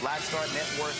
Black Star Net Worth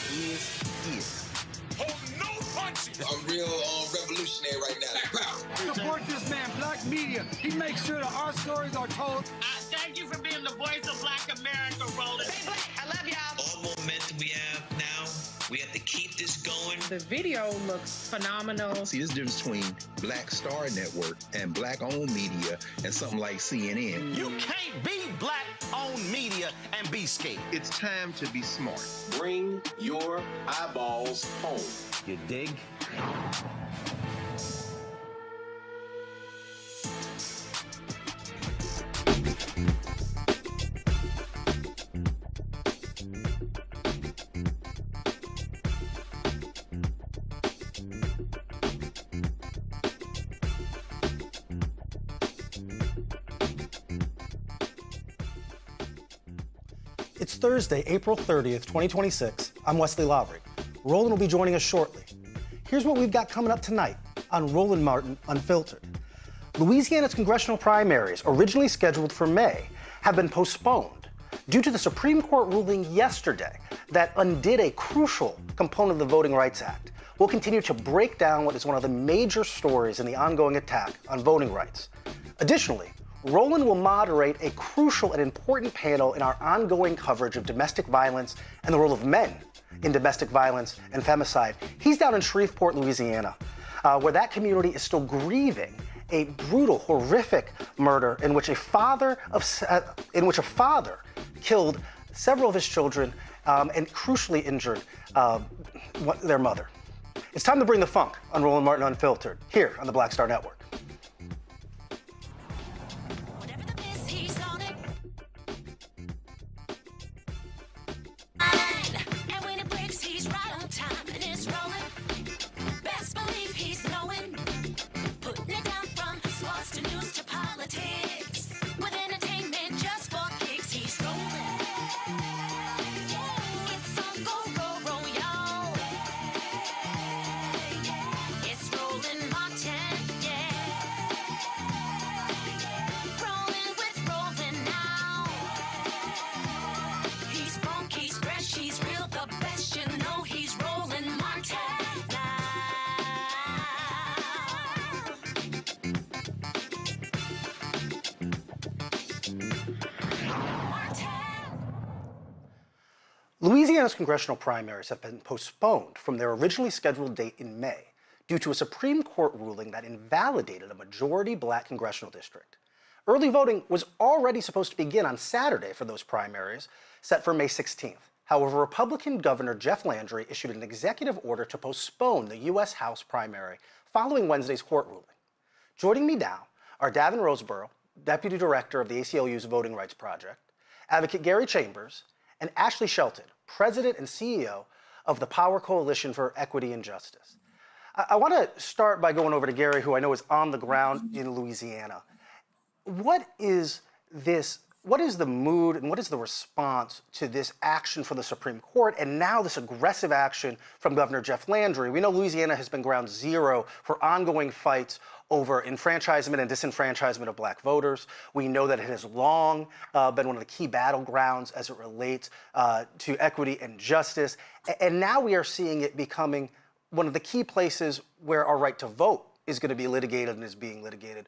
is. Hold no punches. I'm real revolutionary right now. Support this man, Black Media. He makes sure that our stories are told. Thank you for being the voice of Black America, Roland. Stay black. I love y'all. All momentum we have now, we have to keep this going The video looks phenomenal. See, there's a difference between Black Star Network and Black-owned media and something like CNN. You can't be black-owned media and be scared. It's time to be smart. Bring your eyeballs home. You dig? It's Thursday, April 30th, 2026. I'm Wesley Lowry. Roland will be joining us shortly. Here's what we've got coming up tonight on Roland Martin Unfiltered. Louisiana's congressional primaries, originally scheduled for May, have been postponed due to the Supreme Court ruling yesterday that undid a crucial component of the Voting Rights Act. We'll continue to break down what is one of the major stories in the ongoing attack on voting rights. Additionally, Roland will moderate a crucial and important panel in our ongoing coverage of domestic violence and the role of men in domestic violence and femicide. He's down in Shreveport, Louisiana, where that community is still grieving a brutal, horrific murder in which a father killed several of his children and crucially injured their mother. It's time to bring the funk on Roland Martin Unfiltered here on the Black Star Network. Louisiana's congressional primaries have been postponed from their originally scheduled date in May due to a Supreme Court ruling that invalidated a majority Black congressional district. Early voting was already supposed to begin on Saturday for those primaries, set for May 16th. However, Republican Governor Jeff Landry issued an executive order to postpone the U.S. House primary following Wednesday's court ruling. Joining me now are Davin Roseborough, Deputy Director of the ACLU's Voting Rights Project, Advocate Gary Chambers, and Ashley Shelton, President and CEO of the Power Coalition for Equity and Justice. I want to start by going over to Gary, who I know is on the ground in Louisiana. What is the mood and what is the response to this action from the Supreme Court and now this aggressive action from Governor Jeff Landry? We know Louisiana has been ground zero for ongoing fights over enfranchisement and disenfranchisement of Black voters. We know that it has long been one of the key battlegrounds as it relates to equity and justice. And now we are seeing it becoming one of the key places where our right to vote is going to be litigated and is being litigated.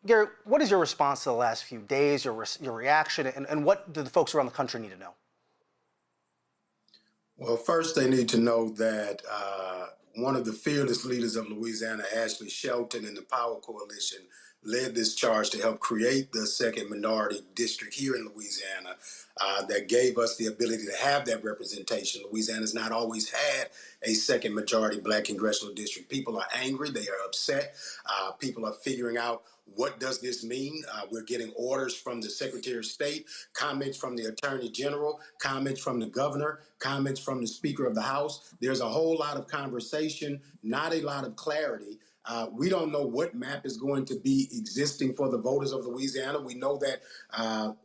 Gary, what is your response to the last few days, your reaction, and what do the folks around the country need to know? Well, first they need to know that one of the fearless leaders of Louisiana, Ashley Shelton, and the Power Coalition led this charge to help create the second minority district here in Louisiana that gave us the ability to have that representation. Louisiana's not always had a second majority Black congressional district. People are angry. They are upset. People are figuring out, what does this mean? We're getting orders from the Secretary of State, comments from the Attorney General, comments from the Governor, comments from the Speaker of the House. There's a whole lot of conversation, not a lot of clarity. We don't know what map is going to be existing for the voters of Louisiana. We know that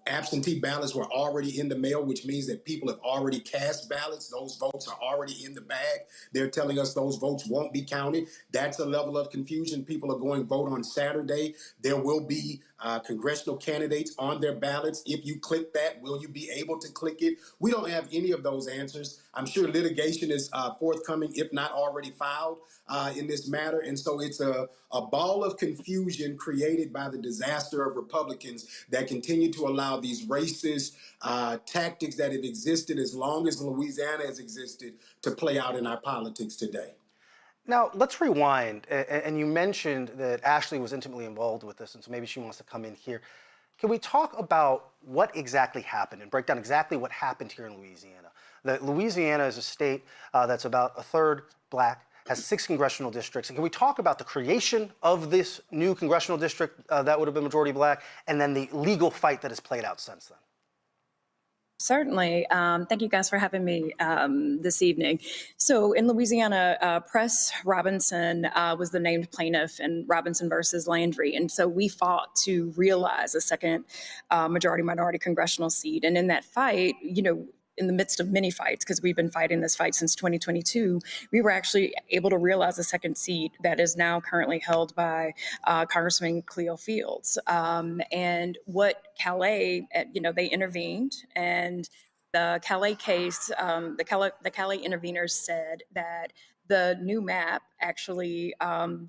absentee ballots were already in the mail, which means that people have already cast ballots. Those votes are already in the bag. They're telling us those votes won't be counted. That's a level of confusion. People are going to vote on Saturday. There will be congressional candidates on their ballots. If you click that, will you be able to click it? We don't have any of those answers. I'm sure litigation is forthcoming, if not already filed in this matter. And so it's a ball of confusion created by the disaster of Republicans that continue to allow these racist tactics that have existed as long as Louisiana has existed to play out in our politics today. Now, let's rewind. And you mentioned that Ashley was intimately involved with this, and so maybe she wants to come in here. Can we talk about what exactly happened and break down exactly what happened here in Louisiana? That Louisiana is a state that's about a third black, has 6 congressional districts. And can we talk about the creation of this new congressional district that would have been majority black, and then the legal fight that has played out since then? Certainly. Thank you guys for having me this evening. So in Louisiana, Press Robinson was the named plaintiff in Robinson versus Landry. And so we fought to realize a second majority-minority congressional seat. And in that fight, in the midst of many fights, because we've been fighting this fight since 2022, we were actually able to realize a second seat that is now currently held by Congressman Cleo Fields. And what Calais, they intervened, and the Calais case, the Calais interveners said that the new map actually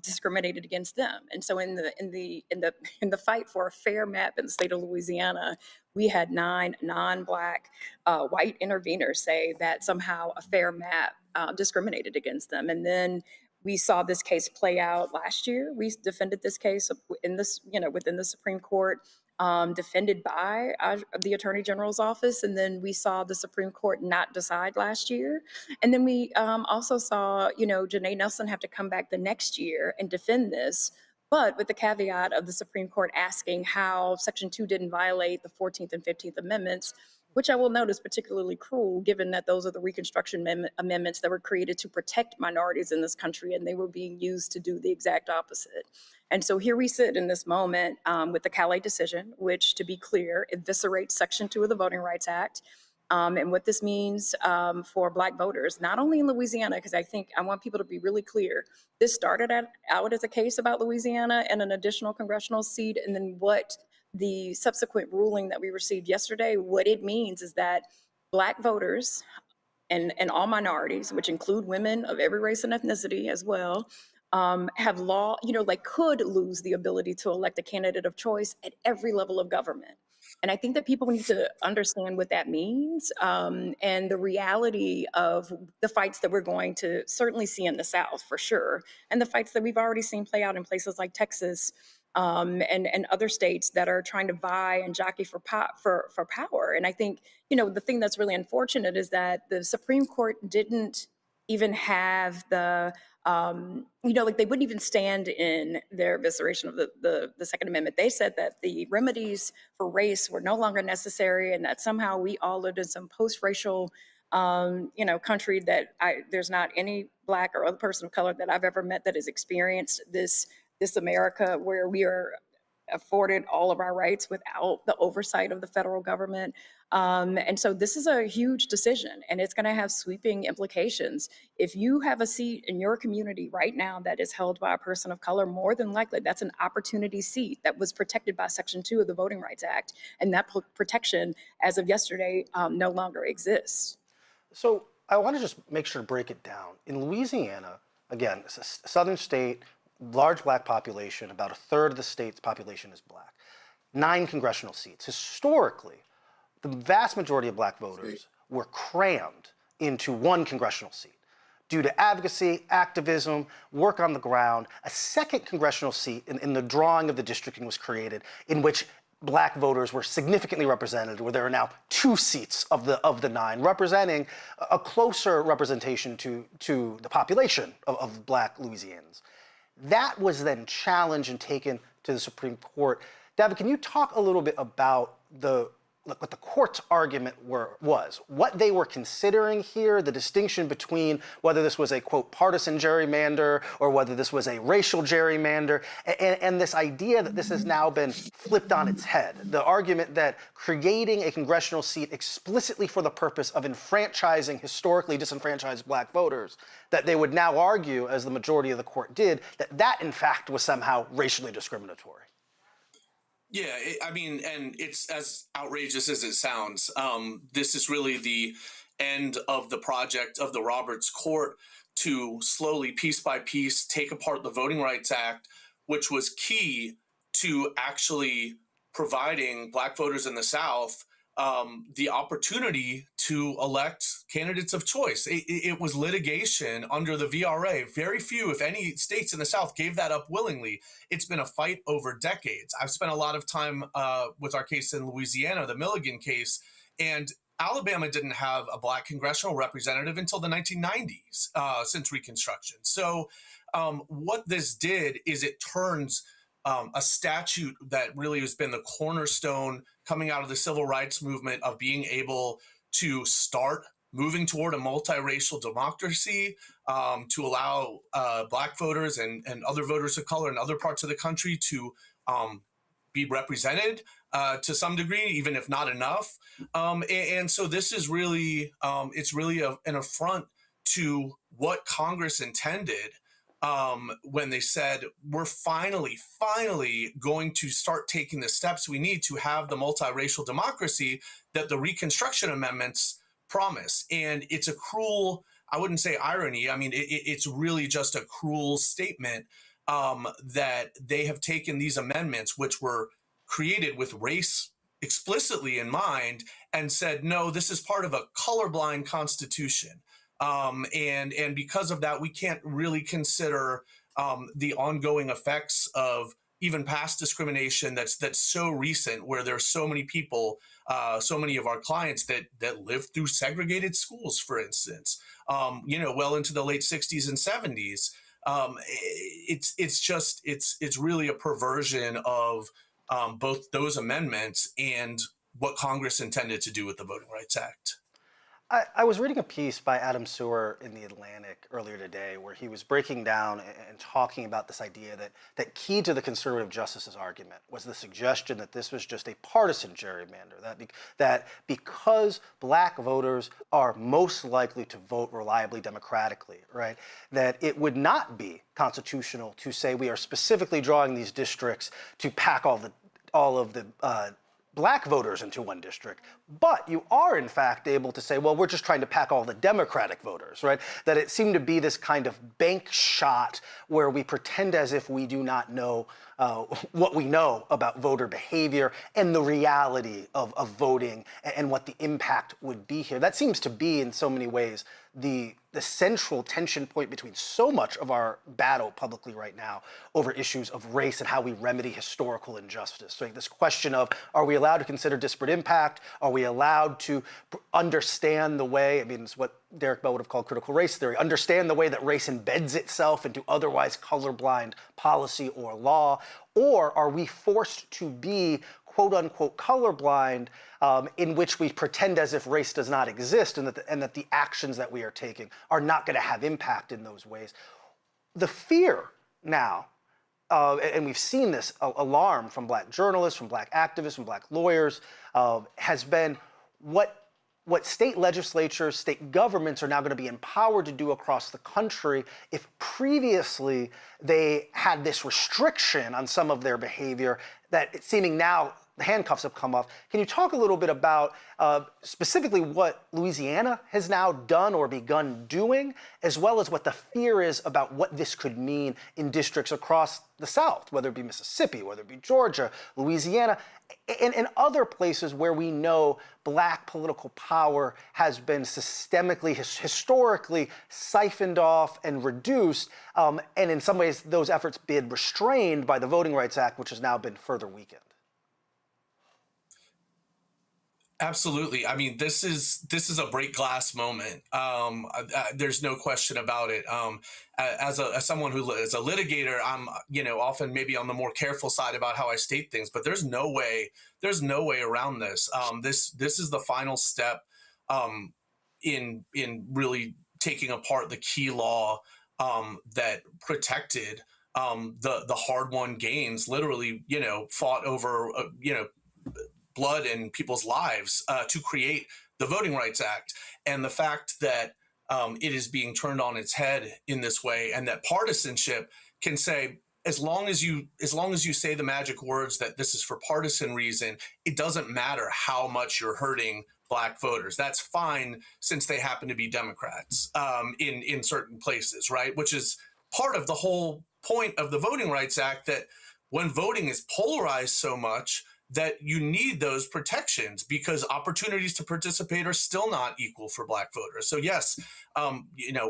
discriminated against them. And so in the fight for a fair map in the state of Louisiana, we had 9 non-black white interveners say that somehow a fair map discriminated against them. And then we saw this case play out last year. We defended this case in this, within the Supreme Court, defended by the Attorney General's office. And then we saw the Supreme Court not decide last year. And then we also saw, Janae Nelson have to come back the next year and defend this, but with the caveat of the Supreme Court asking how Section 2 didn't violate the 14th and 15th Amendments, which I will note is particularly cruel, given that those are the Reconstruction amendments that were created to protect minorities in this country, and they were being used to do the exact opposite. And so here we sit in this moment with the Calais decision, which, to be clear, eviscerates Section 2 of the Voting Rights Act. And what this means for Black voters, not only in Louisiana, because I want people to be really clear. This started out as a case about Louisiana and an additional congressional seat, and then what the subsequent ruling that we received yesterday, what it means is that Black voters and all minorities, which include women of every race and ethnicity as well, have could lose the ability to elect a candidate of choice at every level of government. And I think that people need to understand what that means and the reality of the fights that we're going to certainly see in the South for sure, and the fights that we've already seen play out in places like Texas and other states that are trying to vie and jockey for power. And I think, the thing that's really unfortunate is that the Supreme Court didn't even have the they wouldn't even stand in their evisceration of the Second Amendment. They said that the remedies for race were no longer necessary, and that somehow we all lived in some post-racial, country that there's not any Black or other person of color that I've ever met that has experienced this America where we are afforded all of our rights without the oversight of the federal government. And so this is a huge decision, and it's going to have sweeping implications. If you have a seat in your community right now that is held by a person of color, more than likely that's an opportunity seat that was protected by Section 2 of the Voting Rights Act. And that protection, as of yesterday, no longer exists. So I want to just make sure to break it down. In Louisiana, again, it's a southern state, large Black population, about a third of the state's population is Black. 9 congressional seats. Historically, the vast majority of Black voters were crammed into 1 congressional seat. Due to advocacy, activism, work on the ground, a second congressional seat in the drawing of the districting was created, in which Black voters were significantly represented, where there are now 2 seats of the 9, representing a closer representation to the population of Black Louisianans. That was then challenged and taken to the Supreme Court. David, can you talk a little bit about what the court's argument was, what they were considering here, the distinction between whether this was a, quote, partisan gerrymander or whether this was a racial gerrymander, and this idea that this has now been flipped on its head, the argument that creating a congressional seat explicitly for the purpose of enfranchising historically disenfranchised Black voters, that they would now argue, as the majority of the court did, that in fact was somehow racially discriminatory. Yeah, and it's as outrageous as it sounds. This is really the end of the project of the Roberts Court to slowly, piece by piece, take apart the Voting Rights Act, which was key to actually providing Black voters in the South the opportunity to elect candidates of choice. It was litigation under the VRA. Very few, if any, states in the South gave that up willingly. It's been a fight over decades. I've spent a lot of time with our case in Louisiana, the Milligan case, and Alabama didn't have a Black congressional representative until the 1990s, since Reconstruction. So what this did is it turns a statute that really has been the cornerstone coming out of the civil rights movement of being able to start moving toward a multiracial democracy, to allow Black voters and other voters of color in other parts of the country to be represented to some degree, even if not enough. And so this is really, it's really an affront to what Congress intended when they said, we're finally going to start taking the steps we need to have the multiracial democracy that the Reconstruction Amendments promise. And it's a cruel, I wouldn't say irony, I mean, it's really just a cruel statement that they have taken these amendments, which were created with race explicitly in mind, and said, no, this is part of a colorblind constitution. And because of that, we can't really consider the ongoing effects of even past discrimination that's so recent, where there's so many people, so many of our clients that lived through segregated schools, for instance, well into the late 60s and 70s. It's really a perversion of both those amendments and what Congress intended to do with the Voting Rights Act. I was reading a piece by Adam Sewer in The Atlantic earlier today where he was breaking down and talking about this idea that key to the conservative justices argument was the suggestion that this was just a partisan gerrymander, that because Black voters are most likely to vote reliably democratically, right, that it would not be constitutional to say we are specifically drawing these districts to pack all of the Black voters into one district, but you are in fact able to say, well, we're just trying to pack all the Democratic voters, right? That it seemed to be this kind of bank shot where we pretend as if we do not know what we know about voter behavior and the reality of voting and what the impact would be here. That seems to be, in so many ways, the central tension point between so much of our battle publicly right now over issues of race and how we remedy historical injustice. So this question of, are we allowed to consider disparate impact? Are we allowed to understand the way, I mean, it's what Derek Bell would have called critical race theory, understand the way that race embeds itself into otherwise colorblind policy or law? Or are we forced to be quote unquote colorblind, in which we pretend as if race does not exist and that the actions that we are taking are not going to have impact in those ways? The fear now, and we've seen this alarm from Black journalists, from Black activists, from Black lawyers, has been what state legislatures, state governments are now going to be empowered to do across the country if previously they had this restriction on some of their behavior that it's seeming now the handcuffs have come off. Can you talk a little bit about specifically what Louisiana has now done or begun doing, as well as what the fear is about what this could mean in districts across the South, whether it be Mississippi, whether it be Georgia, Louisiana, and other places where we know Black political power has been systemically, historically siphoned off and reduced, and in some ways those efforts been restrained by the Voting Rights Act, which has now been further weakened? Absolutely. I mean, this is a break glass moment. There's no question about it. As someone who is a litigator, I'm often maybe on the more careful side about how I state things, but there's no way around this. This is the final step in really taking apart the key law that protected the hard-won gains, literally fought over blood and people's lives to create the Voting Rights Act. And the fact that it is being turned on its head in this way, and that partisanship can say, as long as you say the magic words that this is for partisan reason, it doesn't matter how much you're hurting Black voters. That's fine, since they happen to be Democrats in certain places, right? Which is part of the whole point of the Voting Rights Act, that when voting is polarized so much, that you need those protections because opportunities to participate are still not equal for Black voters. So yes,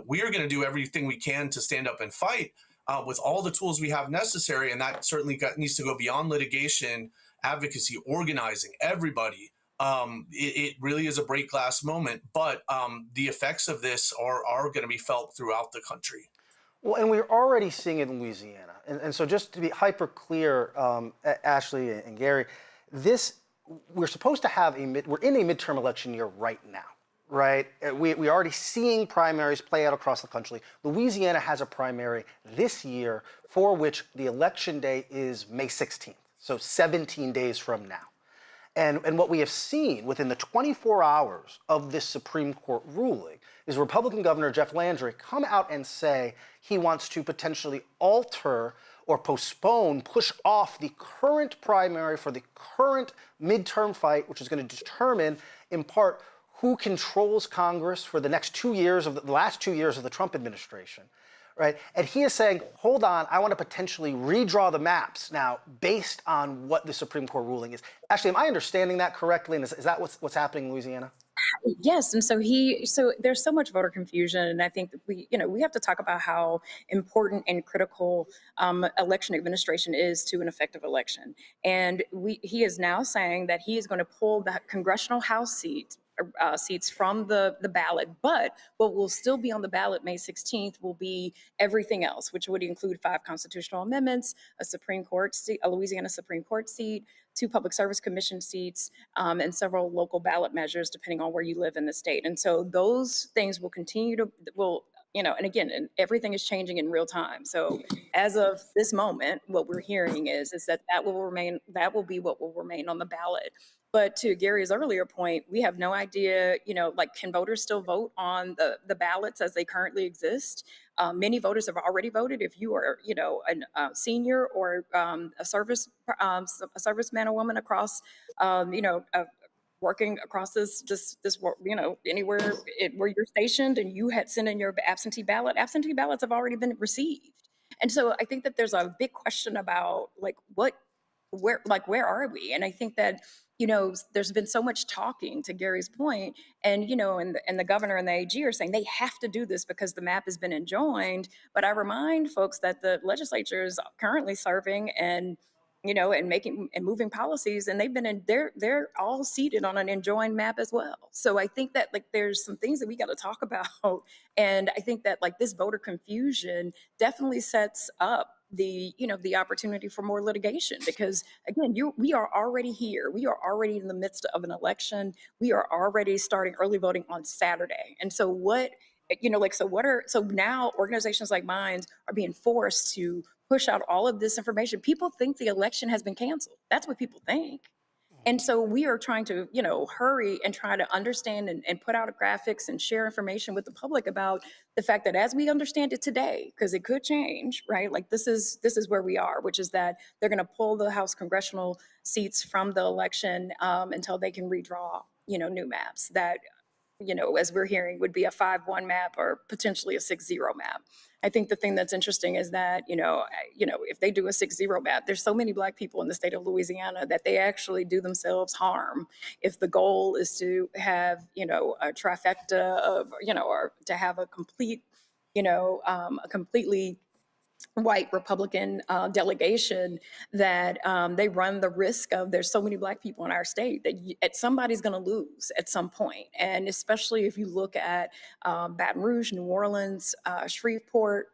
we are going to do everything we can to stand up and fight with all the tools we have necessary. And that certainly needs to go beyond litigation, advocacy, organizing, everybody. It really is a break glass moment, but the effects of this are going to be felt throughout the country. Well, and we're already seeing it in Louisiana. And so just to be hyper clear, Ashley and Gary, we're supposed to have we're in a midterm election year right now, right? We're already seeing primaries play out across the country. Louisiana has a primary this year for which the election day is May 16th, so 17 days from now. And what we have seen within the 24 hours of this Supreme Court ruling is Republican Governor Jeff Landry come out and say he wants to potentially alter or postpone, push off the current primary for the current midterm fight, which is going to determine, in part, who controls Congress for the next 2 years of the last 2 years of the Trump administration. Right? And he is saying, hold on, I want to potentially redraw the maps now based on what the Supreme Court ruling is. Actually, am I understanding that correctly? And is that what's happening in Louisiana? Yes, and so there's so much voter confusion, and I think that we have to talk about how important and critical election administration is to an effective election. And he is now saying that he is going to pull the congressional House seats from the ballot, but what will still be on the ballot May 16th will be everything else, which would include 5 constitutional amendments, a Supreme Court seat, a Louisiana Supreme Court seat, 2 Public Service Commission seats, and several local ballot measures, depending on where you live in the state. And so those things will continue to, and again, everything is changing in real time. So as of this moment, what we're hearing is that will be what will remain on the ballot. But to Gary's earlier point, we have no idea, can voters still vote on the ballots as they currently exist? Many voters have already voted. If you are, a senior or a serviceman or woman across, working across this, anywhere where you're stationed and you had sent in your absentee ballots have already been received. And so I think that there's a big question about where are we? And I think that, there's been so much talking, to Gary's point, and, and the governor and the AG are saying they have to do this because the map has been enjoined. But I remind folks that the legislature is currently serving and, and making and moving policies, and they're all seated on an enjoined map as well. So I think that there's some things that we got to talk about. And I think that this voter confusion definitely sets up the opportunity for more litigation, because again, we are already here. We are already in the midst of an election. We are already starting early voting on Saturday. And so so now organizations like mine are being forced to push out all of this information. People think the election has been canceled. That's what people think. And so we are trying to, hurry and try to understand and put out graphics and share information with the public about the fact that as we understand it today, because it could change, right? This is where we are, which is that they're going to pull the House congressional seats from the election until they can redraw, new maps that, as we're hearing, would be a 5-1 map or potentially a 6-0 map. I think the thing that's interesting is that, if they do a 6-0 map, there's so many Black people in the state of Louisiana that they actually do themselves harm if the goal is to have, a trifecta of, or to have a complete, a completely white Republican delegation that they run the risk of. There's so many Black people in our state that somebody's going to lose at some point. And especially if you look at Baton Rouge, New Orleans, Shreveport,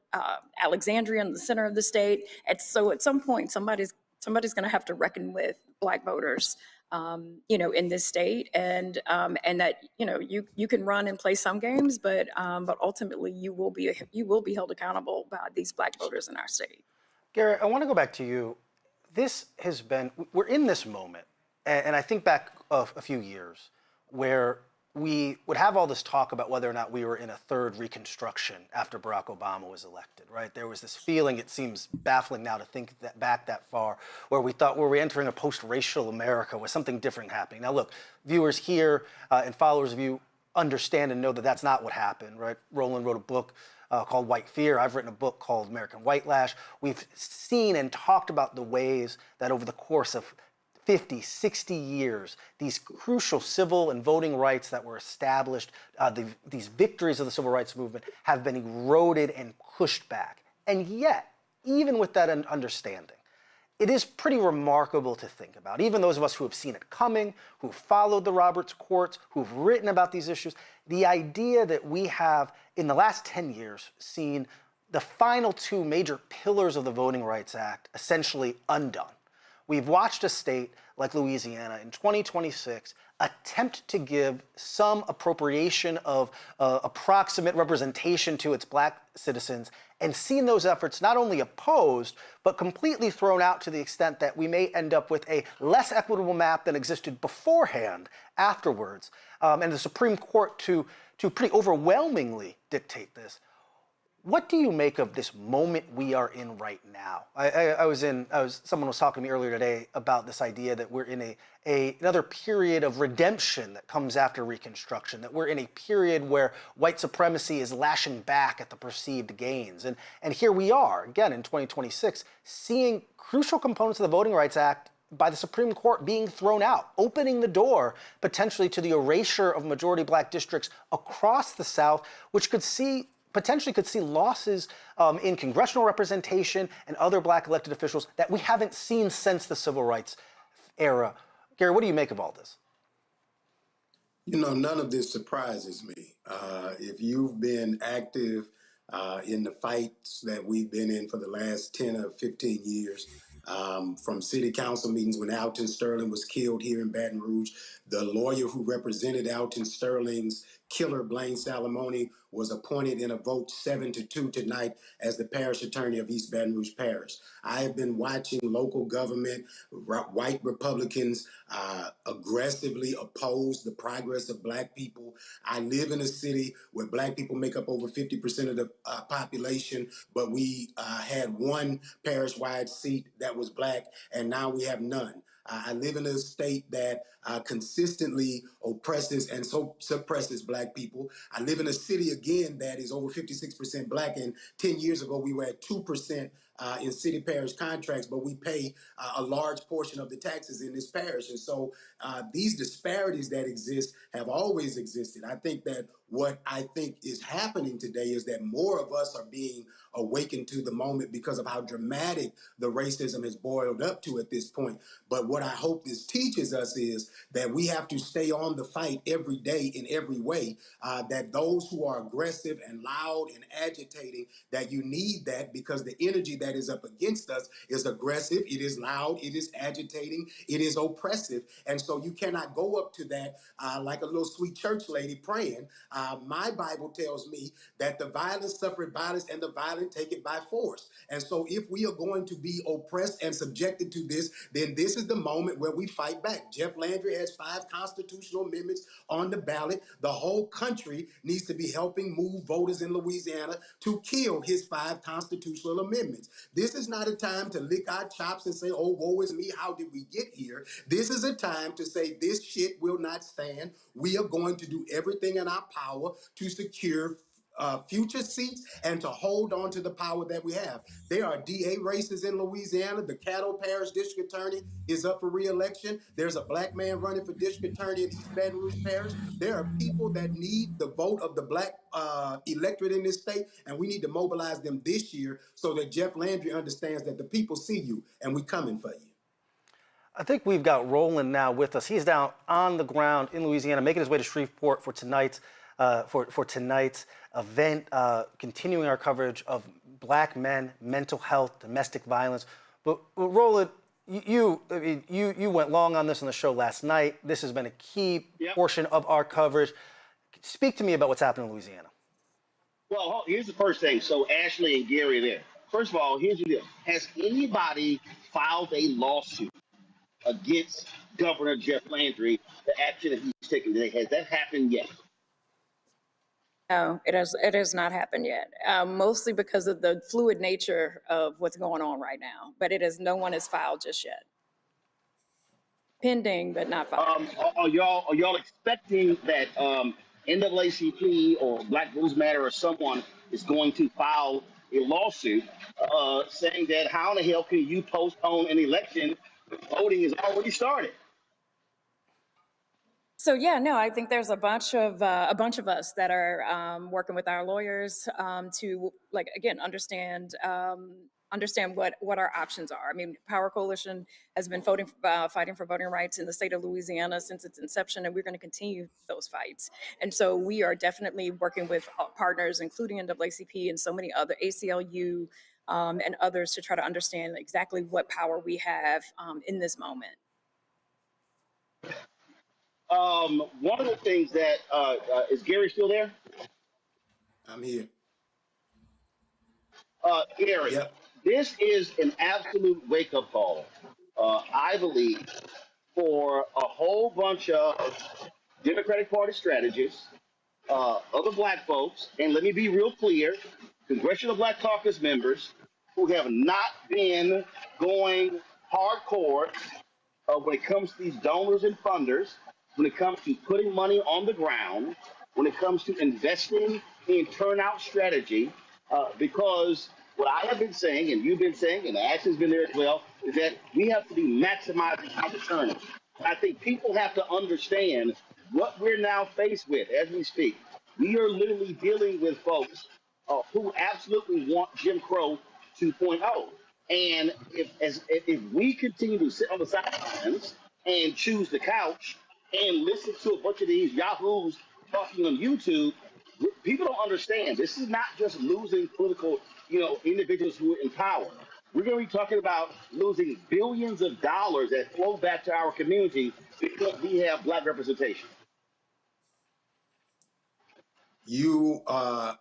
Alexandria in the center of the state. At some point, somebody's going to have to reckon with Black voters, in this state, and that you can run and play some games, but ultimately you will be held accountable by these Black voters in our state. Gary, I want to go back to you. We're in this moment, and I think back a few years where we would have all this talk about whether or not we were in a third Reconstruction after Barack Obama was elected, right? There was this feeling, it seems baffling now to think back that far, where we thought, were we entering a post-racial America with something different happening? Now look, viewers here and followers of you understand and know that that's not what happened, right? Roland wrote a book called White Fear. I've written a book called American White Lash. We've seen and talked about the ways that over the course of 50, 60 years, these crucial civil and voting rights that were established, these victories of the civil rights movement have been eroded and pushed back. And yet, even with that understanding, it is pretty remarkable to think about. Even those of us who have seen it coming, who've followed the Roberts courts, who've written about these issues, the idea that we have, in the last 10 years, seen the final two major pillars of the Voting Rights Act essentially undone. We've watched a state like Louisiana in 2026 attempt to give some appropriation of approximate representation to its black citizens, and seen those efforts not only opposed, but completely thrown out to the extent that we may end up with a less equitable map than existed beforehand afterwards, and the Supreme Court to pretty overwhelmingly dictate this. What do you make of this moment we are in right now? Someone was talking to me earlier today about this idea that we're in another period of redemption that comes after Reconstruction, that we're in a period where white supremacy is lashing back at the perceived gains. And here we are, again, in 2026, seeing crucial components of the Voting Rights Act by the Supreme Court being thrown out, opening the door potentially to the erasure of majority black districts across the South, which potentially could see losses in congressional representation and other black elected officials that we haven't seen since the civil rights era. Gary, what do you make of all this? You know, none of this surprises me. If you've been active in the fights that we've been in for the last 10 or 15 years, from city council meetings when Alton Sterling was killed here in Baton Rouge, the lawyer who represented Alton Sterling's killer, Blaine Salamone, was appointed in a vote 7-2 tonight as the parish attorney of East Baton Rouge Parish. I have been watching local government, white Republicans aggressively oppose the progress of black people. I live in a city where black people make up over 50% of the population, but we had one parish-wide seat that was black, and now we have none. I live in a state that consistently oppresses and so suppresses black people. I live in a city, again, that is over 56% black, and 10 years ago we were at 2% in city parish contracts, but we pay a large portion of the taxes in this parish. And so these disparities that exist have always existed. I think that what I think is happening today is that more of us are being awakened to the moment because of how dramatic the racism has boiled up to at this point. But what I hope this teaches us is that we have to stay on the fight every day in every way, that those who are aggressive and loud and agitating, that you need that, because the energy that is up against us is aggressive, it is loud, it is agitating, it is oppressive. And so you cannot go up to that like a little sweet church lady praying. My Bible tells me that the violent suffered violence and the violent take it by force. And so if we are going to be oppressed and subjected to this, then this is the moment where we fight back. Jeff Landry has 5 constitutional amendments on the ballot. The whole country needs to be helping move voters in Louisiana to kill his 5 constitutional amendments. This is not a time to lick our chops and say, oh, woe is me, how did we get here? This is a time to say this shit will not stand. We are going to do everything in our power to secure future seats and to hold on to the power that we have. There are DA races in Louisiana. The Caddo Parish District Attorney is up for re-election. There's a black man running for District Attorney in East Baton Rouge Parish. There are people that need the vote of the black electorate in this state, and we need to mobilize them this year so that Jeff Landry understands that the people see you and we coming for you. I think we've got Roland now with us. He's down on the ground in Louisiana, making his way to Shreveport for tonight's event, continuing our coverage of black men, mental health, domestic violence. But Roland, you went long on this on the show last night. This has been a key portion of our coverage. Speak to me about what's happening in Louisiana. Well, here's the first thing. So Ashley and Gary there. First of all, here's the deal. Has anybody filed a lawsuit against Governor Jeff Landry, the action that he's taking today? Has that happened yet? No, it has not happened yet. Mostly because of the fluid nature of what's going on right now. But no one has filed just yet. Pending, but not filed. Are y'all expecting that NAACP or Black Lives Matter or someone is going to file a lawsuit saying that how in the hell can you postpone an election Voting has already started. So yeah, no, I think there's a bunch of us that are working with our lawyers to, like, again, understand what our options are. I mean, Power Coalition has been fighting for voting rights in the state of Louisiana since its inception, and we're going to continue those fights. And so we are definitely working with partners, including NAACP and so many other, ACLU, and others, to try to understand exactly what power we have in this moment. One of the things that is Gary still there? I'm here. Gary, Yep. this is an absolute wake up call, I believe, for a whole bunch of Democratic Party strategists, other black folks, and let me be real clear, Congressional Black Caucus members who have not been going hardcore when it comes to these donors and funders, when it comes to putting money on the ground, when it comes to investing in turnout strategy, because what I have been saying, and you've been saying, and Ashley's been there as well, is that we have to be maximizing our returns. I think people have to understand what we're now faced with as we speak. We are literally dealing with folks who absolutely want Jim Crow 2.0. And if we continue to sit on the sidelines and choose the couch and listen to a bunch of these yahoos talking on YouTube, people don't understand. This is not just losing political, individuals who are in power. We're going to be talking about losing billions of dollars that flow back to our community because we have black representation. You are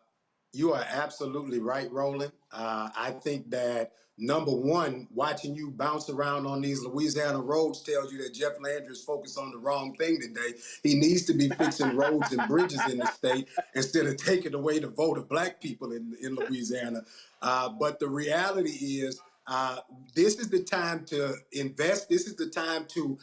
absolutely right, Roland. I think that, number one, watching you bounce around on these Louisiana roads tells you that Jeff Landry is focused on the wrong thing today. He needs to be fixing roads and bridges in the state instead of taking away the vote of black people in Louisiana. But the reality is, this is the time to invest. This is the time to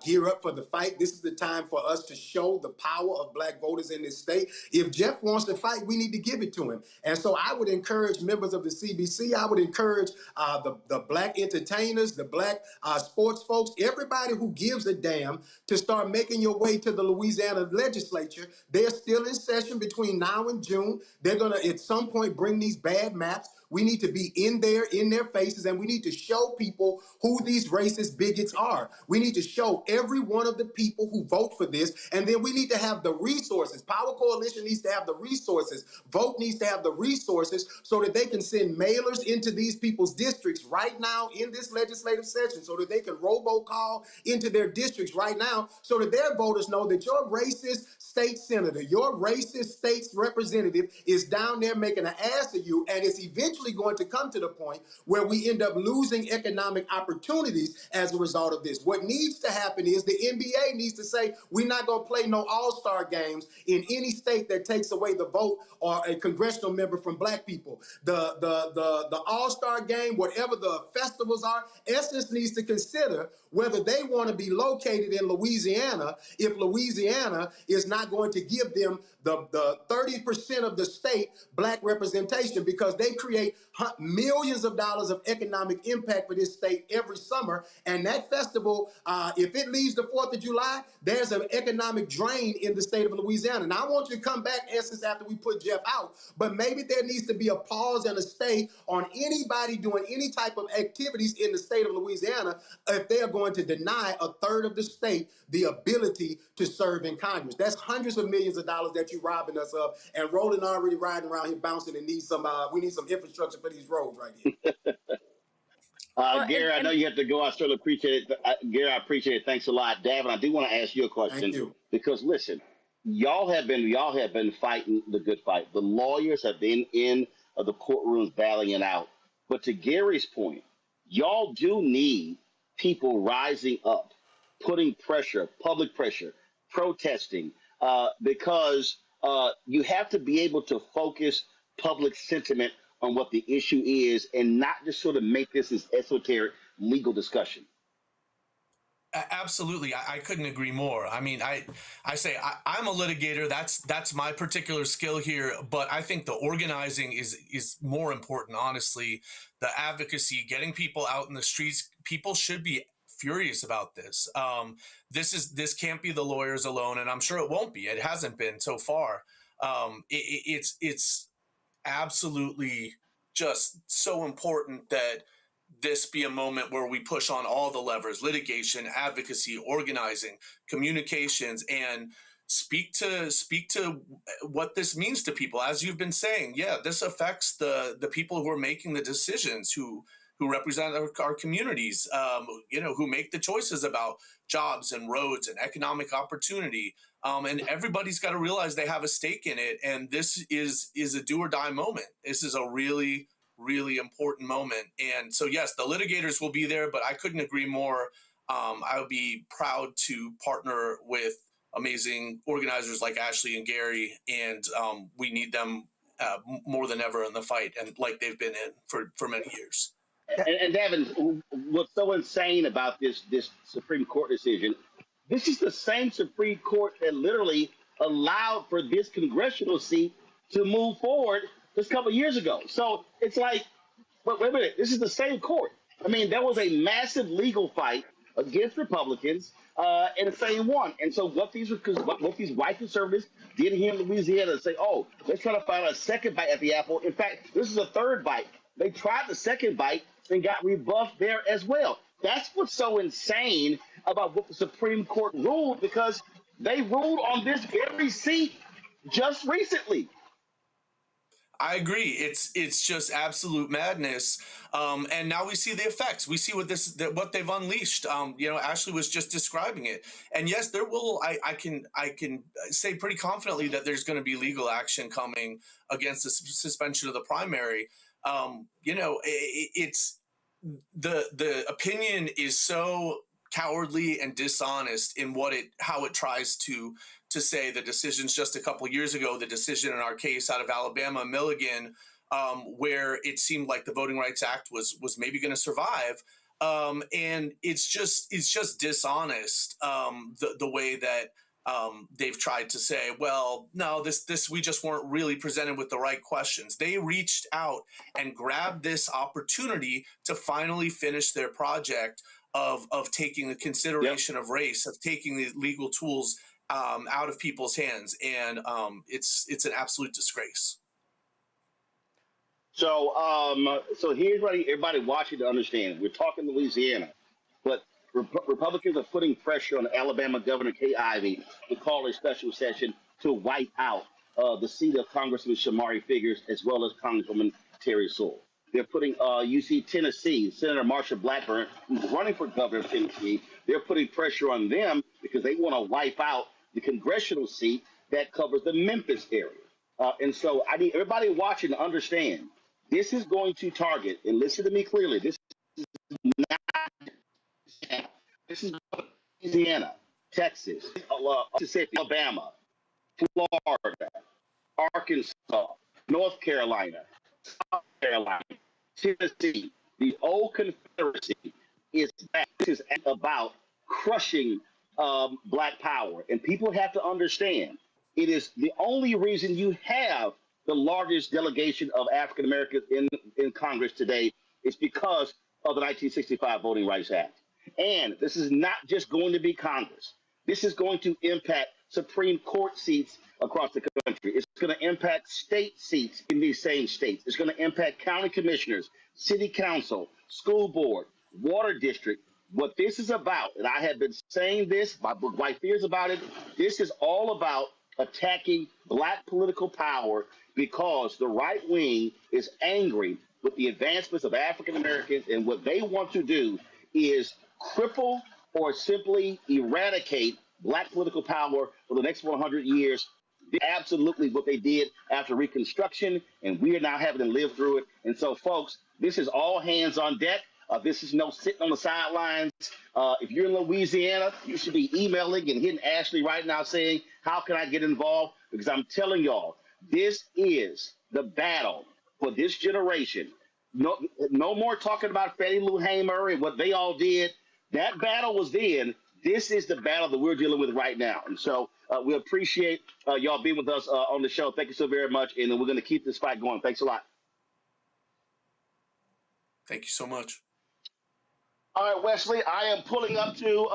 gear up for the fight. This is the time for us to show the power of black voters in this state. If Jeff wants to fight, we need to give it to him. And so I would encourage members of the CBC, I would encourage the black entertainers, the black sports folks, everybody who gives a damn, to start making your way to the Louisiana legislature. They're still in session between now and June. They're going to, at some point, bring these bad maps. We need to be in their faces, and we need to show people who these racist bigots are. We need to show every one of the people who vote for this, and then we need to have the resources. Power Coalition needs to have the resources. Vote needs to have the resources so that they can send mailers into these people's districts right now in this legislative session, so that they can robocall into their districts right now, so that their voters know that your racist state senator, your racist state representative is down there making an ass of you, and it's eventually going to come to the point where we end up losing economic opportunities as a result of this. What needs to happen is the NBA needs to say, we're not going to play no all-star games in any state that takes away the vote or a congressional member from black people. The all-star game, whatever the festivals are, Essence needs to consider whether they want to be located in Louisiana if Louisiana is not going to give them the 30% of the state black representation, because they create millions of dollars of economic impact for this state every summer. And that festival, if it leaves the 4th of July, there's an economic drain in the state of Louisiana. And I want you to come back, Essence, after we put Jeff out, but maybe there needs to be a pause and a stay on anybody doing any type of activities in the state of Louisiana if they are going to deny a third of the state the ability to serve in Congress. That's hundreds of millions of dollars that you're robbing us of. And Roland already riding around here bouncing and needs some, we need some infrastructure for these roads right here. Gary, I know you have to go. I certainly appreciate it. Gary, I appreciate it. Thanks a lot. Davin, I do want to ask you a question. Thank you. Because listen, y'all have been fighting the good fight. The lawyers have been in the courtrooms battling it out. But to Gary's point, y'all do need people rising up, putting pressure, public pressure, protesting, because you have to be able to focus public sentiment on what the issue is and not just sort of make this esoteric legal discussion. Absolutely. I couldn't agree more. I mean, I say I'm a litigator. That's my particular skill here. But I think the organizing is more important, honestly. The advocacy, getting people out in the streets. People should be furious about this. This can't be the lawyers alone, and I'm sure it won't be. It hasn't been so far. It's absolutely just so important that this be a moment where we push on all the levers: litigation, advocacy, organizing, communications, and speak to what this means to people. As you've been saying, yeah, this affects the people who are making the decisions, who represent our communities, who make the choices about jobs and roads and economic opportunity. And everybody's got to realize they have a stake in it. And this is a do or die moment. This is a really, really important moment. And so, yes, the litigators will be there, but I couldn't agree more. I would be proud to partner with amazing organizers like Ashley and Gary, and we need them more than ever in the fight, and like they've been in for many years. And Devin, what's so insane about this Supreme Court decision? This is the same Supreme Court that literally allowed for this congressional seat to move forward just a couple of years ago. So it's like, wait a minute, this is the same court. I mean, there was a massive legal fight against Republicans, and the same one. And so what these white conservatives did here in Louisiana is say, oh, let's try to find a second bite at the apple. In fact, this is a third bite. They tried the second bite and got rebuffed there as well. That's what's so insane about what the Supreme Court ruled, because they ruled on this very seat just recently. I agree. It's just absolute madness. And now we see the effects. We see what they've unleashed. Ashley was just describing it. And yes, there will. I can say pretty confidently that there's going to be legal action coming against the suspension of the primary. It's the opinion is so cowardly and dishonest in how it tries to say the decisions just a couple of years ago, the decision in our case out of Alabama, Milligan, where it seemed like the Voting Rights Act was maybe going to survive. And it's just dishonest, the way that they've tried to say, well, no, this we just weren't really presented with the right questions. They reached out and grabbed this opportunity to finally finish their project of taking the consideration of race, of taking the legal tools out of people's hands, and it's an absolute disgrace. So here's what everybody watching to understand. We're talking Louisiana, but Republicans are putting pressure on Alabama Governor Kay Ivey to call a special session to wipe out the seat of Congressman Shamari Figures as well as Congresswoman Terry Sewell. They're putting, you see Tennessee, Senator Marsha Blackburn, who's running for governor of Tennessee, they're putting pressure on them because they want to wipe out the congressional seat that covers the Memphis area. And so I need everybody watching to understand, this is going to target, and listen to me clearly, this is Louisiana, Texas, Mississippi, Alabama, Florida, Arkansas, North Carolina, South Carolina, Tennessee. The old Confederacy is back. This is about crushing Black power. And people have to understand, it is the only reason you have the largest delegation of African Americans in Congress today is because of the 1965 Voting Rights Act. And this is not just going to be Congress. This is going to impact Supreme Court seats across the country. It's going to impact state seats in these same states. It's going to impact county commissioners, city council, school board, water district. What this is about, and I have been saying this, my book White Fears about it, this is all about attacking Black political power because the right wing is angry with the advancements of African Americans, and what they want to do is cripple or simply eradicate Black political power for the next 100 years. Absolutely what they did after Reconstruction, and we are now having to live through it. And so, folks, this is all hands on deck. This is no sitting on the sidelines. If you're in Louisiana, you should be emailing and hitting Ashley right now saying, how can I get involved? Because I'm telling y'all, this is the battle for this generation. No more talking about Fannie Lou Hamer and what they all did. That battle was then. This is the battle that we're dealing with right now. And so we appreciate y'all being with us on the show. Thank you so very much. And we're going to keep this fight going. Thanks a lot. Thank you so much. All right, Wesley, I am pulling up to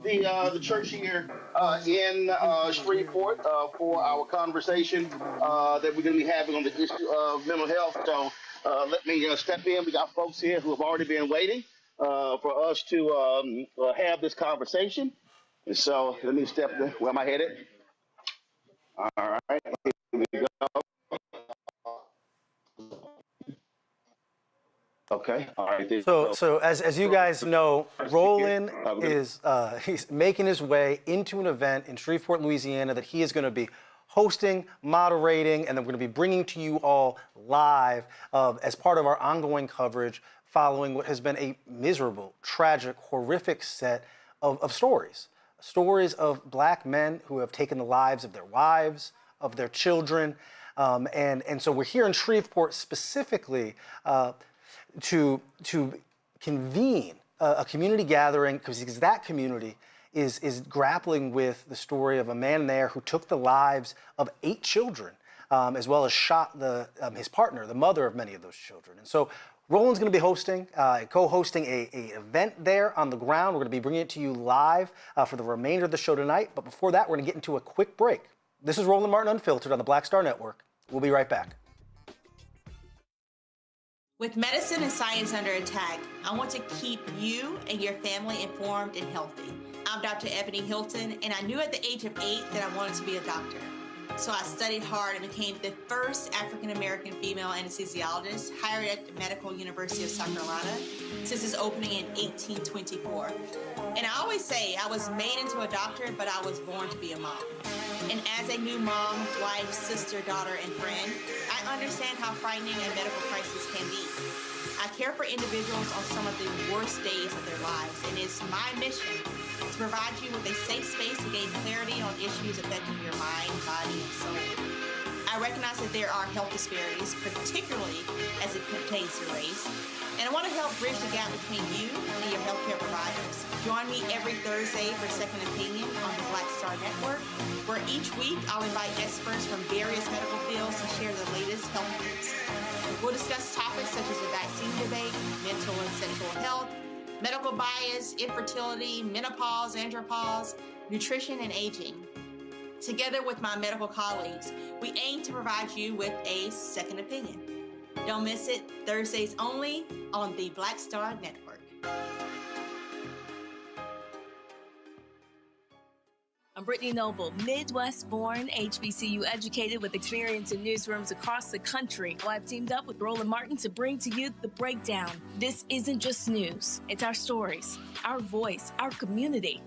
the church here in Shreveport for our conversation that we're going to be having on the issue of mental health. So let me step in. We got folks here who have already been waiting for us to have this conversation. And so let me step in. Where am I headed? All right, here we go. Okay, all right. So as you guys know, Roland is he's making his way into an event in Shreveport, Louisiana that he is going to be hosting, moderating, and then we're going to be bringing to you all live as part of our ongoing coverage following what has been a miserable, tragic, horrific set of stories. Stories of black men who have taken the lives of their wives, of their children, and so we're here in Shreveport specifically to convene a community gathering because that community is grappling with the story of a man there who took the lives of 8 children, as well as shot his partner, the mother of many of those children. And so Roland's going to be co-hosting a event there on the ground. We're going to be bringing it to you live for the remainder of the show tonight. But before that, we're going to get into a quick break. This is Roland Martin Unfiltered on the Black Star Network. We'll be right back. With medicine and science under attack, I want to keep you and your family informed and healthy. I'm Dr. Ebony Hilton, and I knew at the age of 8 that I wanted to be a doctor. So I studied hard and became the first African-American female anesthesiologist hired at the Medical University of South Carolina since its opening in 1824. And I always say I was made into a doctor, but I was born to be a mom. And as a new mom, wife, sister, daughter, and friend, I understand how frightening a medical crisis can be. I care for individuals on some of the worst days of their lives, and it's my mission to provide you with a safe space to gain clarity on issues affecting your mind, body, and soul. I recognize that there are health disparities, particularly as it pertains to race, and I want to help bridge the gap between you and your healthcare providers. Join me every Thursday for Second Opinion on the Black Star Network, where each week I'll invite experts from various medical fields to share the latest health news. We'll discuss topics such as the vaccine debate, mental and sexual health, medical bias, infertility, menopause, andropause, nutrition, and aging. Together with my medical colleagues, we aim to provide you with a second opinion. Don't miss it, Thursdays only on the Black Star Network. I'm Brittany Noble, Midwest-born, HBCU educated with experience in newsrooms across the country. Well, I've teamed up with Roland Martin to bring to you The Breakdown. This isn't just news. It's our stories, our voice, our community.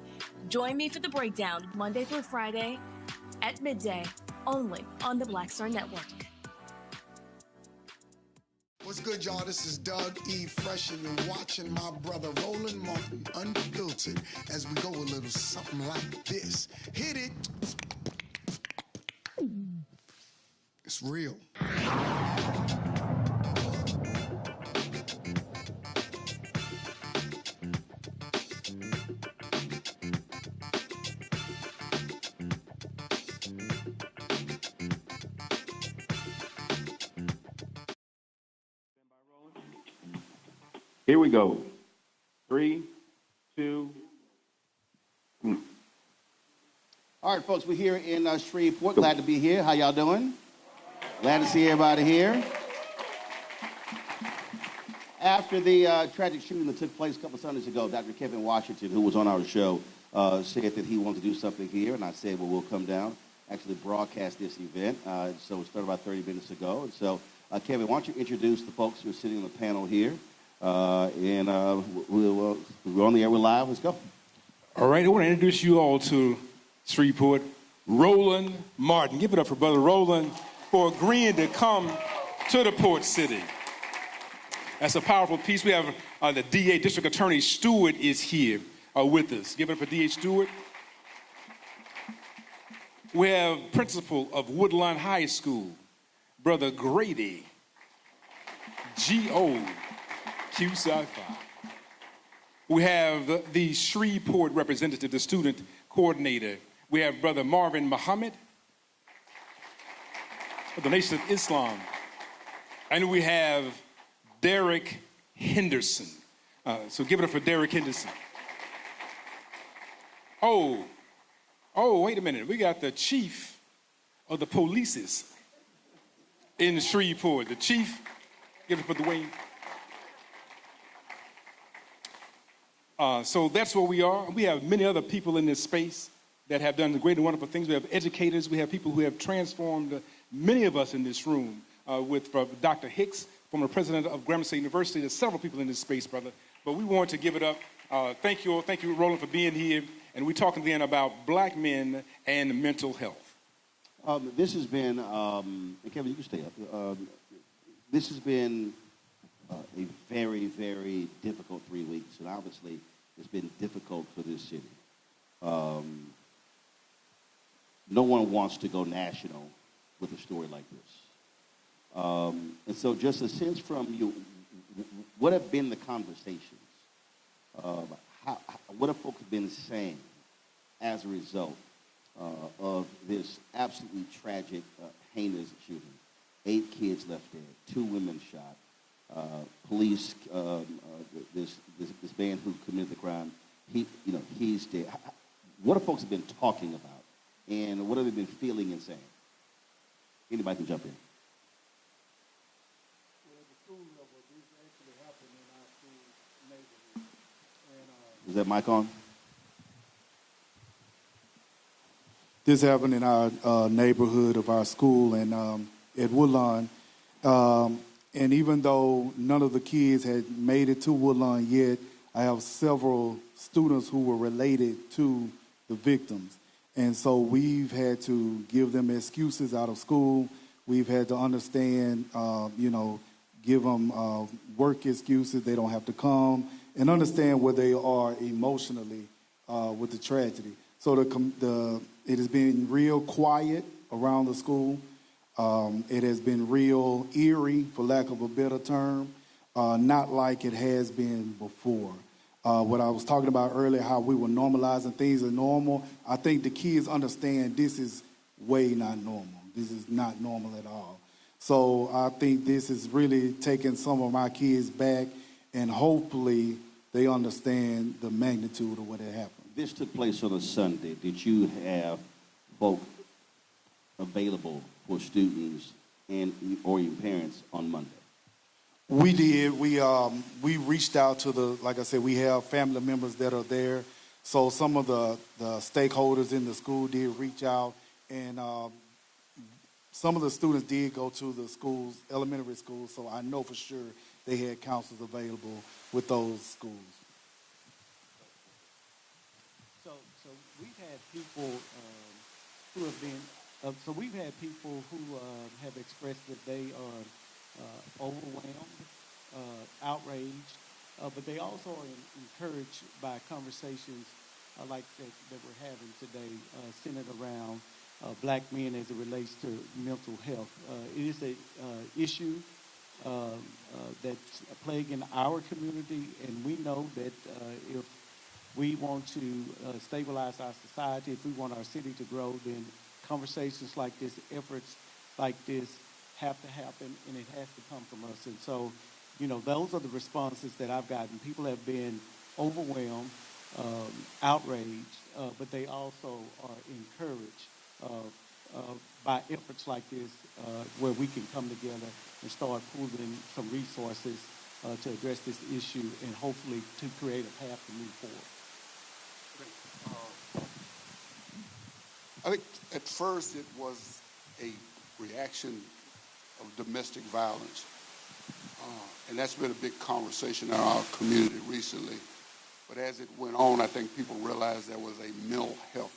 Join me for The Breakdown, Monday through Friday at midday, only on the Black Star Network. What's good, y'all? This is Doug E. Fresh, and you're watching my brother Roland Martin Unfiltered as we go a little something like this. Hit it. It's real. Here we go. 3, 2. All right, folks, we're here in Shreveport. Glad to be here. How y'all doing? Glad to see everybody here. After the tragic shooting that took place a couple of Sundays ago, Dr. Kevin Washington, who was on our show, said that he wanted to do something here, and I said, well, we'll come down, actually broadcast this event. So it started about 30 minutes ago. And so, Kevin, why don't you introduce the folks who are sitting on the panel here? We're on the air, we're live. Let's go. All right, I want to introduce you all to Shreveport, Roland Martin. Give it up for Brother Roland for agreeing to come to the port city. That's a powerful piece. We have the DA, District Attorney Stewart, is here with us. Give it up for DA Stewart. We have Principal of Woodlawn High School, Brother Grady, G.O. Q Sci-Fi. We have the Shreveport representative, the student coordinator. We have Brother Marvin Muhammad of the Nation of Islam. And we have Derek Henderson, So give it up for Derek Henderson. Oh, wait a minute. We got the chief of the polices in Shreveport. The chief, give it for Dwayne. So that's where we are. We have many other people in this space that have done great and wonderful things. We have educators. We have people who have transformed many of us in this room. With Dr. Hicks, former president of Grambling State University. There's several people in this space, brother. But we want to give it up. Thank you, Roland, for being here. And we're talking again about black men and mental health. This has been, and Kevin, you can stay up. This has been a very, very difficult 3 weeks. And obviously, it's been difficult for this city. No one wants to go national with a story like this. And so just a sense from you, what have been the conversations? What have folks been saying as a result of this absolutely tragic, heinous shooting? 8 kids left dead, 2 women shot. Police, this man who committed the crime, he's dead. What have folks been talking about? And what have they been feeling and saying? Anybody can jump in. Is that mic on? This happened in our neighborhood of our school and at Woodlawn. And even though none of the kids had made it to Woodlawn yet, I have several students who were related to the victims. And so we've had to give them excuses out of school. We've had to understand, give them work excuses. They don't have to come. And understand where they are emotionally with the tragedy. So it has been real quiet around the school. It has been real eerie, for lack of a better term, not like it has been before. What I was talking about earlier, how we were normalizing things as normal, I think the kids understand this is way not normal. This is not normal at all. So I think this is really taking some of my kids back, and hopefully they understand the magnitude of what had happened. This took place on a Sunday. Did you have folk available for students or your parents on Monday? We did. We reached out to like I said, we have family members that are there. So some of the stakeholders in the school did reach out, and some of the students did go to the schools, elementary schools. So I know for sure they had counselors available with those schools. So we've had people who have been. So we've had people who have expressed that they are overwhelmed, outraged, but they also are encouraged by conversations like that we're having today, centered around black men as it relates to mental health. It is an issue that's plaguing our community, and we know that if we want to stabilize our society, if we want our city to grow, then conversations like this, efforts like this have to happen, and it has to come from us. And so, those are the responses that I've gotten. People have been overwhelmed, outraged, but they also are encouraged by efforts like this, where we can come together and start pooling some resources to address this issue and hopefully to create a path to move forward. I think at first it was a reaction of domestic violence. And that's been a big conversation in our community recently. But as it went on, I think people realized there was a mental health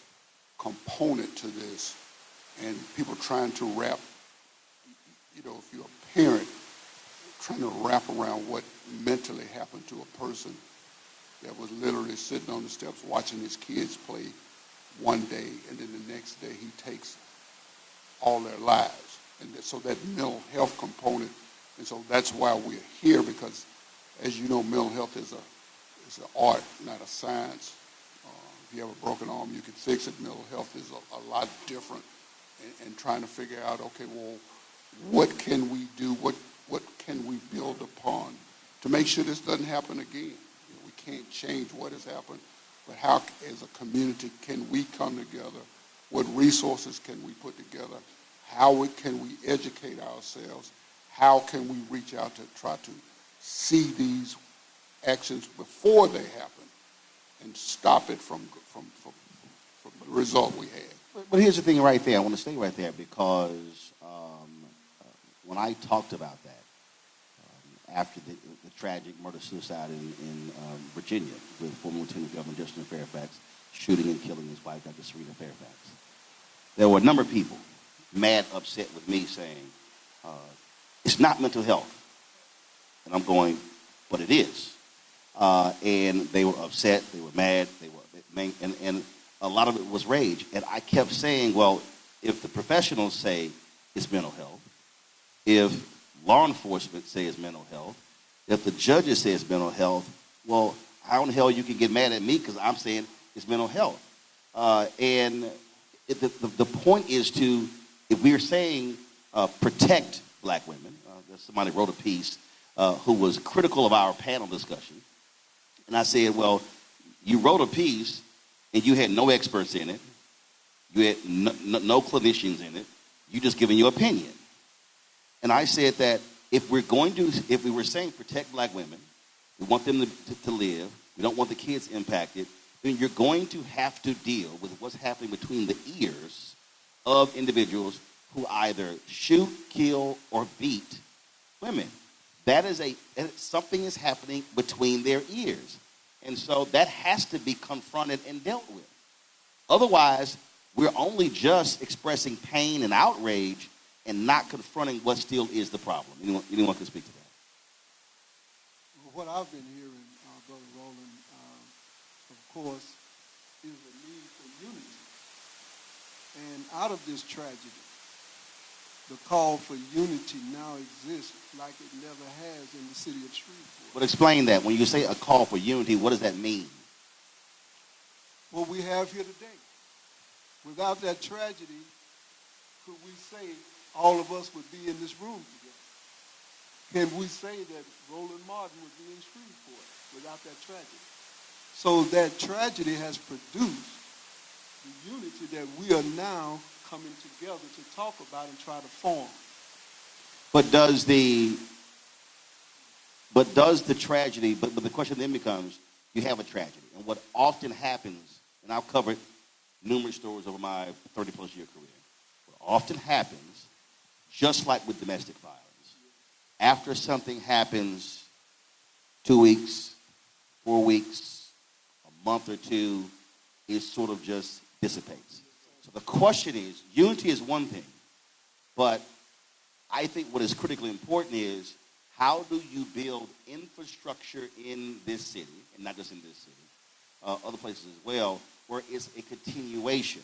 component to this. And people trying to wrap, if you're a parent, trying to wrap around what mentally happened to a person that was literally sitting on the steps watching his kids play one day, and then the next day he takes all their lives. And so that mental health component, and so that's why we're here, because as you know, mental health is an art, not a science. If you have a broken arm, you can fix it. Mental health is a lot different, and trying to figure out, okay, well, what can we do? What can we build upon to make sure this doesn't happen again? can't change what has happened, but how, as a community, can we come together? What resources can we put together? How can we educate ourselves? How can we reach out to try to see these actions before they happen and stop it from the result we had? But here's the thing right there. I want to stay right there because when I talked about that, after the tragic murder-suicide in Virginia with former Lieutenant Governor Justin Fairfax shooting and killing his wife, Dr. Serena Fairfax, there were a number of people mad, upset with me saying, it's not mental health. And I'm going, but it is. And they were upset, they were mad, and a lot of it was rage. And I kept saying, well, if the professionals say it's mental health, if law enforcement say it's mental health, if the judges say it's mental health, well, how in the hell you can get mad at me because I'm saying it's mental health? The point is to, if we're saying protect black women, somebody wrote a piece who was critical of our panel discussion, and I said, well, you wrote a piece and you had no experts in it, you had no clinicians in it, you just giving your opinion. And I said that if we were saying protect black women, we want them to live, we don't want the kids impacted, then you're going to have to deal with what's happening between the ears of individuals who either shoot, kill, or beat women. Something is happening between their ears. And so that has to be confronted and dealt with. Otherwise, we're only just expressing pain and outrage and not confronting what still is the problem. Anyone can speak to that? What I've been hearing, Brother Roland, of course, is a need for unity. And out of this tragedy, the call for unity now exists like it never has in the city of Shreveport. But explain that. When you say a call for unity, what does that mean? What we have here today. Without that tragedy, could we say all of us would be in this room together? Can we say that Roland Martin would be in Shreveport without that tragedy? So that tragedy has produced the unity that we are now coming together to talk about and try to form. But does the tragedy, but the question then becomes, you have a tragedy. And what often happens, and I've covered numerous stories over my 30-plus year career, what often happens, just like with domestic violence, after something happens 2 weeks, 4 weeks, a month or two, it sort of just dissipates. So the question is, unity is one thing, but I think what is critically important is how do you build infrastructure in this city, and not just in this city, other places as well, where it's a continuation.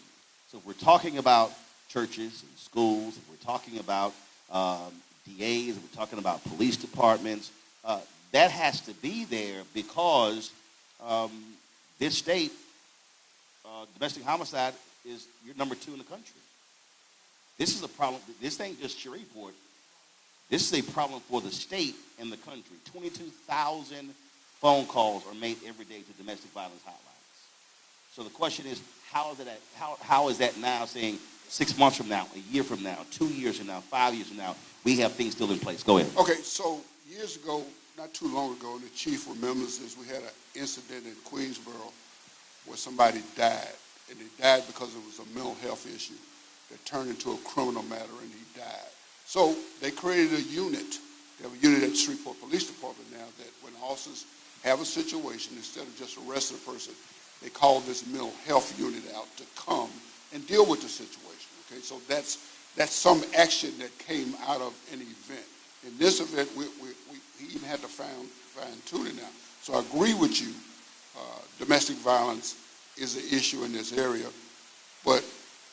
So if we're talking about churches and schools, if we're talking about DAs, if we're talking about police departments, that has to be there because this state, domestic homicide is you're number 2 in the country. This is a problem. This ain't just Shreveport. This is a problem for the state and the country. 22,000 phone calls are made every day to domestic violence hotlines. So the question is, how is that now saying 6 months from now, a year from now, 2 years from now, 5 years from now, we have things still in place? Go ahead. Okay, so years ago, not too long ago, and the chief remembers this, we had an incident in Queensboro where somebody died, and they died because it was a mental health issue that turned into a criminal matter, and he died. So they created a unit. They have a unit at the Shreveport Police Department now that when officers have a situation, instead of just arresting a person, they call this mental health unit out to come and deal with the situation. Okay, so that's some action that came out of an event. In this event, we even had to fine-tune it now. So I agree with you. Domestic violence is an issue in this area, but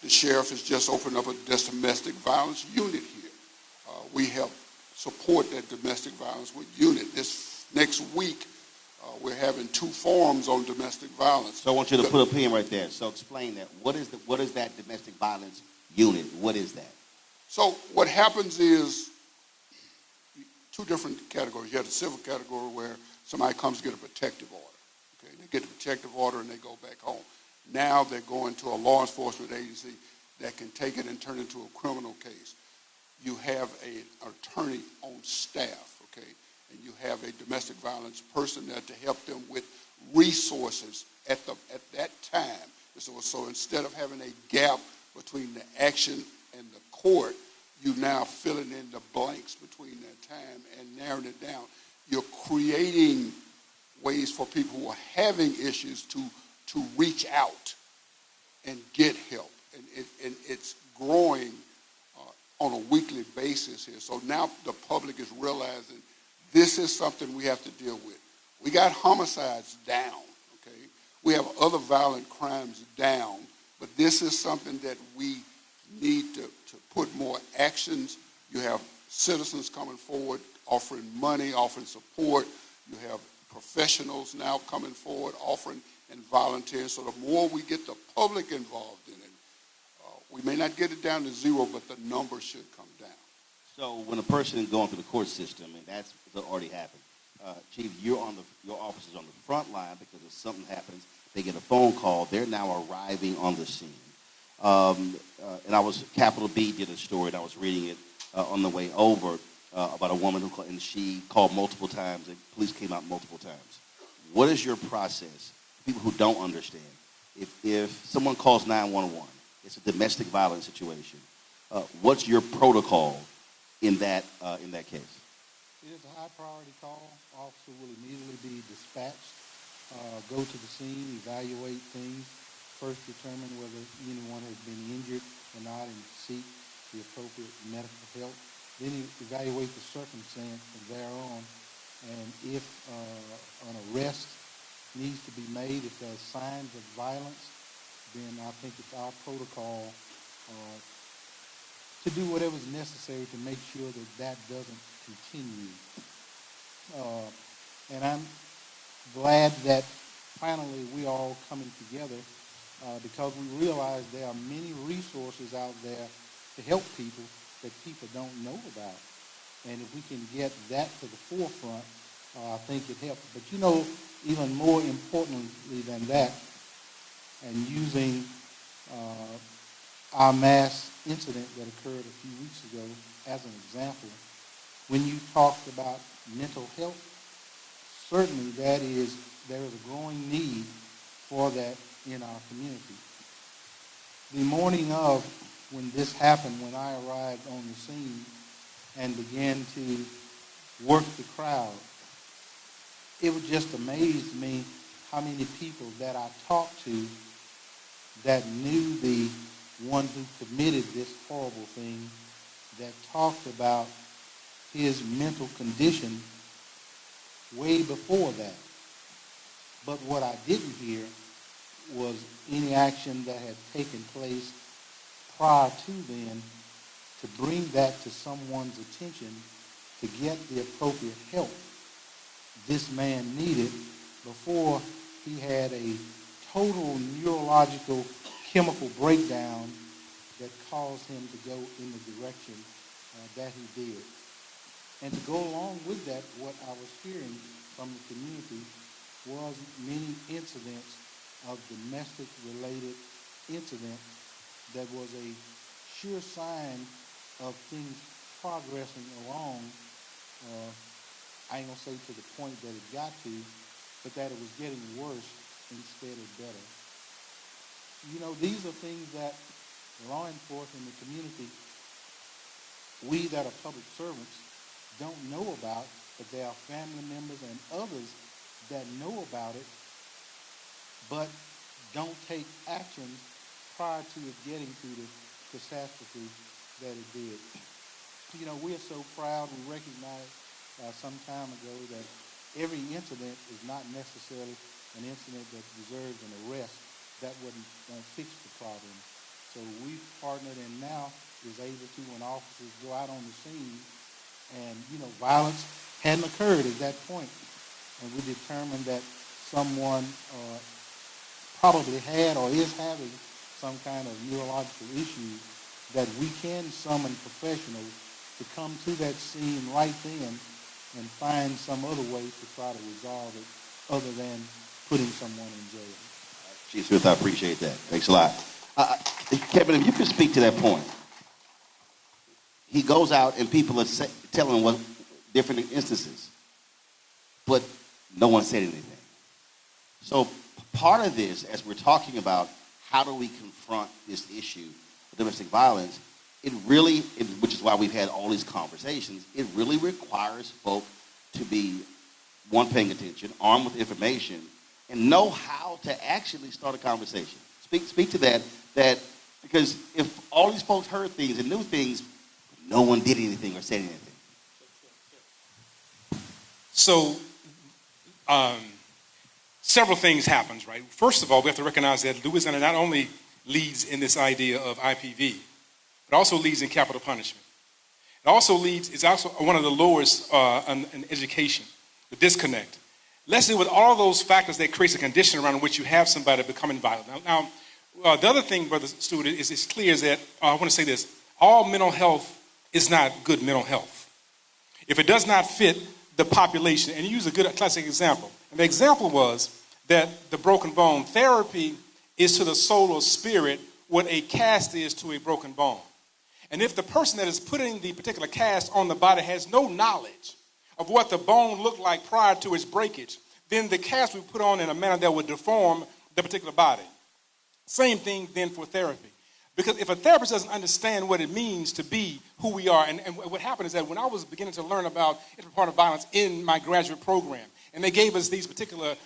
the sheriff has just opened up a domestic violence unit here. We help support that domestic violence unit. This next week, we're having 2 forums on domestic violence. So I want you to put a pin right there. So explain that. What is that domestic violence unit? What is that? So what happens is 2 different categories. You have the civil category where somebody comes to get a protective order. They get a protective order and they go back home. Now they're going to a law enforcement agency that can take it and turn it into a criminal case. You have an attorney on staff, okay, and you have a domestic violence person there to help them with resources at that time. So instead of having a gap between the action and the court, you now filling in the blanks between that time and narrowing it down. You're creating ways for people who are having issues to reach out and get help. And it's growing on a weekly basis here. So now the public is realizing this is something we have to deal with. We got homicides down, okay? We have other violent crimes down, but this is something that we need to put more actions. You have citizens coming forward, offering money, offering support. You have professionals now coming forward, offering and volunteering. So the more we get the public involved in it, we may not get it down to zero, but the number should come down. So when a person is going through the court system, and that's already happened, Chief, your office is on the front line because if something happens, they get a phone call. They're now arriving on the scene. And Capital B did a story, and I was reading it on the way over about a woman who called, and she called multiple times, and police came out multiple times. What is your process? People who don't understand, if someone calls 911, it's a domestic violence situation. What's your protocol in that case? It is a high priority call. Officer will immediately be dispatched, go to the scene, evaluate things, first determine whether anyone has been injured or not and seek the appropriate medical help. Then evaluate the circumstance from there on. And if an arrest needs to be made, if there's signs of violence, then I think it's our protocol to do whatever's necessary to make sure that doesn't continue. And I'm glad that finally we are all coming together because we realize there are many resources out there to help people that people don't know about. And if we can get that to the forefront, I think it helps. But even more importantly than that, and using our mass incident that occurred a few weeks ago as an example, when you talked about mental health, certainly there is a growing need for that in our community. The morning of when this happened, when I arrived on the scene and began to work the crowd, it would just amaze me how many people that I talked to that knew the one who committed this horrible thing, that talked about his mental condition way before that. But what I didn't hear was any action that had taken place prior to then to bring that to someone's attention to get the appropriate help this man needed before he had a total neurological chemical breakdown that caused him to go in the direction that he did. And to go along with that, what I was hearing from the community was many incidents of domestic-related incidents that was a sure sign of things progressing along. I ain't going to say to the point that it got to, but that it was getting worse instead of better. These are things that law enforcement in the community, we that are public servants, don't know about, but there are family members and others that know about it, but don't take action prior to it getting to the catastrophe that it did. We're so proud. We recognized some time ago that every incident is not necessarily an incident that deserves an arrest. That won't fix the problem. So we've partnered and now is able to, when officers go out on the scene and, violence hadn't occurred at that point, and we determined that someone probably had or is having some kind of neurological issue, that we can summon professionals to come to that scene right then and find some other way to try to resolve it other than putting someone in jail. Chief Smith, I appreciate that. Thanks a lot. Kevin, if you could speak to that point. He goes out and people are telling him what different instances, but no one said anything. So part of this, as we're talking about how do we confront this issue of domestic violence, which is why we've had all these conversations, it really requires folk to be, one, paying attention, armed with information, and know how to actually start a conversation. Speak to that because if all these folks heard things and knew things, no one did anything or said anything. So several things happens, right? First of all, we have to recognize that Louisiana not only leads in this idea of IPV, but also leads in capital punishment. It also it's also one of the lowest in education, the disconnect. Let's deal with all those factors that creates a condition around which you have somebody becoming violent. Now the other thing, Brother Stewart, is clear is that, I want to say this, all mental health is not good mental health. If it does not fit the population, and you use a good classic example, and the example was that the broken bone therapy is to the soul or spirit what a cast is to a broken bone. And if the person that is putting the particular cast on the body has no knowledge of what the bone looked like prior to its breakage, then the cast will be put on in a manner that would deform the particular body. Same thing then for therapy. Because if a therapist doesn't understand what it means to be who we are, and what happened is that when I was beginning to learn about interpartner violence in my graduate program, and they gave us these particular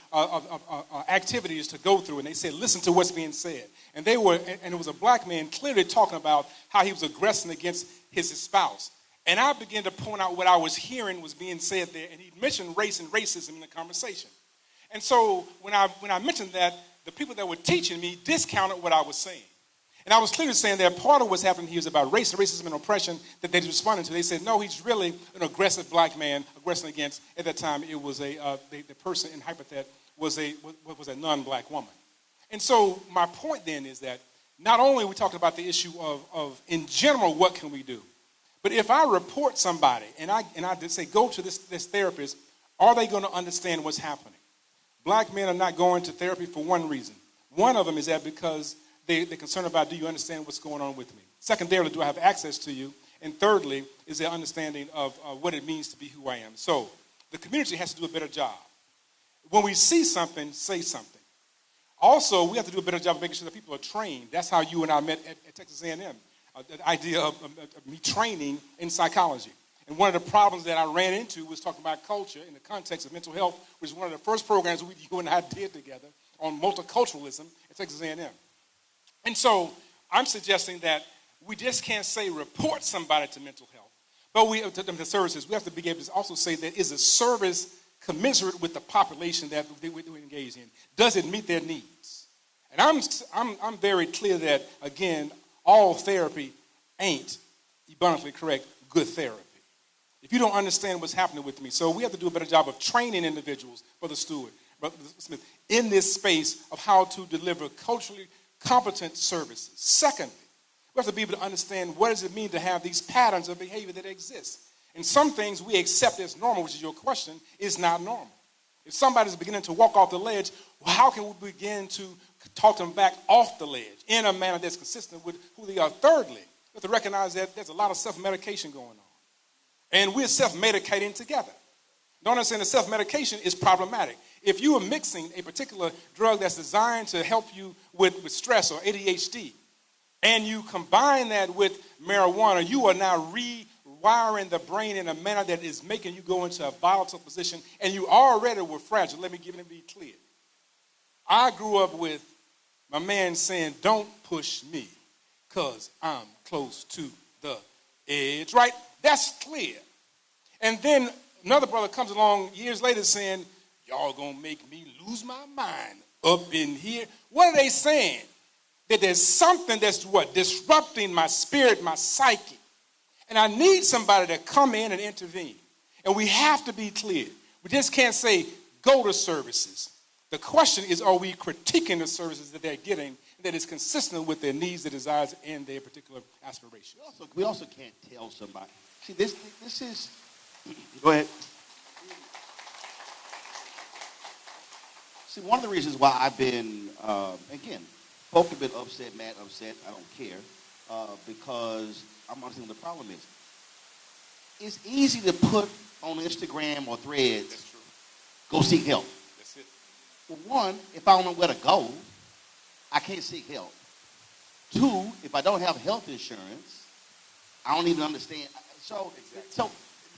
activities to go through, and they said, listen to what's being said. And it was a black man clearly talking about how he was aggressing against his spouse. And I began to point out what I was hearing was being said there, and he mentioned race and racism in the conversation. And so when I mentioned that, the people that were teaching me discounted what I was saying. And I was clearly saying that part of what's happening here is about race, racism, and oppression that they responded to. They said, no, he's really an aggressive black man, aggressing against, at that time, it was the person in hypothet was a non-black woman. And so my point then is that not only are we talking about the issue of in general, what can we do? But if I report somebody and I did say, go to this therapist, are they going to understand what's happening? Black men are not going to therapy for one reason. One of them is that because they're concerned about, do you understand what's going on with me? Secondarily, do I have access to you? And thirdly, is their understanding of what it means to be who I am. So the community has to do a better job. When we see something, say something. Also, we have to do a better job of making sure that people are trained. That's how you and I met at Texas A&M, the idea of me training in psychology. And one of the problems that I ran into was talking about culture in the context of mental health, which is one of the first programs you and I did together on multiculturalism at Texas A&M. And so I'm suggesting that we just can't say report somebody to mental health, but to the services. We have to be able to also say that is a service commensurate with the population that we engage in. Does it meet their needs? And I'm very clear that, again, all therapy ain't abundantly correct good therapy. If you don't understand what's happening with me, so we have to do a better job of training individuals, Brother Stewart, Brother Smith, in this space of how to deliver culturally competent services. Secondly, we have to be able to understand what does it mean to have these patterns of behavior that exist. And some things we accept as normal, which is your question, is not normal. If somebody's beginning to walk off the ledge, well, how can we begin to talk them back off the ledge in a manner that's consistent with who they are? Thirdly, we have to recognize that there's a lot of self-medication going on. And we're self-medicating together. Don't understand that self-medication is problematic. If you are mixing a particular drug that's designed to help you with stress or ADHD, and you combine that with marijuana, you are now rewiring the brain in a manner that is making you go into a volatile position, and you already were fragile. Let me be clear. I grew up with my man saying, don't push me, because I'm close to the edge, right? That's clear. And then another brother comes along years later saying, y'all gonna make me lose my mind up in here. What are they saying? That there's something that's disrupting my spirit, my psyche. And I need somebody to come in and intervene. And we have to be clear. We just can't say, go to services. The question is, are we critiquing the services that they're getting that is consistent with their needs, their desires, and their particular aspirations? We also can't tell somebody. See, this is, go ahead. See, one of the reasons why I've been, again, folk have been upset, mad, upset, I don't care, because I'm understanding what the problem is. It's easy to put on Instagram or Threads, go seek help. That's it. Well, one, if I don't know where to go, I can't seek help. Two, if I don't have health insurance, I don't even understand. So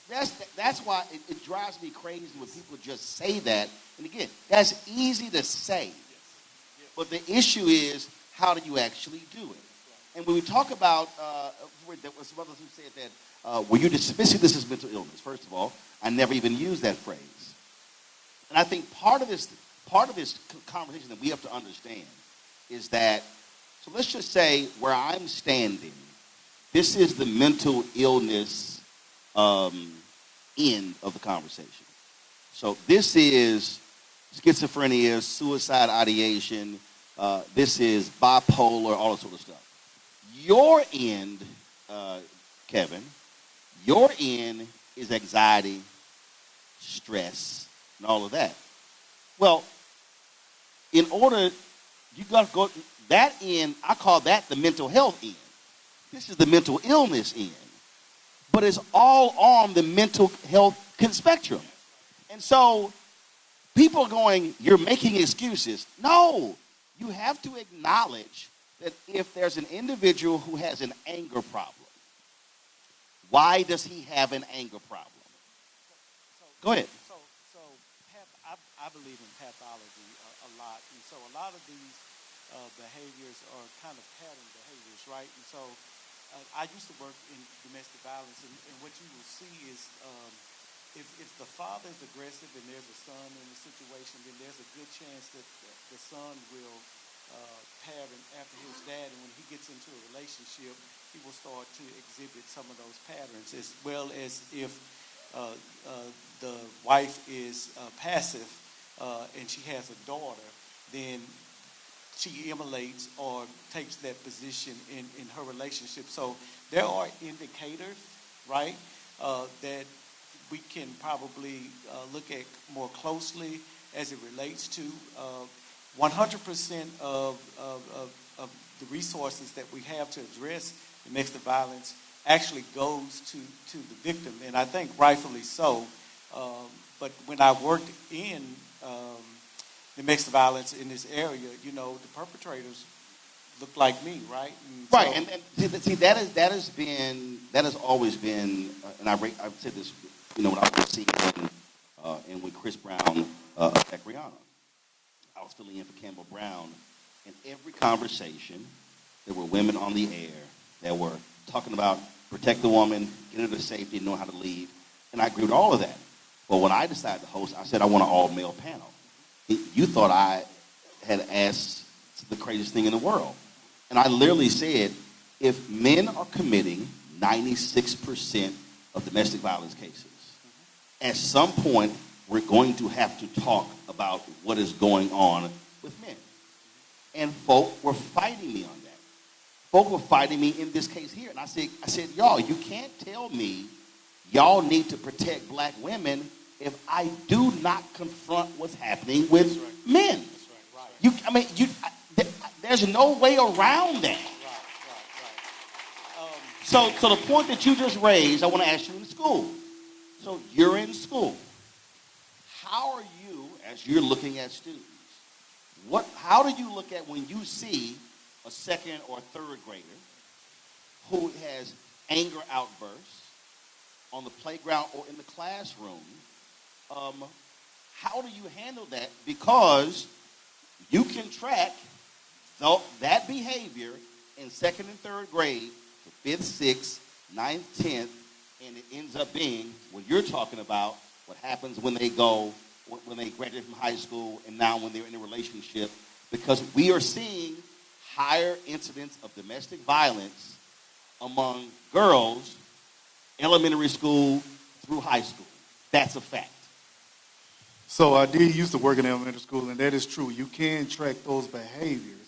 that's why it drives me crazy when people just say that. And again, that's easy to say. But the issue is, how do you actually do it? And when we talk about, there was some others who said that, well, you're dismissing this as mental illness. First of all, I never even used that phrase. And I think part of this conversation that we have to understand is that, so let's just say where I'm standing, this is the mental illness end of the conversation. So this is schizophrenia, suicide ideation, this is bipolar, all that sort of stuff. Your end, Kevin, your end is anxiety, stress, and all of that. Well, in order, you got to go, that end, I call that the mental health end. This is the mental illness end. But it's all on the mental health spectrum. And so people are going, you're making excuses. No, you have to acknowledge that if there's an individual who has an anger problem, why does he have an anger problem? Go ahead. So I believe in pathology a lot. And so a lot of these behaviors are kind of pattern behaviors, right? And so I used to work in domestic violence, and what you will see is if the father is aggressive and there's a son in the situation, then there's a good chance that the son will pattern after his dad, and when he gets into a relationship, he will start to exhibit some of those patterns, as well as if the wife is passive and she has a daughter, then she emulates or takes that position in her relationship. So there are indicators, right, that we can probably look at more closely as it relates to 100% of the resources that we have to address domestic violence actually goes to the victim, and I think rightfully so. But when I worked in domestic violence in this area, you know, the perpetrators look like me, right? And right, and see that has always been, and I've said this, you know, when I was seeing and when Chris Brown attacked Rihanna, I was filling in for Campbell Brown. In every conversation, there were women on the air that were talking about protect the woman, get her to safety, know how to lead, and I agree with all of that. But when I decided to host, I said I want an all-male panel. You thought I had asked the craziest thing in the world. And I literally said, if men are committing 96% of domestic violence cases, at some point, we're going to have to talk about what is going on with men. And folk were fighting me on that. Folk were fighting me in this case here. And I said, y'all, you can't tell me y'all need to protect black women if I do not confront what's happening with men. There's no way around that. So the point that you just raised, I want to ask you in school. So you're in school. How are you, as you're looking at students, how do you look at when you see a second or third grader who has anger outbursts on the playground or in the classroom? How do you handle that? Because you can track that behavior in second and third grade, to 5th, 6th, 9th, 10th, and it ends up being what you're talking about, what happens when they graduate from high school and now when they're in a relationship, because we are seeing higher incidents of domestic violence among girls, elementary school through high school. That's a fact. So I did used to work in elementary school, and that is true. You can track those behaviors.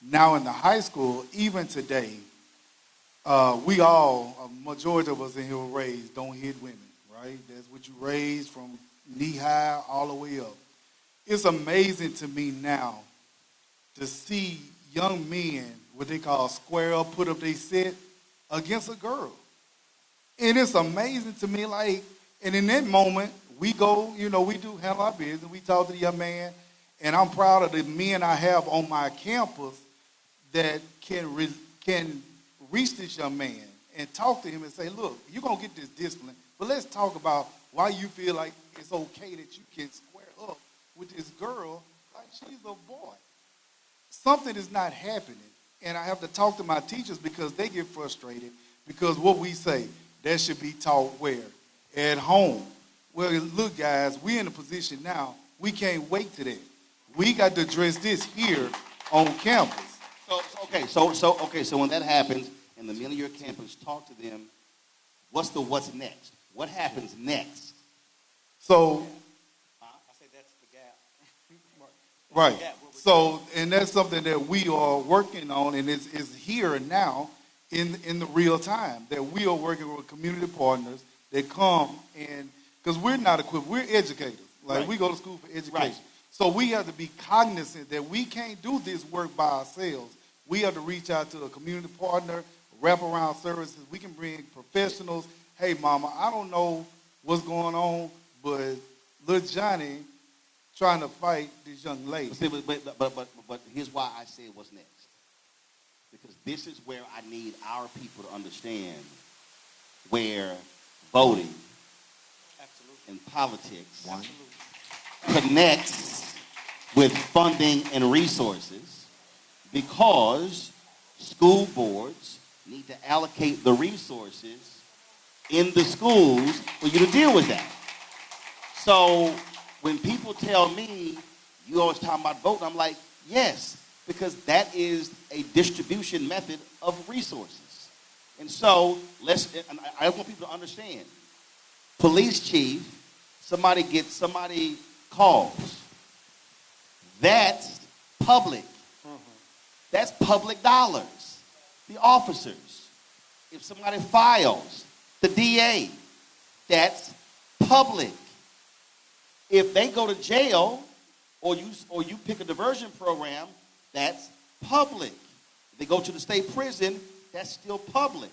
Now in the high school, even today, we all, a majority of us in here were raised, don't hit women, right? That's what you raised from knee high all the way up. It's amazing to me now to see young men, what they call square up, put up their set against a girl. And it's amazing to me, like, and in that moment, we go, we do handle our business, we talk to the young man, and I'm proud of the men I have on my campus that can reach this young man and talk to him and say, look, you're going to get this discipline, but let's talk about why you feel like it's okay that you can square up with this girl like she's a boy. Something is not happening, and I have to talk to my teachers because they get frustrated because what we say, that should be taught where? At home. Well, look, guys, we're in a position now, we can't wait to that. We got to address this here on campus. So when that happens, and the men of your campus talk to them, what's next? What happens next? So, I say that's the gap. right. So, and that's something that we are working on, and it's here and now in the real time, that we are working with community partners that come and, because we're not equipped, we're educators. Like, Right. we go to school for education. Right. So we have to be cognizant that we can't do this work by ourselves. We have to reach out to a community partner, wraparound services. We can bring professionals. Hey, mama, I don't know what's going on, but little Johnny trying to fight this young lady. But here's why I say what's next. Because this is where I need our people to understand where voting and politics connects with funding and resources, because school boards need to allocate the resources in the schools for you to deal with that. So when people tell me, you always talking about voting, I'm like, yes, because that is a distribution method of resources. And so I want people to understand, police chief, somebody calls, that's public. That's public dollars. The officers. If somebody files, the DA, that's public. If they go to jail or you pick a diversion program, that's public. If they go to the state prison, that's still public.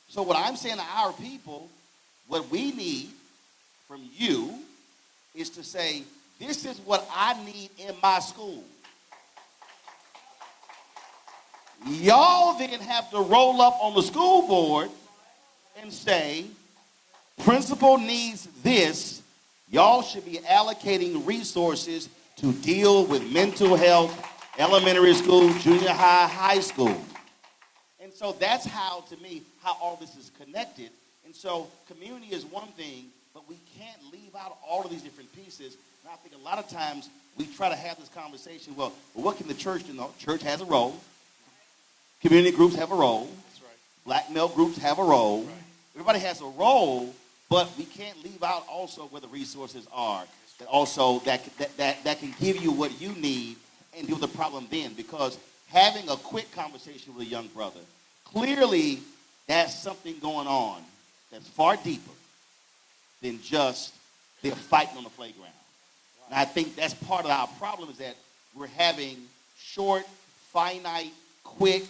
So what I'm saying to our people, what we need from you is to say, this is what I need in my school. Y'all then have to roll up on the school board and say, principal needs this. Y'all should be allocating resources to deal with mental health, elementary school, junior high, high school. And so that's how, to me, how all this is connected. And so community is one thing, but we can't leave out all of these different pieces. And I think a lot of times we try to have this conversation, well what can the church do? No, church has a role. Community groups have a role. That's right. Black male groups have a role. Right. Everybody has a role, but we can't leave out also where the resources are. That also that can give you what you need and deal with the problem then. Because having a quick conversation with a young brother, clearly that's something going on that's far deeper than just they're fighting on the playground. Right. And I think that's part of our problem, is that we're having short, finite, quick,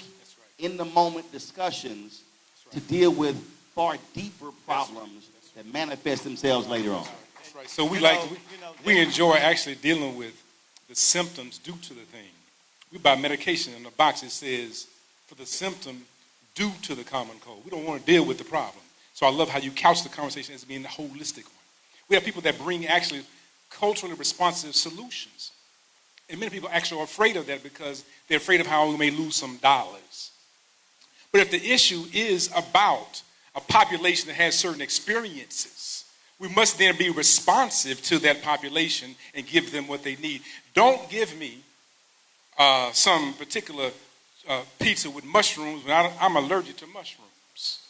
in the moment discussions to deal with far deeper problems that manifest themselves later on. That's right. So we enjoy actually dealing with the symptoms due to the thing. We buy medication in the box, it says for the symptom due to the common cold. We don't want to deal with the problem. So I love how you couch the conversation as being a holistic one. We have people that bring actually culturally responsive solutions. And many people actually are afraid of that because they're afraid of how we may lose some dollars. But if the issue is about a population that has certain experiences, we must then be responsive to that population and give them what they need. Don't give me some particular pizza with mushrooms when I'm allergic to mushrooms.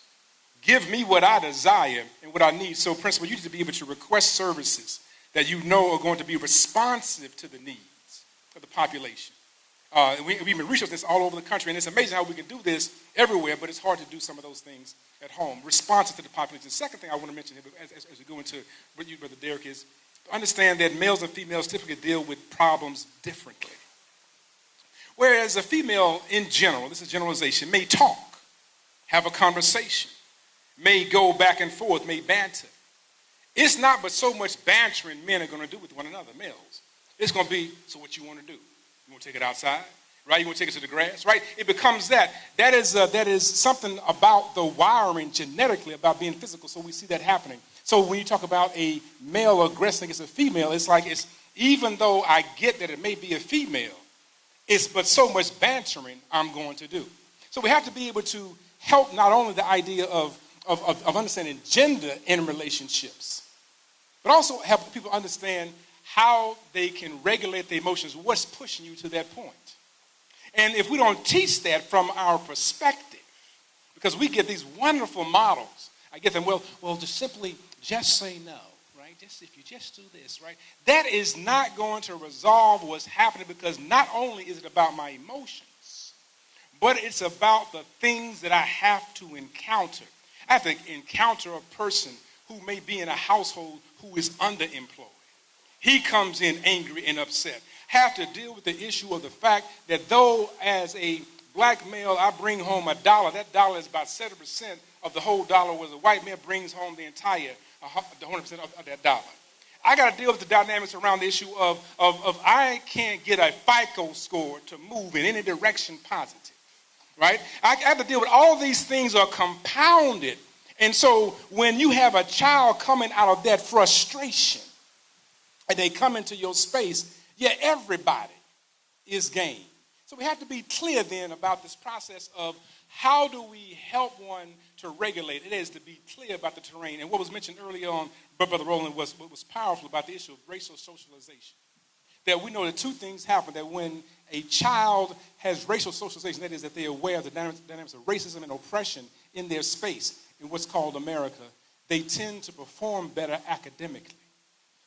Give me what I desire and what I need. So, principal, you need to be able to request services that you know are going to be responsive to the needs of the population. We've been researching this all over the country, and it's amazing how we can do this everywhere, but it's hard to do some of those things at home, responsive to the population. The second thing I want to mention as we go into what you, Brother Derek, is Understand that males and females typically deal with problems differently. Whereas a female in general, this is generalization, may talk, have a conversation, may go back and forth, may banter. It's not but so much bantering men are going to do with one another, males. It's going to be, so what you want to do? You want to take it outside? Right? You want to take it to the grass? Right? It becomes that. That is something about the wiring genetically about being physical, so we see that happening. So when you talk about a male aggressing against a female, it's like even though I get that it may be a female, it's but so much bantering I'm going to do. So we have to be able to help not only the idea of understanding gender in relationships, but also help people understand how they can regulate their emotions, what's pushing you to that point. And if we don't teach that from our perspective, because we get these wonderful models, I get them, well, just say no, right? Just if you just do this, right? That is not going to resolve what's happening, because not only is it about my emotions, but it's about the things that I have to encounter. I have to encounter a person who may be in a household who is underemployed. He comes in angry and upset. Have to deal with the issue of the fact that though as a black male I bring home $1, that dollar is about 70% of the whole dollar, whereas a white man brings home the entire 100% of that dollar. I got to deal with the dynamics around the issue of I can't get a FICO score to move in any direction positive, right? I have to deal with all these things are compounded. And so when you have a child coming out of that frustration and they come into your space, everybody is game. So we have to be clear then about this process of how do we help one to regulate. It is to be clear about the terrain. And what was mentioned earlier on by Brother Roland was what was powerful about the issue of racial socialization. That we know that two things happen, that when a child has racial socialization, that is that they're aware of the dynamics of racism and oppression in their space, in what's called America, they tend to perform better academically.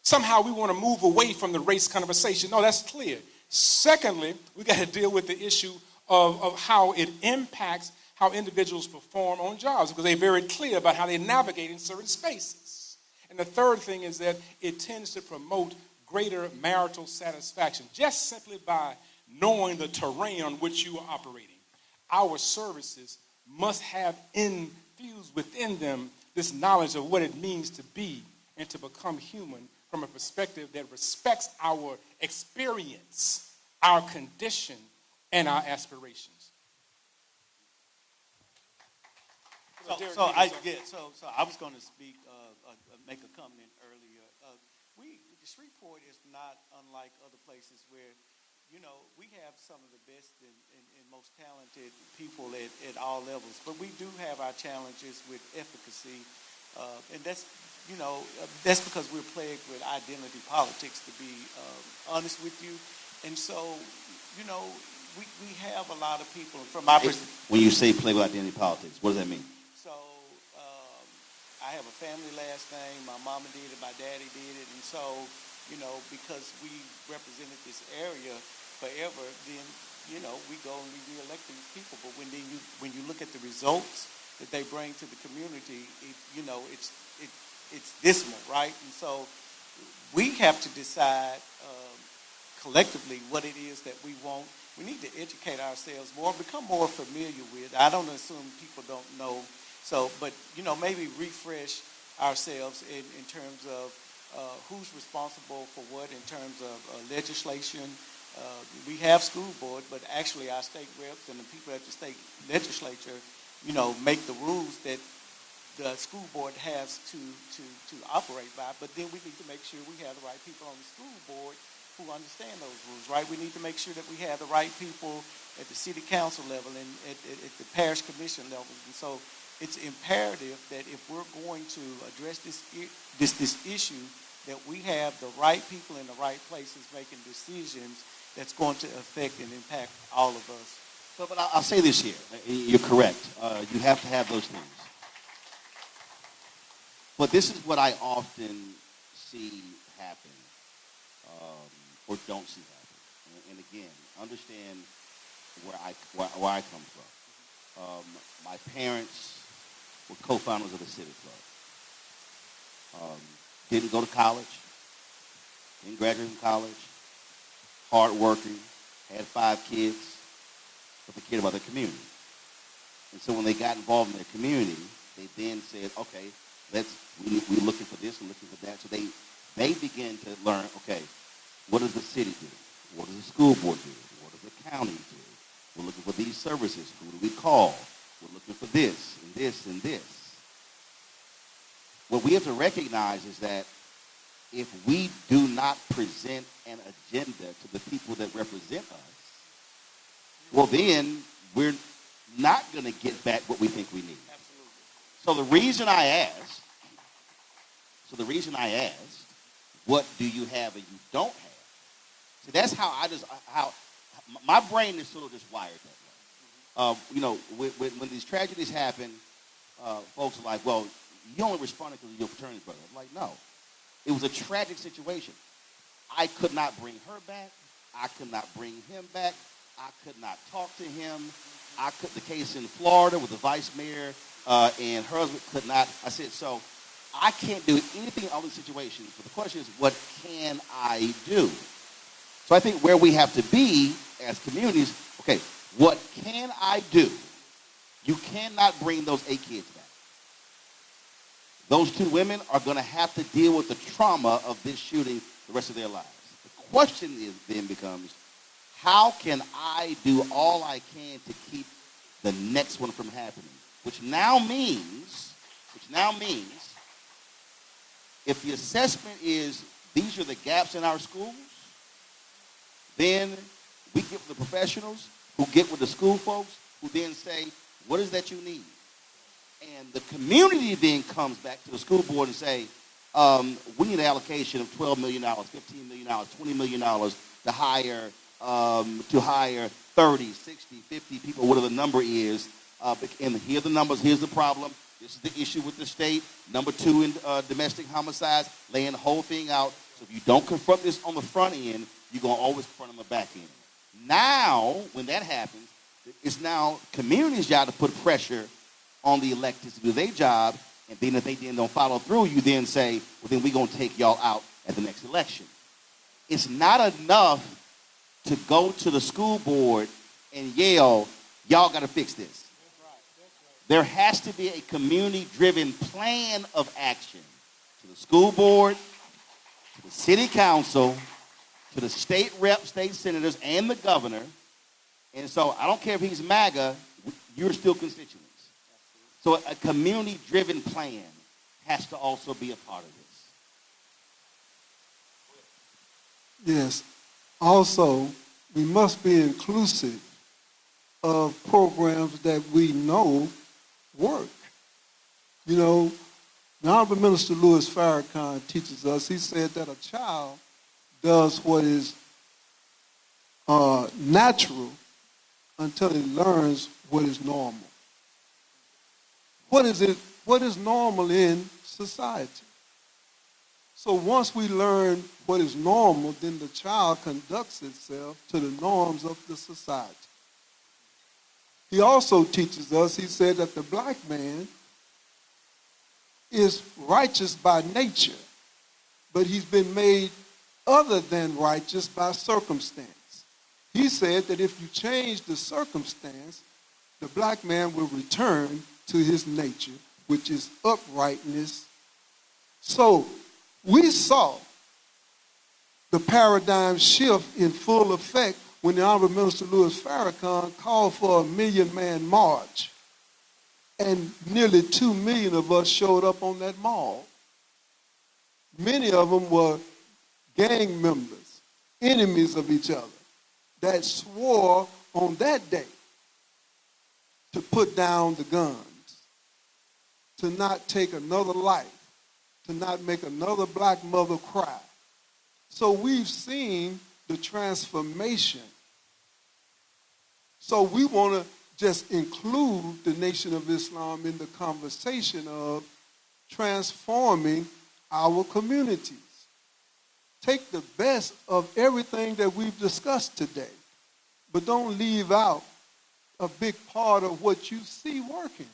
Somehow we want to move away from the race conversation. No, that's clear. Secondly, we got to deal with the issue of how it impacts how individuals perform on jobs, because they're very clear about how they navigate in certain spaces. And the third thing is that it tends to promote greater marital satisfaction, just simply by knowing the terrain on which you are operating. Our services must have infused within them this knowledge of what it means to be and to become human from a perspective that respects our experience, our condition, and our aspirations. So I was going to speak, make a comment earlier. Shreveport is not unlike other places where, we have some of the best and most talented people at all levels, but we do have our challenges with efficacy, and that's because we're plagued with identity politics, to be honest with you. And so, we have a lot of people from my perspective. When you say plagued with identity politics, what does that mean? So, I have a family last name. My mama did it, my daddy did it. And so, because we represented this area forever, then, we go and we reelect these people. But when you look at the results that they bring to the community, it's dismal, right? And so we have to decide collectively what it is that we want. We need to educate ourselves more, become more familiar with. I don't assume people don't know. So, but, maybe refresh ourselves in terms of who's responsible for what in terms of legislation. We have school board, but actually our state reps and the people at the state legislature, make the rules that the school board has to operate by. But then we need to make sure we have the right people on the school board who understand those rules, right? We need to make sure that we have the right people at the city council level and at the parish commission level. And so it's imperative that if we're going to address this issue, that we have the right people in the right places making decisions that's going to affect and impact all of us. But I'll say this here. You're correct. You have to have those things. But this is what I often see happen or don't see happen. And again, understand where I come from. My parents were co-founders of the Civic Club. Didn't go to college. Didn't graduate from college, hardworking, had 5 kids, but they cared about their community. And so when they got involved in their community, they then said, okay, we're looking for this and looking for that. So they began to learn, okay, what does the city do? What does the school board do? What does the county do? We're looking for these services. Who do we call? We're looking for this and this and this. What we have to recognize is that if we do not present an agenda to the people that represent us, well, then we're not going to get back what we think we need. Absolutely. So the reason I asked, what do you have and you don't have? See, that's how my brain is sort of just wired that way. You know, when these tragedies happen, folks are like, well, you only responded because of your fraternity brother. I'm like, no. It was a tragic situation. I could not bring her back. I could not bring him back. I could not talk to him. The case in Florida with the vice mayor and her husband could not. I said, so I can't do anything in all these situations. But the question is, what can I do? So I think where we have to be as communities, okay, what can I do? You cannot bring those 8 kids back. Those 2 women are going to have to deal with the trauma of this shooting the rest of their lives. The question then becomes, how can I do all I can to keep the next one from happening? Which now means, if the assessment is these are the gaps in our schools, then we get with the professionals who get with the school folks who then say, what is that you need? And the community then comes back to the school board and say, we need an allocation of $12 million, $15 million, $20 million to hire 30, 60, 50 people, whatever the number is. And here are the numbers. Here's the problem. This is the issue with the state. Number 2 in domestic homicides, laying the whole thing out. So if you don't confront this on the front end, you're going to always confront on the back end. Now, when that happens, it's now community's job to put pressure on the electeds to do their job, and then if they then don't follow through, you then say, well, then we're going to take y'all out at the next election. It's not enough to go to the school board and yell, y'all got to fix this. There has to be a community-driven plan of action to the school board, to the city council, to the state reps, state senators, and the governor. And so I don't care if he's MAGA, you're still constituents. So a community-driven plan has to also be a part of this. Yes. Also, we must be inclusive of programs that we know work. You know, the Honorable Minister Louis Farrakhan teaches us, he said that a child does what is natural until he learns what is normal. What is normal in society? So once we learn what is normal, then the child conducts itself to the norms of the society. He also teaches us, he said that the black man is righteous by nature, but he's been made other than righteous by circumstance. He said that if you change the circumstance, the black man will return to his nature, which is uprightness. So we saw the paradigm shift in full effect when the Honorable Minister Louis Farrakhan called for a 1 million-man march. And nearly 2 million of us showed up on that mall. Many of them were gang members, enemies of each other, that swore on that day to put down the guns, to not take another life, to not make another black mother cry. So we've seen the transformation. So we want to just include the Nation of Islam in the conversation of transforming our communities. Take the best of everything that we've discussed today, but don't leave out a big part of what you see working.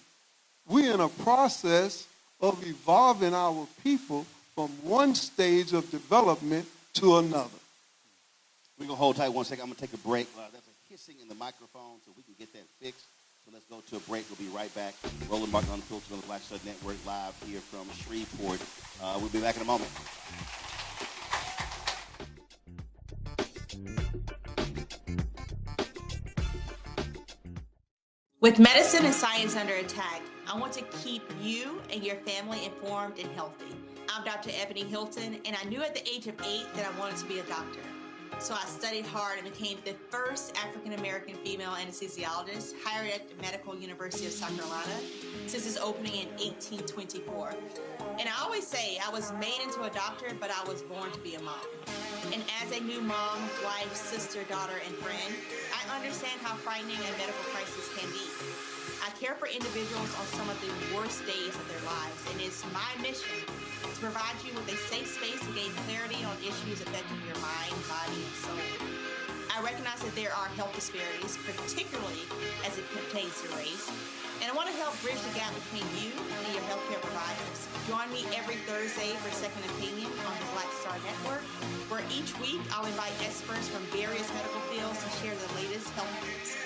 We're in a process of evolving our people from one stage of development to another. We're going to hold tight 1 second. I'm going to take a break. There's a hissing in the microphone, so we can get that fixed. So let's go to a break. We'll be right back. Roland Martin Unfiltered on the Black Star Network, live here from Shreveport. We'll be back in a moment. With medicine and science under attack, I want to keep you and your family informed and healthy. I'm Dr. Ebony Hilton, and I knew at the age of 8 that I wanted to be a doctor. So I studied hard and became the first African-American female anesthesiologist hired at the Medical University of South Carolina since its opening in 1824. And I always say I was made into a doctor, but I was born to be a mom. And as a new mom, wife, sister, daughter, and friend, I understand how frightening a medical crisis can be. I care for individuals on some of the worst days of their lives, and it's my mission to provide you with a safe space to gain clarity on issues affecting your mind, body, and soul. I recognize that there are health disparities, particularly as it pertains to race, and I want to help bridge the gap between you and your healthcare providers. Join me every Thursday for Second Opinion on the Black Star Network, where each week I'll invite experts from various medical fields to share the latest health news.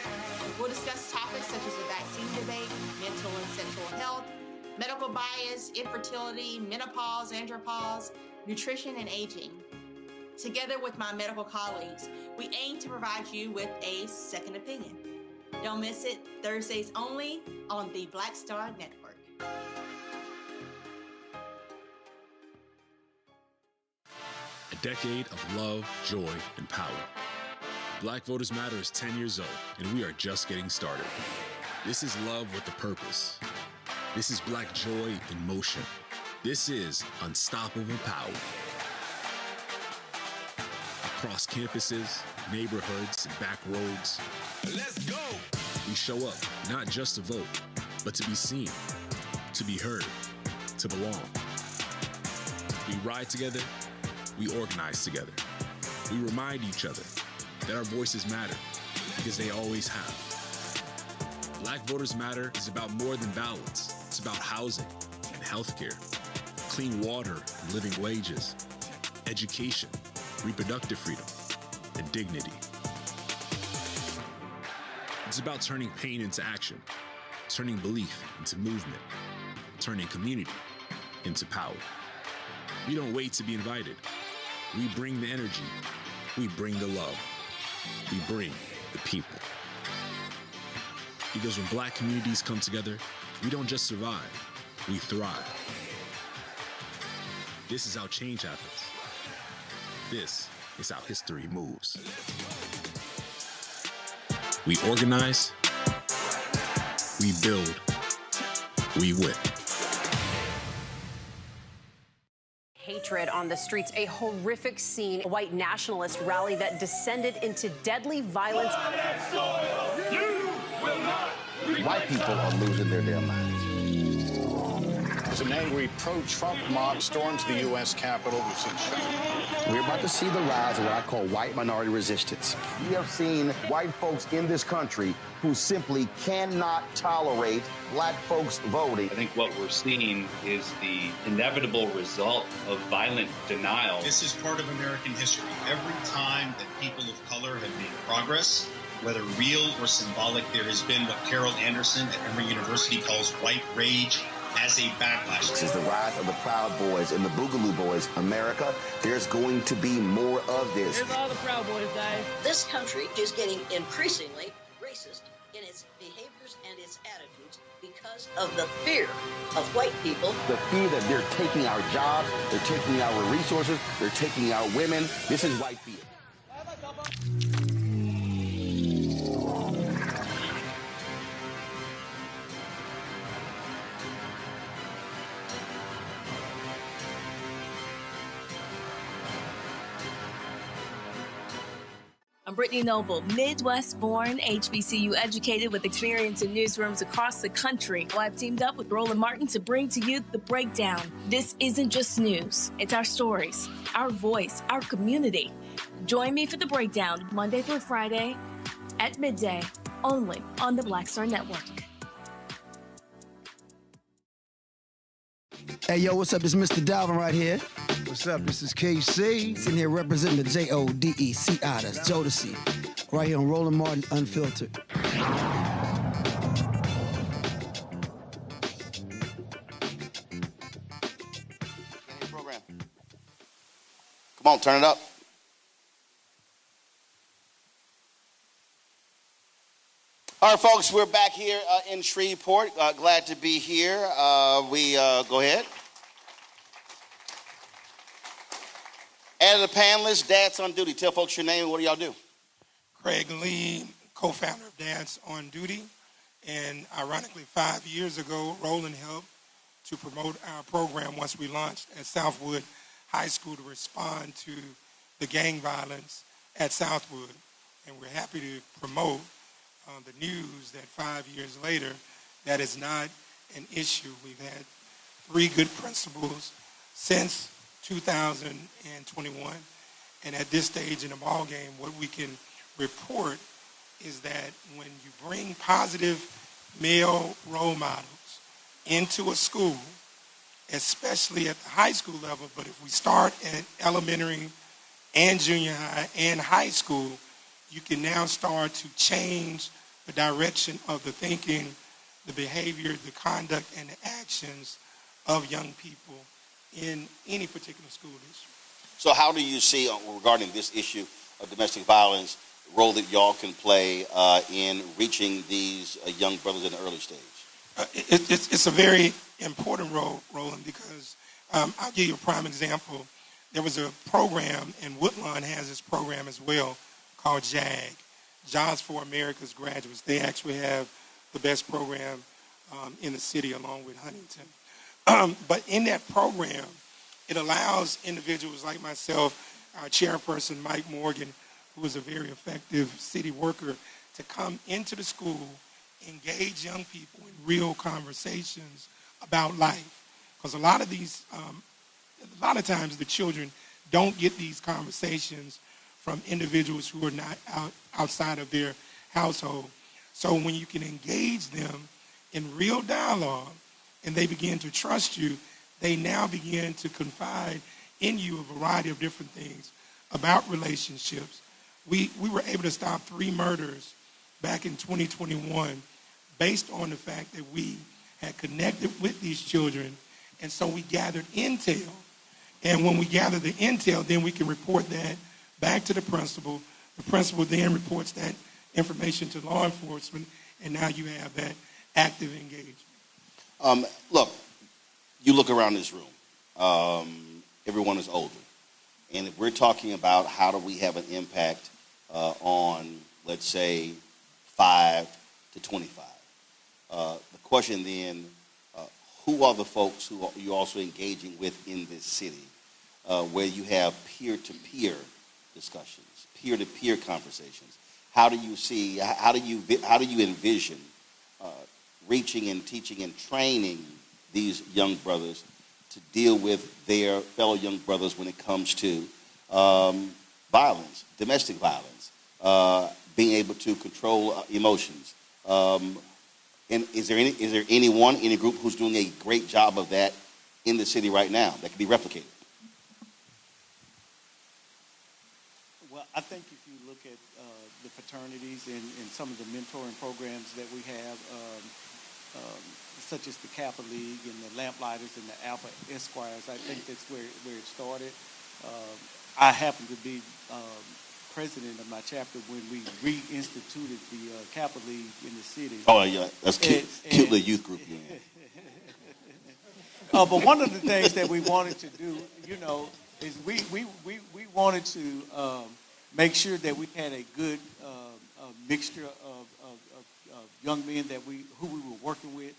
We'll discuss topics such as the vaccine debate, mental and sexual health, medical bias, infertility, menopause, andropause, nutrition, and aging. Together with my medical colleagues, we aim to provide you with a second opinion. Don't miss it, Thursdays only on the Black Star Network. A decade of love, joy, and power. Black Voters Matter is 10 years old, and we are just getting started. This is love with a purpose. This is Black joy in motion. This is unstoppable power. Across campuses, neighborhoods, and back roads. Let's go! We show up, not just to vote, but to be seen, to be heard, to belong. We ride together, we organize together. We remind each other that our voices matter, because they always have. Black Voters Matter is about more than ballots. It's about housing and healthcare, clean water and living wages, education, reproductive freedom, and dignity. It's about turning pain into action, turning belief into movement, turning community into power. We don't wait to be invited. We bring the energy. We bring the love. We bring the people. Because when Black communities come together, we don't just survive, we thrive. This is how change happens. This is how history moves. We organize, we build, we win. Hatred on the streets, a horrific scene, a white nationalist rally that descended into deadly violence. White people are losing their damn minds. As an angry pro-Trump mob storms the U.S. Capitol, We're about to see the rise of what I call white minority resistance. We have seen white folks in this country who simply cannot tolerate Black folks voting. I think what we're seeing is the inevitable result of violent denial. This is part of American history. Every time that people of color have made progress, whether real or symbolic, there has been what Carol Anderson at Emory University calls white rage as a backlash. This is the rise of the Proud Boys and the Boogaloo Boys. America, there's going to be more of this. Here's all the Proud Boys, guys. This country is getting increasingly racist in its behaviors and its attitudes because of the fear of white people. The fear that they're taking our jobs, they're taking our resources, they're taking our women. This is white fear. I'm Brittany Noble, Midwest-born, HBCU educated with experience in newsrooms across the country. Well, I've teamed up with Roland Martin to bring to you The Breakdown. This isn't just news. It's our stories, our voice, our community. Join me for The Breakdown, Monday through Friday at midday, only on the Black Star Network. Hey, yo, what's up? It's Mr. Dalvin right here. What's up? This is KC, sitting here representing the Jodeci. That's Jodeci. Right here on Roland Martin Unfiltered. Program. Come on, turn it up. All right, folks, we're back here in Shreveport. Glad to be here. Go ahead. And the panelists, Dads on Duty. Tell folks your name and what do y'all do? Craig Lee, co-founder of Dads on Duty. And ironically, 5 years ago, Roland helped to promote our program once we launched at Southwood High School to respond to the gang violence at Southwood. And we're happy to promote the news that 5 years later, that is not an issue. We've had 3 good principals since 2021. And at this stage in the ball game, what we can report is that when you bring positive male role models into a school, especially at the high school level, but if we start at elementary and junior high and high school, you can now start to change the direction of the thinking, the behavior, the conduct, and the actions of young people in any particular school district. So how do you see, regarding this issue of domestic violence, the role that y'all can play in reaching these young brothers in the early stage? It's a very important role, Roland, because I'll give you a prime example. There was a program, and Woodlawn has this program as well, called JAG, Jobs for America's Graduates. They actually have the best program in the city along with Huntington. But in that program, it allows individuals like myself, our chairperson, Mike Morgan, who is a very effective city worker, to come into the school, engage young people in real conversations about life. Because a lot of times the children don't get these conversations from individuals who are not outside of their household. So when you can engage them in real dialogue and they begin to trust you, they now begin to confide in you a variety of different things about relationships. We were able to stop 3 murders back in 2021 based on the fact that we had connected with these children, and so we gathered intel. And when we gather the intel, then we can report that back to the principal. The principal then reports that information to law enforcement, and now you have that active engagement. Look, you look around this room. Everyone is older. And if we're talking about how do we have an impact on, let's say, 5 to 25, the question then, who are the folks who you're also engaging with in this city where you have peer-to-peer discussions, peer-to-peer conversations? How do you envision reaching and teaching and training these young brothers to deal with their fellow young brothers when it comes to violence, domestic violence, being able to control emotions? And is there any group who's doing a great job of that in the city right now that can be replicated? Well, I think if you look at the fraternities and some of the mentoring programs that we have, such as the Kappa League and the Lamplighters and the Alpha Esquires, I think that's where it started. I happen to be president of my chapter when we reinstituted the Kappa League in the city. Oh, yeah, that's cute little youth group. Yeah. But one of the things that we wanted to do, is we wanted to make sure that we had a good mixture of young men who we were working with.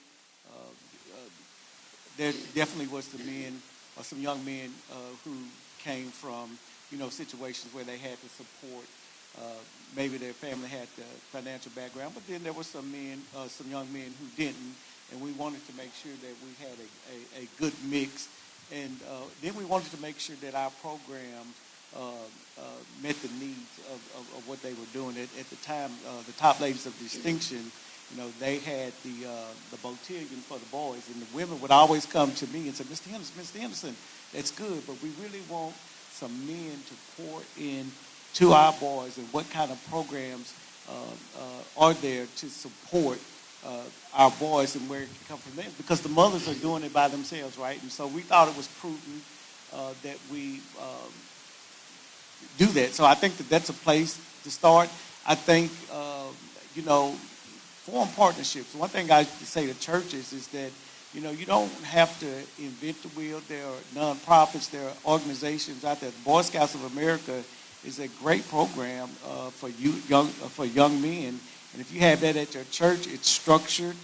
There definitely was some young men who came from situations where they had to support. Maybe their family had the financial background, but then there were some young men who didn't, and we wanted to make sure that we had a good mix. And then we wanted to make sure that our program met the needs of what they were doing. At the time, the Top Ladies of Distinction they had the botillion for the boys, and the women would always come to me and say, Mr. Henderson, that's good, but we really want some men to pour in to our boys, and what kind of programs are there to support our boys and where it can come from there, because the mothers are doing it by themselves, right? And so we thought it was prudent that we do that. So I think that that's a place to start. I think, foreign partnerships. One thing I say to churches is that, you don't have to invent the wheel. There are nonprofits, there are organizations out there. The Boy Scouts of America is a great program for young men. And if you have that at your church, it's structured.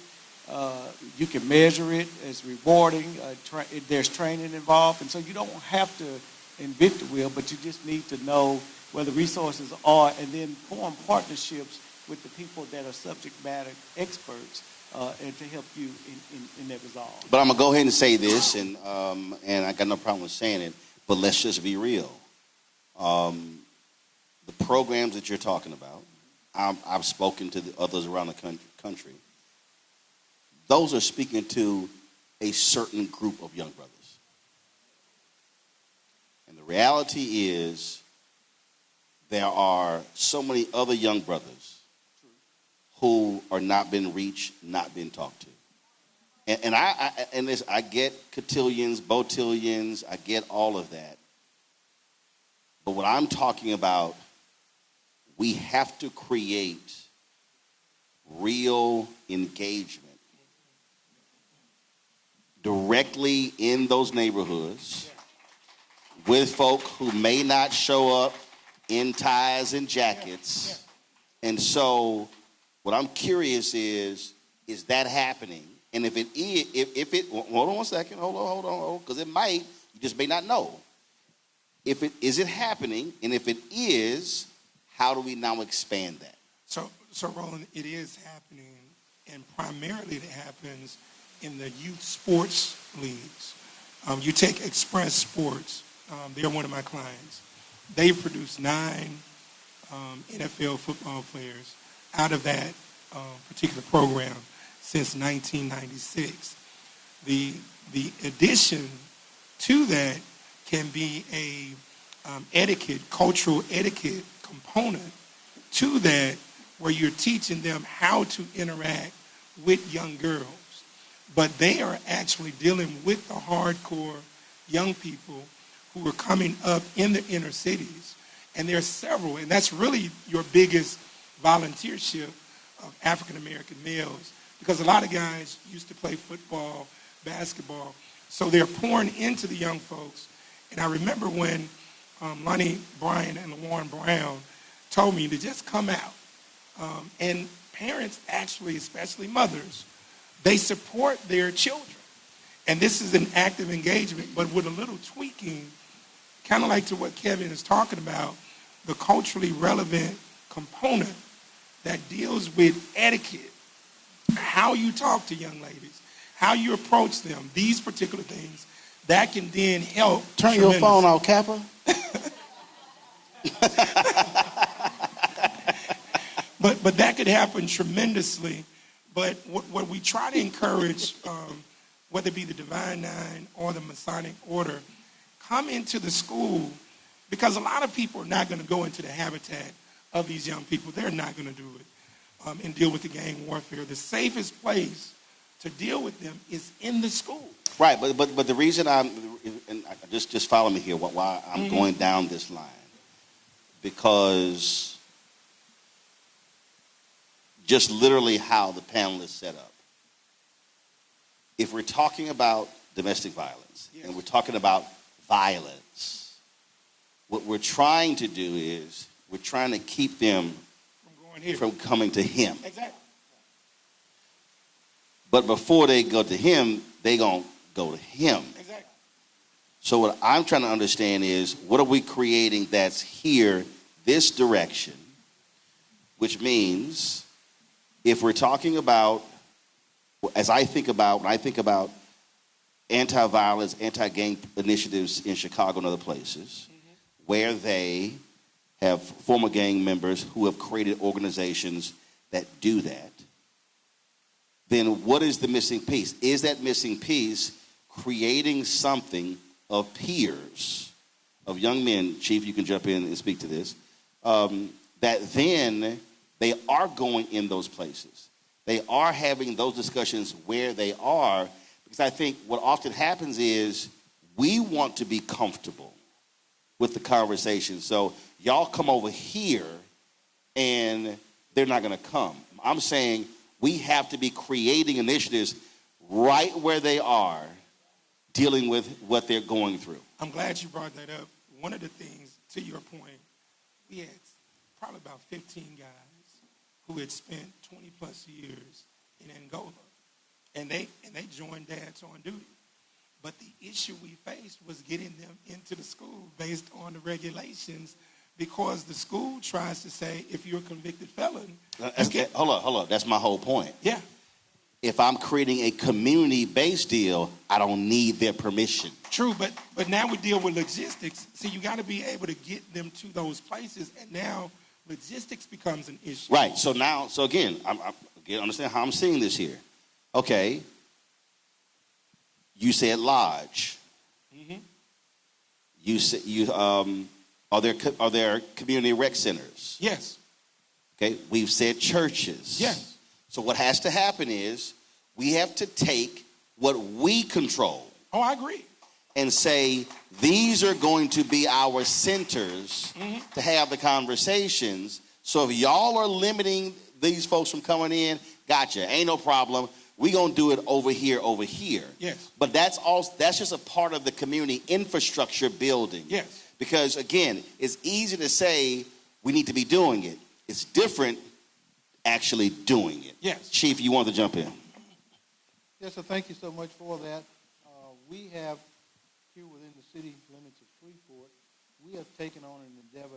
You can measure it. It's rewarding. There's training involved. And so you don't have to invent the wheel, but you just need to know where the resources are and then form partnerships with the people that are subject matter experts and to help you in that resolve. But I'm going to go ahead and say this, and I got no problem with saying it, but let's just be real. The programs that you're talking about, I've spoken to the others around the country. Those are speaking to a certain group of young brothers. And the reality is there are so many other young brothers who are not being reached, not being talked to. And I get cotillions, botillions, I get all of that. But what I'm talking about, we have to create real engagement directly in those neighborhoods with folk who may not show up in ties and jackets. And so what I'm curious is that happening? And if it is, hold on one second, hold on, because it might, you just may not know. Is it happening? And if it is, how do we now expand that? So Roland, it is happening, and primarily it happens in the youth sports leagues. You take Express Sports, they're one of my clients. They've produced 9 NFL football players out of that particular program since 1996. The addition to that can be a cultural etiquette component to that, where you're teaching them how to interact with young girls. But they are actually dealing with the hardcore young people who are coming up in the inner cities. And there are several, and that's really your biggest volunteership of African-American males, because a lot of guys used to play football, basketball, so they're pouring into the young folks. And I remember when Lonnie Bryan and LaWarren Brown told me to just come out. And parents actually, especially mothers, they support their children. And this is an active engagement, but with a little tweaking, kind of like to what Kevin is talking about, the culturally relevant component that deals with etiquette, how you talk to young ladies, how you approach them, these particular things, that can then help. Turn your phone off, Kappa. But that could happen tremendously. But what we try to encourage, whether it be the Divine Nine or the Masonic Order, come into the school, because a lot of people are not going to go into the habitat of these young people. They're not going to do it and deal with the gang warfare. The safest place to deal with them is in the school. Right, but the reason just follow me here, why I'm going down this line, because just literally how the panel is set up. If we're talking about domestic violence, and we're talking about violence, what we're trying to do is we're trying to keep them from coming to him. Exactly. But before they go to him, they're going to go to him. Exactly. So what I'm trying to understand is, what are we creating that's here this direction, which means if we're talking about, when I think about anti-violence, anti-gang initiatives in Chicago and other places, where they have former gang members who have created organizations that do that, then what is the missing piece? Is that missing piece creating something of peers, of young men, Chief, you can jump in and speak to this, that then they are going in those places. They are having those discussions where they are, because I think what often happens is we want to be comfortable with the conversation. So y'all come over here and they're not going to come. I'm saying we have to be creating initiatives right where they are, dealing with what they're going through. I'm glad you brought that up. One of the things, to your point, we had probably about 15 guys who had spent 20 plus years in Angola, and they joined dads on duty. But the issue we faced was getting them into the school based on the regulations, because the school tries to say, if you're a convicted felon, Hold on. That's my whole point. Yeah. If I'm creating a community-based deal, I don't need their permission. True, but now we deal with logistics, so you got to be able to get them to those places, and now logistics becomes an issue. Right. So again, I understand how I'm seeing this here. Okay. You said lodge. Mm-hmm. You said are there community rec centers? Yes. Okay. We've said churches. Yes. So what has to happen is we have to take what we control. Oh, I agree. And say, these are going to be our centers to have the conversations. So if y'all are limiting these folks from coming in, gotcha, ain't no problem. We're going to do it over here. Yes. But that's just a part of the community infrastructure building. Yes. Because, again, it's easy to say we need to be doing it. It's different actually doing it. Yes. Chief, you want to jump in? Yes, sir. Thank you so much for that. We have, here within the city limits of Shreveport, we have taken on an endeavor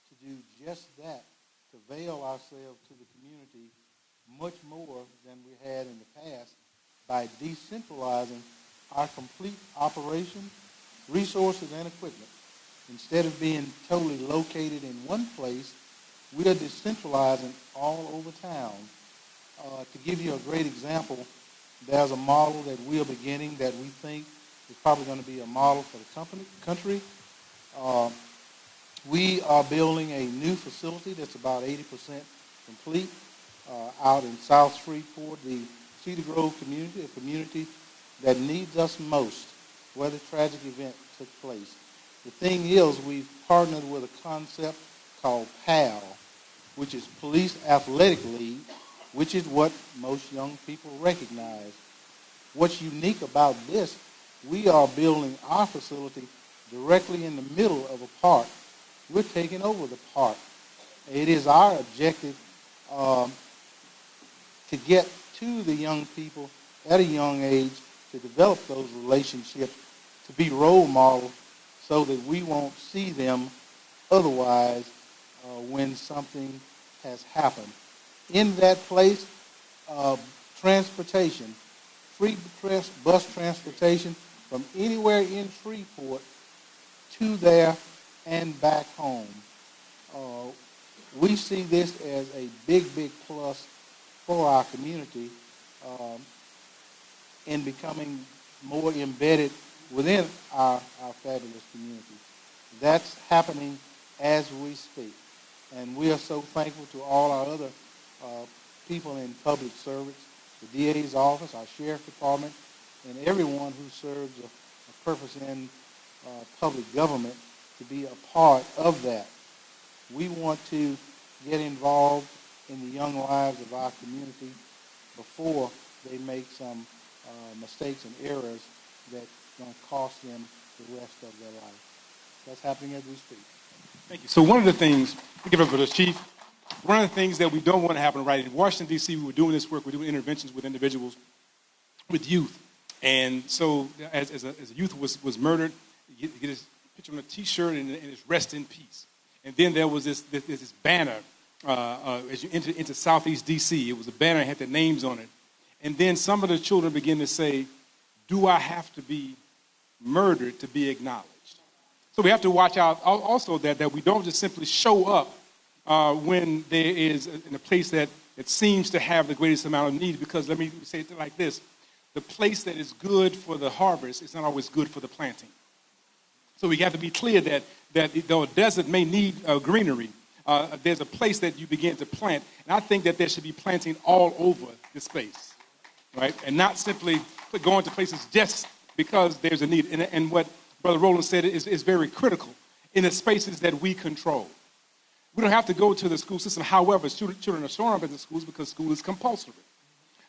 to do just that, to veil ourselves to the community much more than we had in the past by decentralizing our complete operation, resources, and equipment. Instead of being totally located in one place, we are decentralizing all over town. To give you a great example, there's a model that we are beginning that we think is probably going to be a model for the country. We are building a new facility that's about 80% complete out in South Shreveport, the Cedar Grove community, a community that needs us most, where the tragic event took place. The thing is, we've partnered with a concept called PAL, which is Police Athletic League, which is what most young people recognize. What's unique about this, we are building our facility directly in the middle of a park. We're taking over the park. It is our objective to get to the young people at a young age, to develop those relationships, to be role models so that we won't see them otherwise when something has happened. In that place, transportation, free bus transportation from anywhere in Shreveport to there and back home. We see this as a big, big plus for our community in becoming more embedded within our fabulous community. That's happening as we speak. And we are so thankful to all our other people in public service, the DA's office, our sheriff department, and everyone who serves a purpose in public government to be a part of that. We want to get involved in the young lives of our community before they make some mistakes and errors that's going to cost them the rest of their life. That's happening as we speak. Thank you. So one of the things, we give it up for the Chief, one of the things that we don't want to happen, right, in Washington, D.C., we were doing this work, we're doing interventions with individuals, with youth. And so as a youth was murdered, you get his picture on a T-shirt and it's rest in peace. And then there was this banner as you enter into Southeast D.C. It was a banner that had the names on it. And then some of the children begin to say, do I have to be murdered to be acknowledged? So we have to watch out also that we don't just simply show up when there is in a place that that seems to have the greatest amount of need, because let me say it like this. The place that is good for the harvest is not always good for the planting. So we have to be clear that though a desert may need greenery, there's a place that you begin to plant. And I think that there should be planting all over the space, right? And not simply going to places just because there's a need. And what Brother Roland said is very critical in the spaces that we control. We don't have to go to the school system. However, children are showing up at the schools because school is compulsory.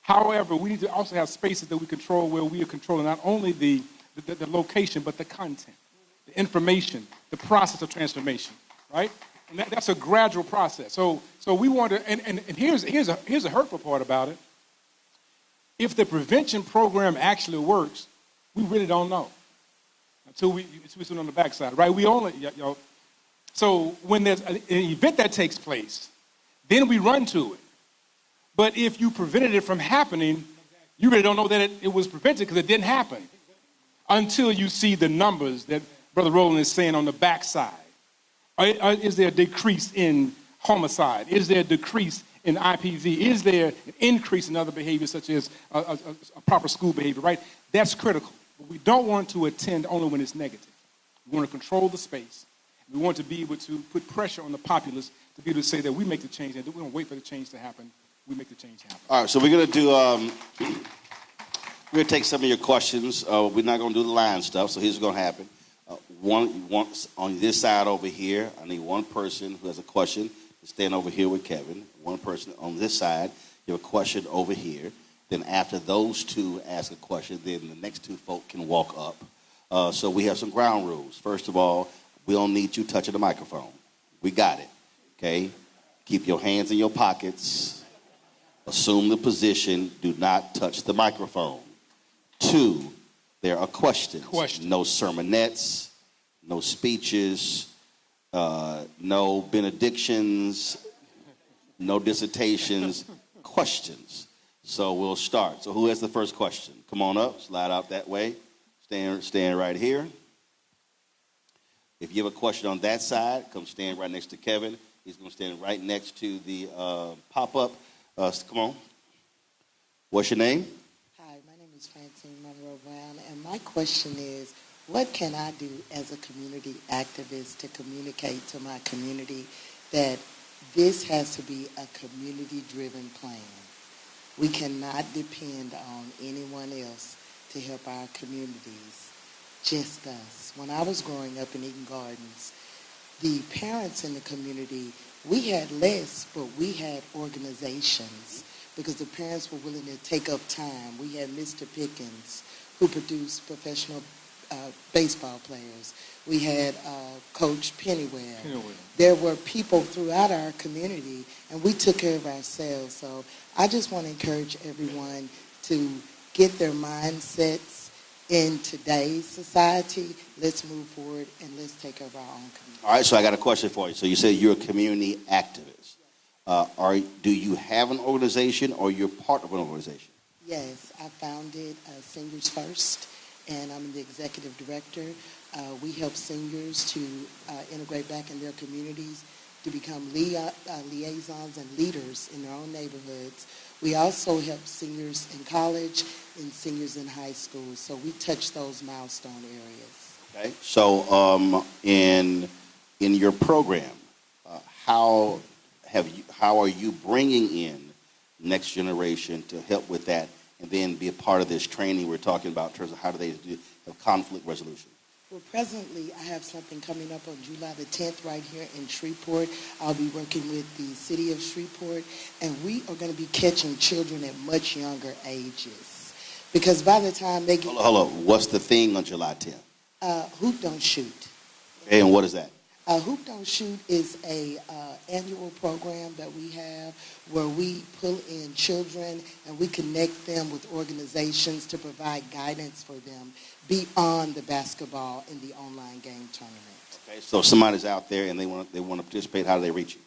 However, we need to also have spaces that we control where we are controlling not only the location, but the content, the information, the process of transformation, right? And that's a gradual process. So we want to, and here's a hurtful part about it. If the prevention program actually works, we really don't know until we sit on the backside, right? We only, so when there's an event that takes place, then we run to it. But if you prevented it from happening, you really don't know that it was prevented because it didn't happen until you see the numbers that Brother Roland is saying on the backside. Is there a decrease in homicide? Is there a decrease in IPV? Is there an increase in other behaviors such as a proper school behavior, right? That's critical. But we don't want to attend only when it's negative. We want to control the space. We want to be able to put pressure on the populace to be able to say that we make the change, and we don't wait for the change to happen. We make the change happen. All right, so we're going to do, we're going to take some of your questions. We're not going to do the line stuff, so here's what's going to happen. One on this side over here, I need one person who has a question to stand over here with Kevin. One person on this side, you have a question over here. Then after those two ask a question, then the next two folk can walk up. So we have some ground rules. First of all, we don't need you touching the microphone. We got it, okay? Keep your hands in your pockets. Assume the position. Do not touch the microphone. 2, there are questions. No sermonettes, no speeches, no benedictions, no dissertations, questions. So we'll start. So who has the first question? Come on up, slide out that way. Stand right here. If you have a question on that side, come stand right next to Kevin. He's going to stand right next to the pop-up. Come on. What's your name? Hi, my name is Francine Monroe Brown, and my question is, what can I do as a community activist to communicate to my community that this has to be a community-driven plan? We cannot depend on anyone else to help our communities, just us. When I was growing up in Eden Gardens, the parents in the community, we had less, but we had organizations because the parents were willing to take up time. We had Mr. Pickens, who produced professional baseball players. We had Coach Pennywell. There were people throughout our community, and we took care of ourselves. So I just want to encourage everyone to get their mindsets in today's society. Let's move forward, and let's take care of our own community. All right, so I got a question for you. So you said you're a community activist. Do you have an organization, or you're part of an organization? Yes, I founded Seniors First, and I'm the executive director. We help seniors to integrate back in their communities, to become liaisons and leaders in their own neighborhoods. We also help seniors in college and seniors in high school. So we touch those milestone areas. Okay. So in your program, how are you bringing in next generation to help with that, and then be a part of this training we're talking about in terms of how do they do conflict resolution? Well, presently, I have something coming up on July the 10th right here in Shreveport. I'll be working with the city of Shreveport, and we are going to be catching children at much younger ages. Because by the time they get... Hold on. What's the thing on July 10th? Hoop Don't Shoot. Okay, and what is that? Hoop Don't Shoot is a annual program that we have where we pull in children and we connect them with organizations to provide guidance for them beyond the basketball and the online game tournament. Okay, so if somebody's out there and they want to participate, how do they reach you?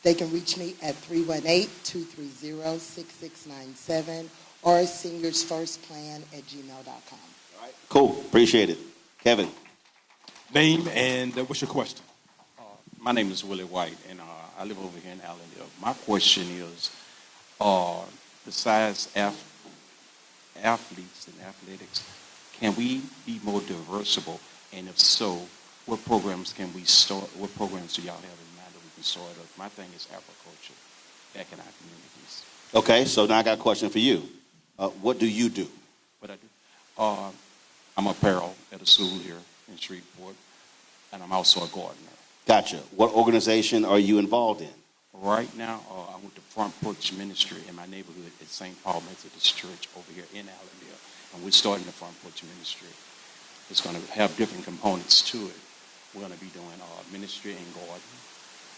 They can reach me at 318-230-6697 or seniorsfirstplan@gmail.com. All right, cool. Appreciate it. Kevin. Name and what's your question? My name is Willie White, and I live over here in Allendale. My question is, besides athletes and athletics, can we be more diversible? And if so, what programs can we start? What programs do y'all have in mind that we can start up? My thing is agriculture back in our communities. Okay, so now I got a question for you. What do you do? What I do? I'm apparel at a school here in Shreveport, and I'm also a gardener. Gotcha. What organization are you involved in? Right now, I'm with the Front Porch Ministry in my neighborhood at St. Paul Methodist Church over here in Alabama, and we're starting the Front Porch Ministry. It's going to have different components to it. We're going to be doing ministry in garden,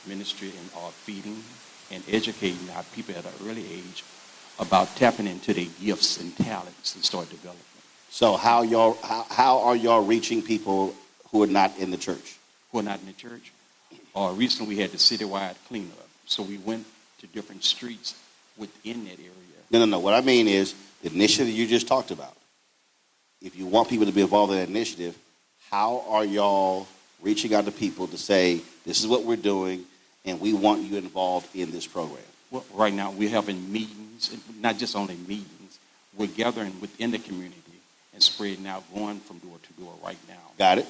ministry in feeding, and educating our people at an early age about tapping into their gifts and talents and start developing. So how are y'all reaching people who are not in the church? Who are not in the church? Recently we had the citywide cleanup. So we went to different streets within that area. No. What I mean is the initiative you just talked about. If you want people to be involved in that initiative, how are y'all reaching out to people to say, this is what we're doing, and we want you involved in this program? Well, right now we're having meetings, not just only meetings. We're gathering within the community and spreading out, going from door to door right now. Got it.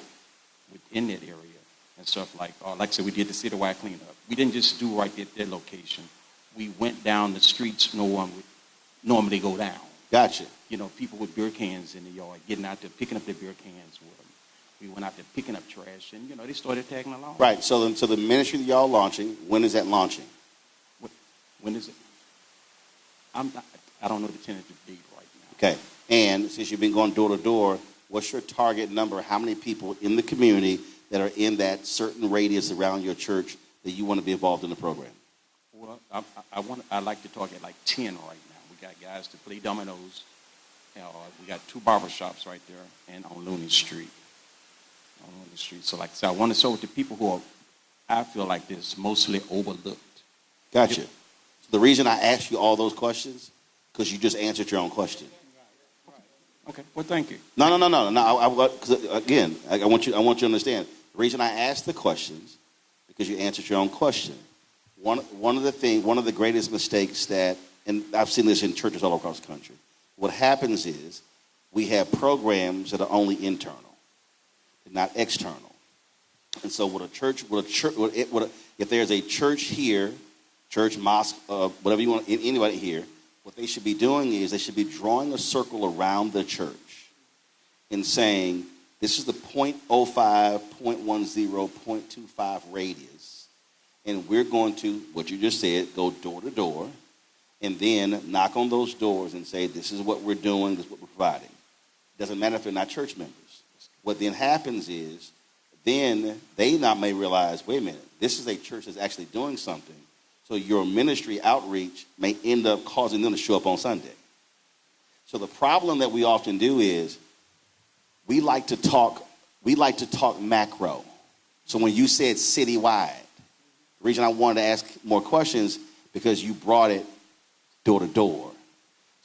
Within that area and stuff like I said, we did the citywide cleanup. We didn't just do right at that location. We went down the streets no one would normally go down. Gotcha. You know, people with beer cans in the yard, getting out there, picking up their beer cans with them. We went out there picking up trash, and, they started tagging along. Right. So the ministry that y'all launching, when is that launching? When is it? I don't know the tentative date right now. Okay. And since you've been going door to door, what's your target number? How many people in the community that are in that certain radius around your church that you want to be involved in the program? Well, I'd like to target like 10 right now. We got guys to play dominoes. We got 2 barber shops right there and on Looney Street. So like I said, I want to serve the people who are, I feel like this, mostly overlooked. Gotcha. So the reason I asked you all those questions, because you just answered your own question. Okay. Well, thank you. No. Because again, I want you to understand. The reason I asked the questions, because you answered your own question. One of the greatest mistakes that, and I've seen this in churches all across the country. What happens is we have programs that are only internal, not external. And so if there's a church here, church, mosque, whatever you want, anybody here, what they should be doing is they should be drawing a circle around the church and saying, this is the 0.05, 0.10, 0.25 radius. And we're going to, what you just said, go door to door and then knock on those doors and say, this is what we're doing, this is what we're providing. It doesn't matter if they're not church members. What then happens is, then they may realize, wait a minute, this is a church that's actually doing something. So your ministry outreach may end up causing them to show up on Sunday. So the problem that we often do is we like to talk macro. So when you said citywide, the reason I wanted to ask more questions because you brought it door to door.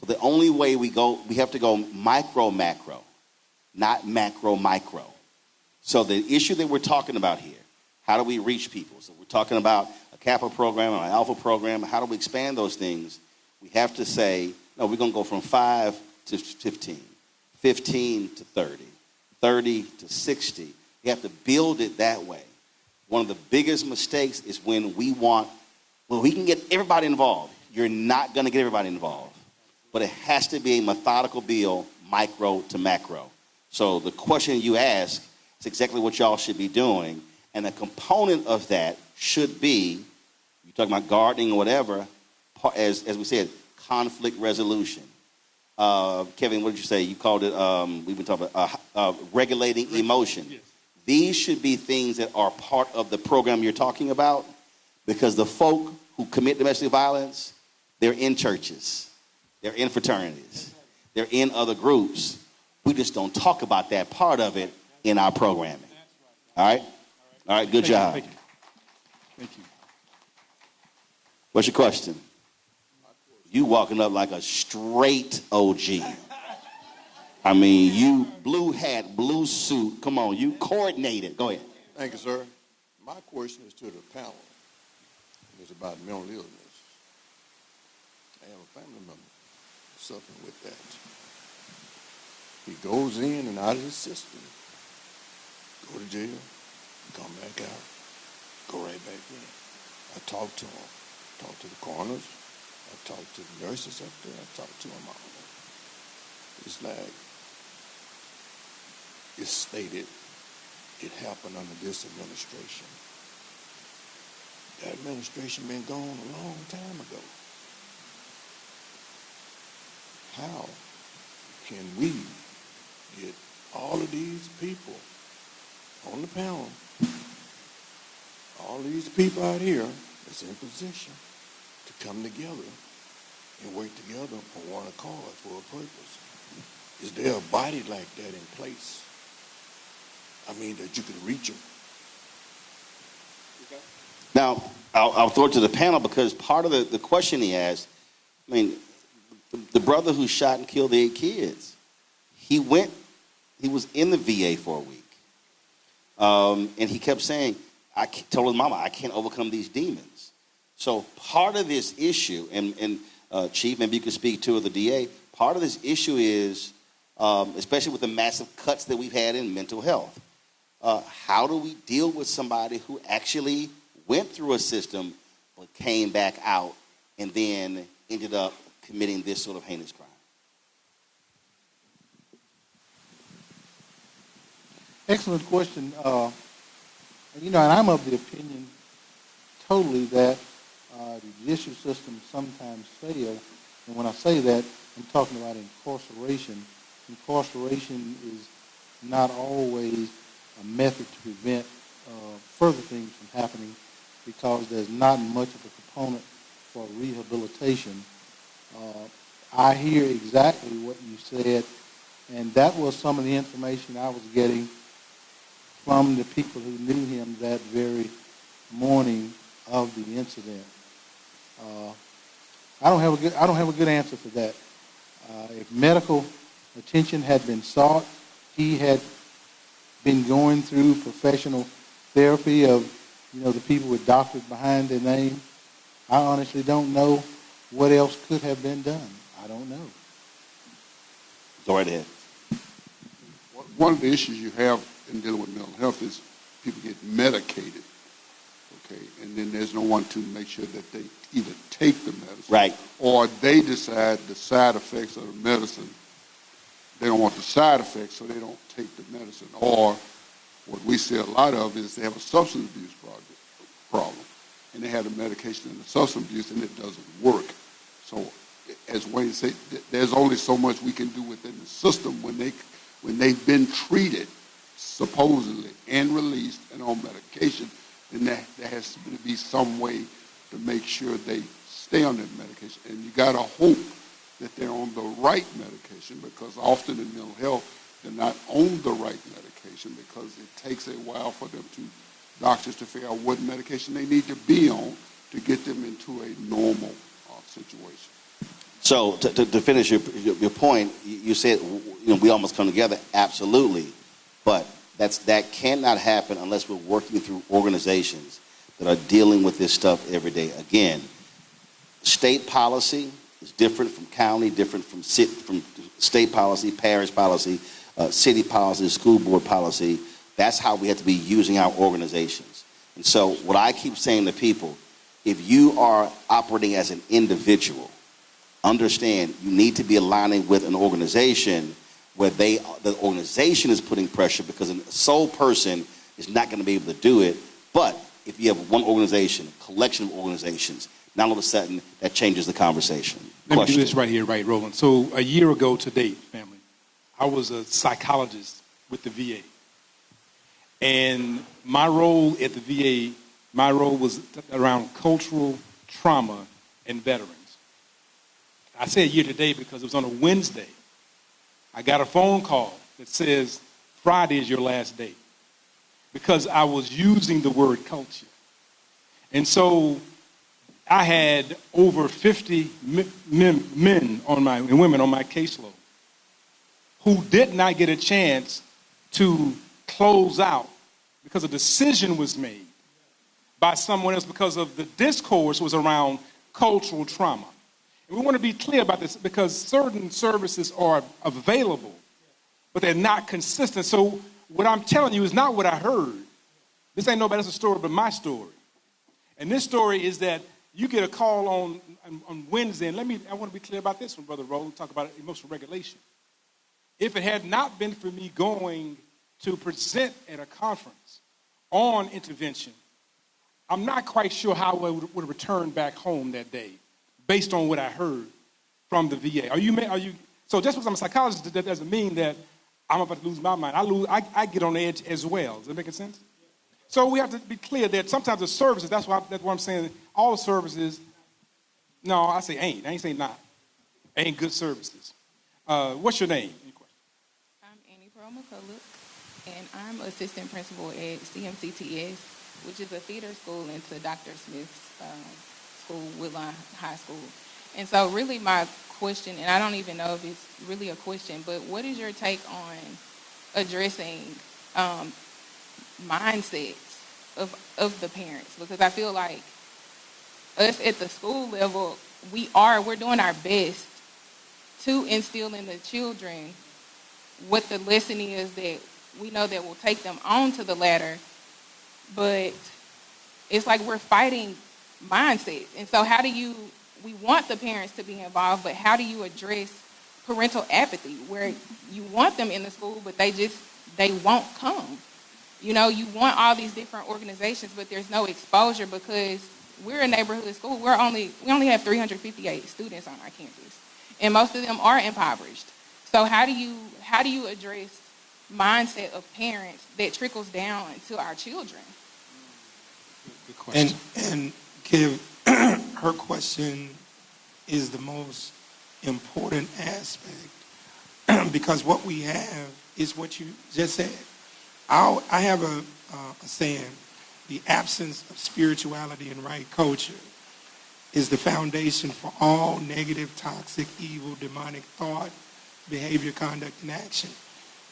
So the only way we have to go micro macro, not macro micro. So the issue that we're talking about here, how do we reach people? So we're talking about a Kappa program or an Alpha program. How do we expand those things? We have to say, no, we're going to go from 5 to 15, 15 to 30, 30 to 60. You have to build it that way. One of the biggest mistakes is when we can get everybody involved. You're not going to get everybody involved. But it has to be a methodical build, micro to macro. So the question you ask is exactly what y'all should be doing. And a component of that should be, you're talking about gardening or whatever, as we said, conflict resolution. Kevin, what did you say? You called it, we've been talking about regulating emotion. Yes. These should be things that are part of the program you're talking about, because the folk who commit domestic violence, they're in churches. They're in fraternities. They're in other groups. We just don't talk about that part of it in our programming. All right? All right, good job. Thank you. What's your question? You walking up like a straight OG. I mean, you blue hat, blue suit. Come on, you coordinated. Go ahead. Thank you, sir. My question is to the panel. It's about mental illness. I have a family member suffering with that. He goes in and out of the system, go to jail, come back out, go right back in. I talk to him, talk to the coroners, I talk to the nurses up there, I talk to them all. It's like, it's stated, it happened under this administration. That administration been gone a long time ago. How can we get all of these people on the panel, all these people out here that's in position to come together and work together on one accord for a purpose? Is there a body like that in place? I mean, that you could reach them? Now, I'll throw it to the panel because part of the question he asked, I mean, the brother who shot and killed the 8 kids, he was in the VA for a week. And he kept saying, told his mama, I can't overcome these demons. So part of this issue, and Chief, maybe you could speak to, or the DA, part of this issue is, especially with the massive cuts that we've had in mental health, how do we deal with somebody who actually went through a system but came back out and then ended up committing this sort of heinous crime? Excellent question. And I'm of the opinion totally that the judicial system sometimes fail. And when I say that, I'm talking about incarceration. Incarceration is not always a method to prevent further things from happening because there's not much of a component for rehabilitation. I hear exactly what you said, and that was some of the information I was getting from the people who knew him that very morning of the incident. I don't have a good answer for that. If medical attention had been sought, he had been going through professional therapy of, the people with doctors behind their name. I honestly don't know what else could have been done. I don't know. Go right ahead. One of the issues you have in dealing with mental health is people get medicated, okay, and then there's no one to make sure that they either take the medicine, right, or they decide the side effects of the medicine. They don't want the side effects, so they don't take the medicine. Or what we see a lot of is they have a substance abuse problem, and they have the medication and the substance abuse, and it doesn't work. So, as Wayne said, there's only so much we can do within the system when they've been treated, supposedly, and released and on medication, then there has to be some way to make sure they stay on that medication. And you got to hope that they're on the right medication, because often in mental health, they're not on the right medication because it takes a while for doctors to figure out what medication they need to be on to get them into a normal situation. So to finish your point, you said we almost come together. Absolutely, but that cannot happen unless we're working through organizations that are dealing with this stuff every day. Again, state policy is different from county, different from state policy, parish policy, city policy, school board policy. That's how we have to be using our organizations. And so what I keep saying to people, if you are operating as an individual, understand you need to be aligning with an organization where the organization is putting pressure, because a sole person is not going to be able to do it. But if you have one organization, a collection of organizations, now all of a sudden that changes the conversation. Let me do this right here, right, Roland. So a year ago to date, family, I was a psychologist with the VA. And my role at the VA, was around cultural trauma and veterans. I say a year to date because it was on a Wednesday. I got a phone call that says Friday is your last day, because I was using the word culture. And so I had over 50 men and women on my caseload who did not get a chance to close out because a decision was made by someone else, because of the discourse was around cultural trauma. And we want to be clear about this because certain services are available, but they're not consistent. So what I'm telling you is not what I heard. This ain't nobody else's story but my story. And this story is that you get a call on Wednesday, and I want to be clear about this one, Brother Roland, talk about emotional regulation. If it had not been for me going to present at a conference on intervention, I'm not quite sure how I would return back home that day based on what I heard from the VA. So just because I'm a psychologist, that doesn't mean that I'm about to lose my mind. I get on edge as well. Does that make sense? So we have to be clear that sometimes the services, that's what I'm saying, all services, no, I say ain't. I ain't saying not. Ain't good services. What's your name? I'm Annie Pearl McCullough, and I'm assistant principal at CMCTS, which is a feeder school into Dr. Smith's school, Woodlawn High School. And so really my question, and I don't even know if it's really a question, but what is your take on addressing mindsets of the parents? Because I feel like us at the school level, we're doing our best to instill in the children what the lesson is that we know that will take them on to the ladder, but it's like we're fighting mindsets. And so we want the parents to be involved, but how do you address parental apathy where you want them in the school, but they won't come? You want all these different organizations, but there's no exposure because we're a neighborhood school. We only have 358 students on our campus, and most of them are impoverished. So how do you address mindset of parents that trickles down to our children? Good question. And Kev, her question is the most important aspect because what we have is what you just said. I have a saying, the absence of spirituality and right culture is the foundation for all negative, toxic, evil, demonic thought, behavior, conduct, and action.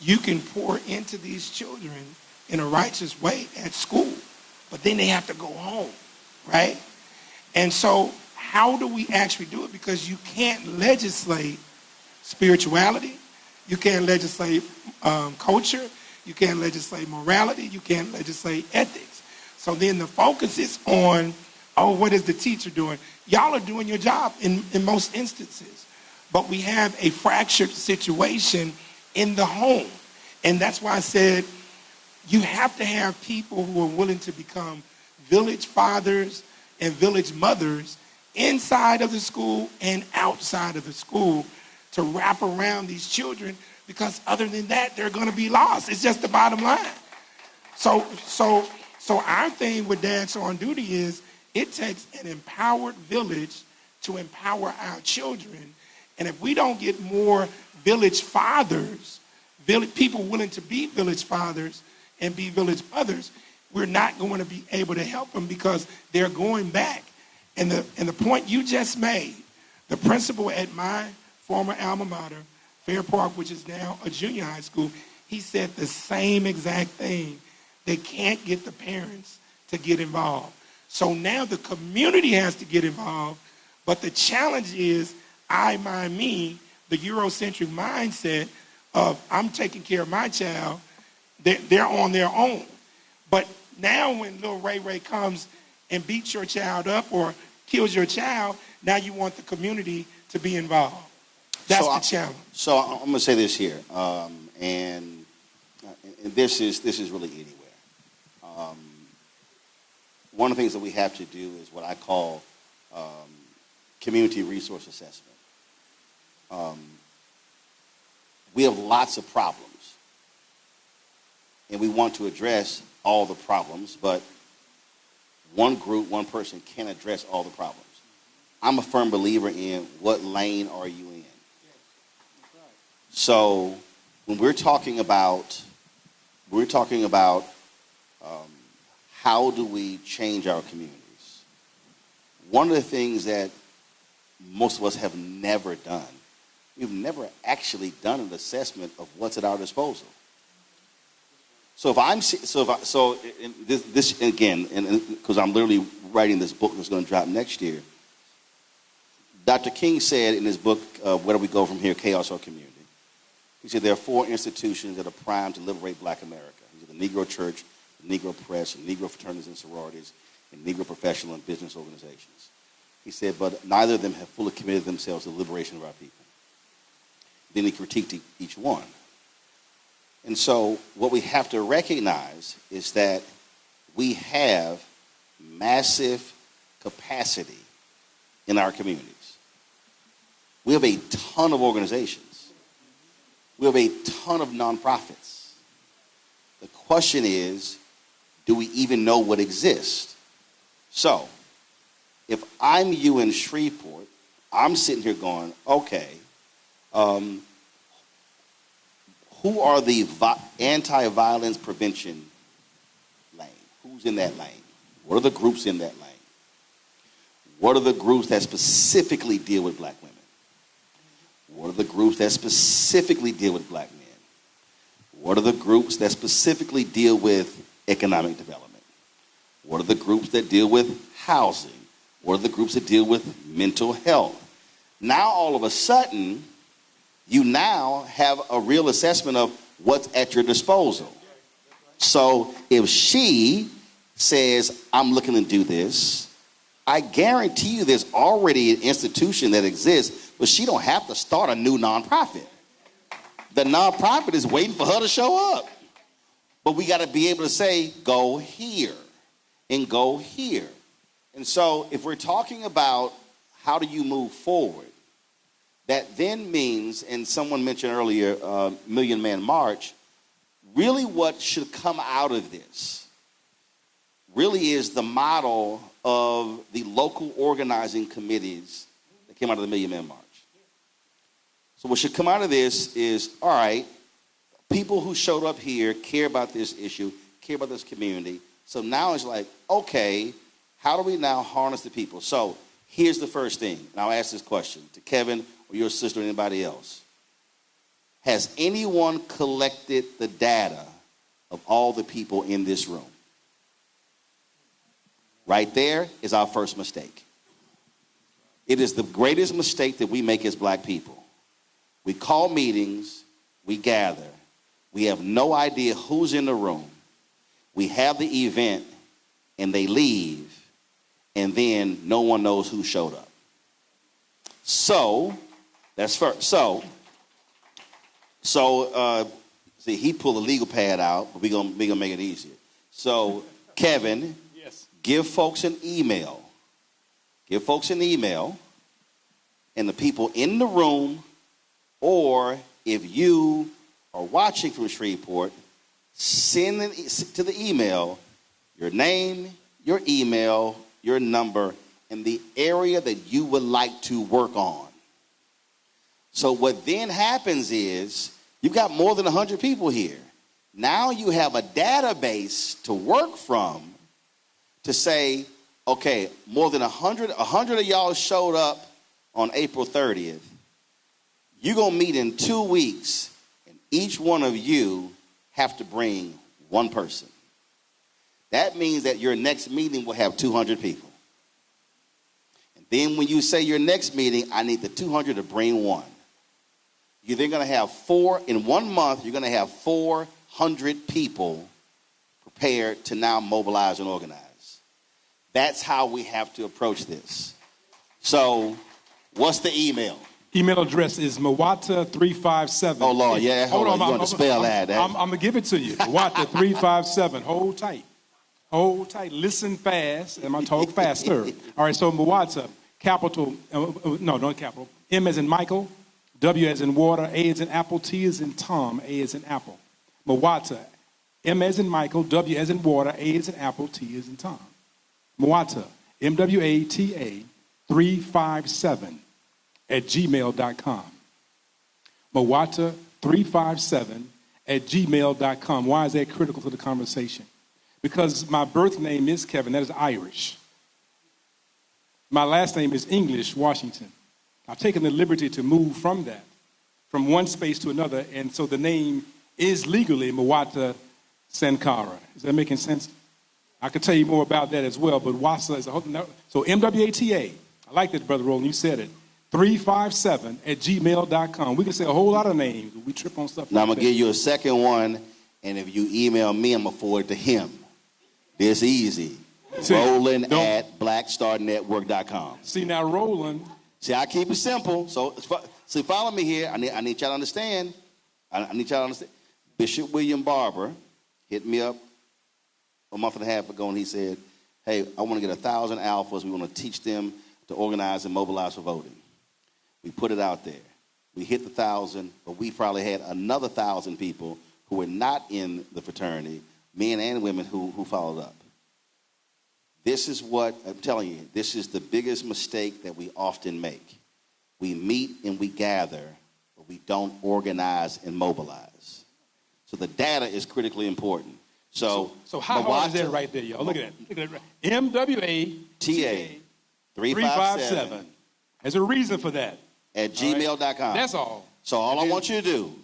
You can pour into these children in a righteous way at school, but then they have to go home, right? And so how do we actually do it? Because you can't legislate spirituality. You can't legislate culture. You can't legislate morality. You can't legislate ethics. So then the focus is on, what is the teacher doing? Y'all are doing your job in most instances. But we have a fractured situation in the home. And that's why I said you have to have people who are willing to become village fathers and village mothers inside of the school and outside of the school to wrap around these children, because other than that, they're going to be lost. It's just the bottom line. So our thing with Dads on Duty is it takes an empowered village to empower our children. And if we don't get more village fathers, people willing to be village fathers and be village mothers, we're not going to be able to help them because they're going back. And the point you just made, the principal at my former alma mater, Fair Park, which is now a junior high school, he said the same exact thing. They can't get the parents to get involved. So now the community has to get involved, but the challenge is I, my, me, the Eurocentric mindset of I'm taking care of my child, they're on their own. But now when little Ray comes and beats your child up or kills your child, now you want the community to be involved. That's the challenge. So I'm going to say this here, and this is really anywhere. One of the things that we have to do is what I call community resource assessment. We have lots of problems, and we want to address all the problems, but one group, one person can't address all the problems. I'm a firm believer in what lane are you in? So when we're talking about how do we change our communities, one of the things that most of us have never done, we've never actually done an assessment of what's at our disposal. So this again, and because I'm literally writing this book that's going to drop next year, Dr. King said in his book, Where Do We Go From Here, Chaos or Community? He said there are 4 institutions that are primed to liberate black America. He said the Negro Church, the Negro Press, the Negro fraternities and sororities, and Negro professional and business organizations. He said, but neither of them have fully committed themselves to the liberation of our people. Then he critiqued each one. And so what we have to recognize is that we have massive capacity in our communities. We have a ton of organizations. We have a ton of nonprofits. The question is, do we even know what exists? So, if I'm you in Shreveport, I'm sitting here going, okay, who are the anti-violence prevention lane? Who's in that lane? What are the groups in that lane? What are the groups that specifically deal with black women? What are the groups that specifically deal with black men? What are the groups that specifically deal with economic development? What are the groups that deal with housing? What are the groups that deal with mental health? Now, all of a sudden, you now have a real assessment of what's at your disposal. So if she says, I'm looking to do this, I guarantee you there's already an institution that exists, but she don't have to start a new nonprofit. The nonprofit is waiting for her to show up. But we got to be able to say, go here and go here. And so if we're talking about how do you move forward, that then means, and someone mentioned earlier, Million Man March, really what should come out of this really is the model of the local organizing committees that came out of the Million Man March. So what should come out of this is, all right, people who showed up here care about this issue, care about this community. So now it's like, okay, how do we now harness the people? So here's the first thing, and I'll ask this question to Kevin or your sister or anybody else. Has anyone collected the data of all the people in this room? Right there is our first mistake. It is the greatest mistake that we make as black people. We call meetings, we gather, we have no idea who's in the room. We have the event and they leave, and then no one knows who showed up. So, that's first. So, see, he pulled a legal pad out, but we're gonna make it easier. So, Kevin, yes, give folks an email. Give folks an email, and the people in the room, or if you are watching from Shreveport, send to the email your name, your email, your number, and the area that you would like to work on. So what then happens is you've got more than 100 people here. Now you have a database to work from to say, okay, more than 100 of y'all showed up on April 30th. You're going to meet in 2 weeks, and each one of you have to bring one person. That means that your next meeting will have 200 people. And then when you say your next meeting, I need the 200 to bring one. You're then going to have in 1 month, you're going to have 400 people prepared to now mobilize and organize. That's how we have to approach this. So what's the email? Email address is Mawata357. Oh, Lord, yeah. Hold on. You're going to spell that. I'm going to give it to you. Mawata357. Hold tight. Hold tight. Listen fast. And I talk faster. All right, so Mawata, capital, no, not capital. M as in Michael, W as in water, A as in apple, T as in Tom, A as in apple. Mawata, M as in Michael, W as in water, A as in apple, T as in Tom. Mawata, MWATA 357 at gmail.com. Mawata 357 at gmail.com. Why is that critical to the conversation? Because my birth name is Kevin, that is Irish. My last name is English, Washington. I've taken the liberty to move from that, from one space to another, and so the name is legally Mawata Sankara. Is that making sense? I could tell you more about that as well, but WASA is a whole, so MWATA, I like that, Brother Roland, you said it. 357@gmail.com. We can say a whole lot of names. We trip on stuff Now, I'm like going to that. give you a second one, and if you email me, I'm going to forward it to him. This easy. Roland at blackstarnetwork.com. See, now, Roland. See, I keep it simple. So, follow me here. I need y'all to understand. I need y'all to understand. Bishop William Barber hit me up a month and a half ago, and he said, hey, I want to get 1,000 alphas. We want to teach them to organize and mobilize for voting. We put it out there. We hit the 1,000, but we probably had another 1,000 people who were not in the fraternity, men and women who followed up. This is what, I'm telling you, this is the biggest mistake that we often make. We meet and we gather, but we don't organize and mobilize. So the data is critically important. So how hard is that right there, y'all? Look at that. Look at that. MWATA 357. There's a reason for that. At gmail.com. Right? That's all. So all I want you to do,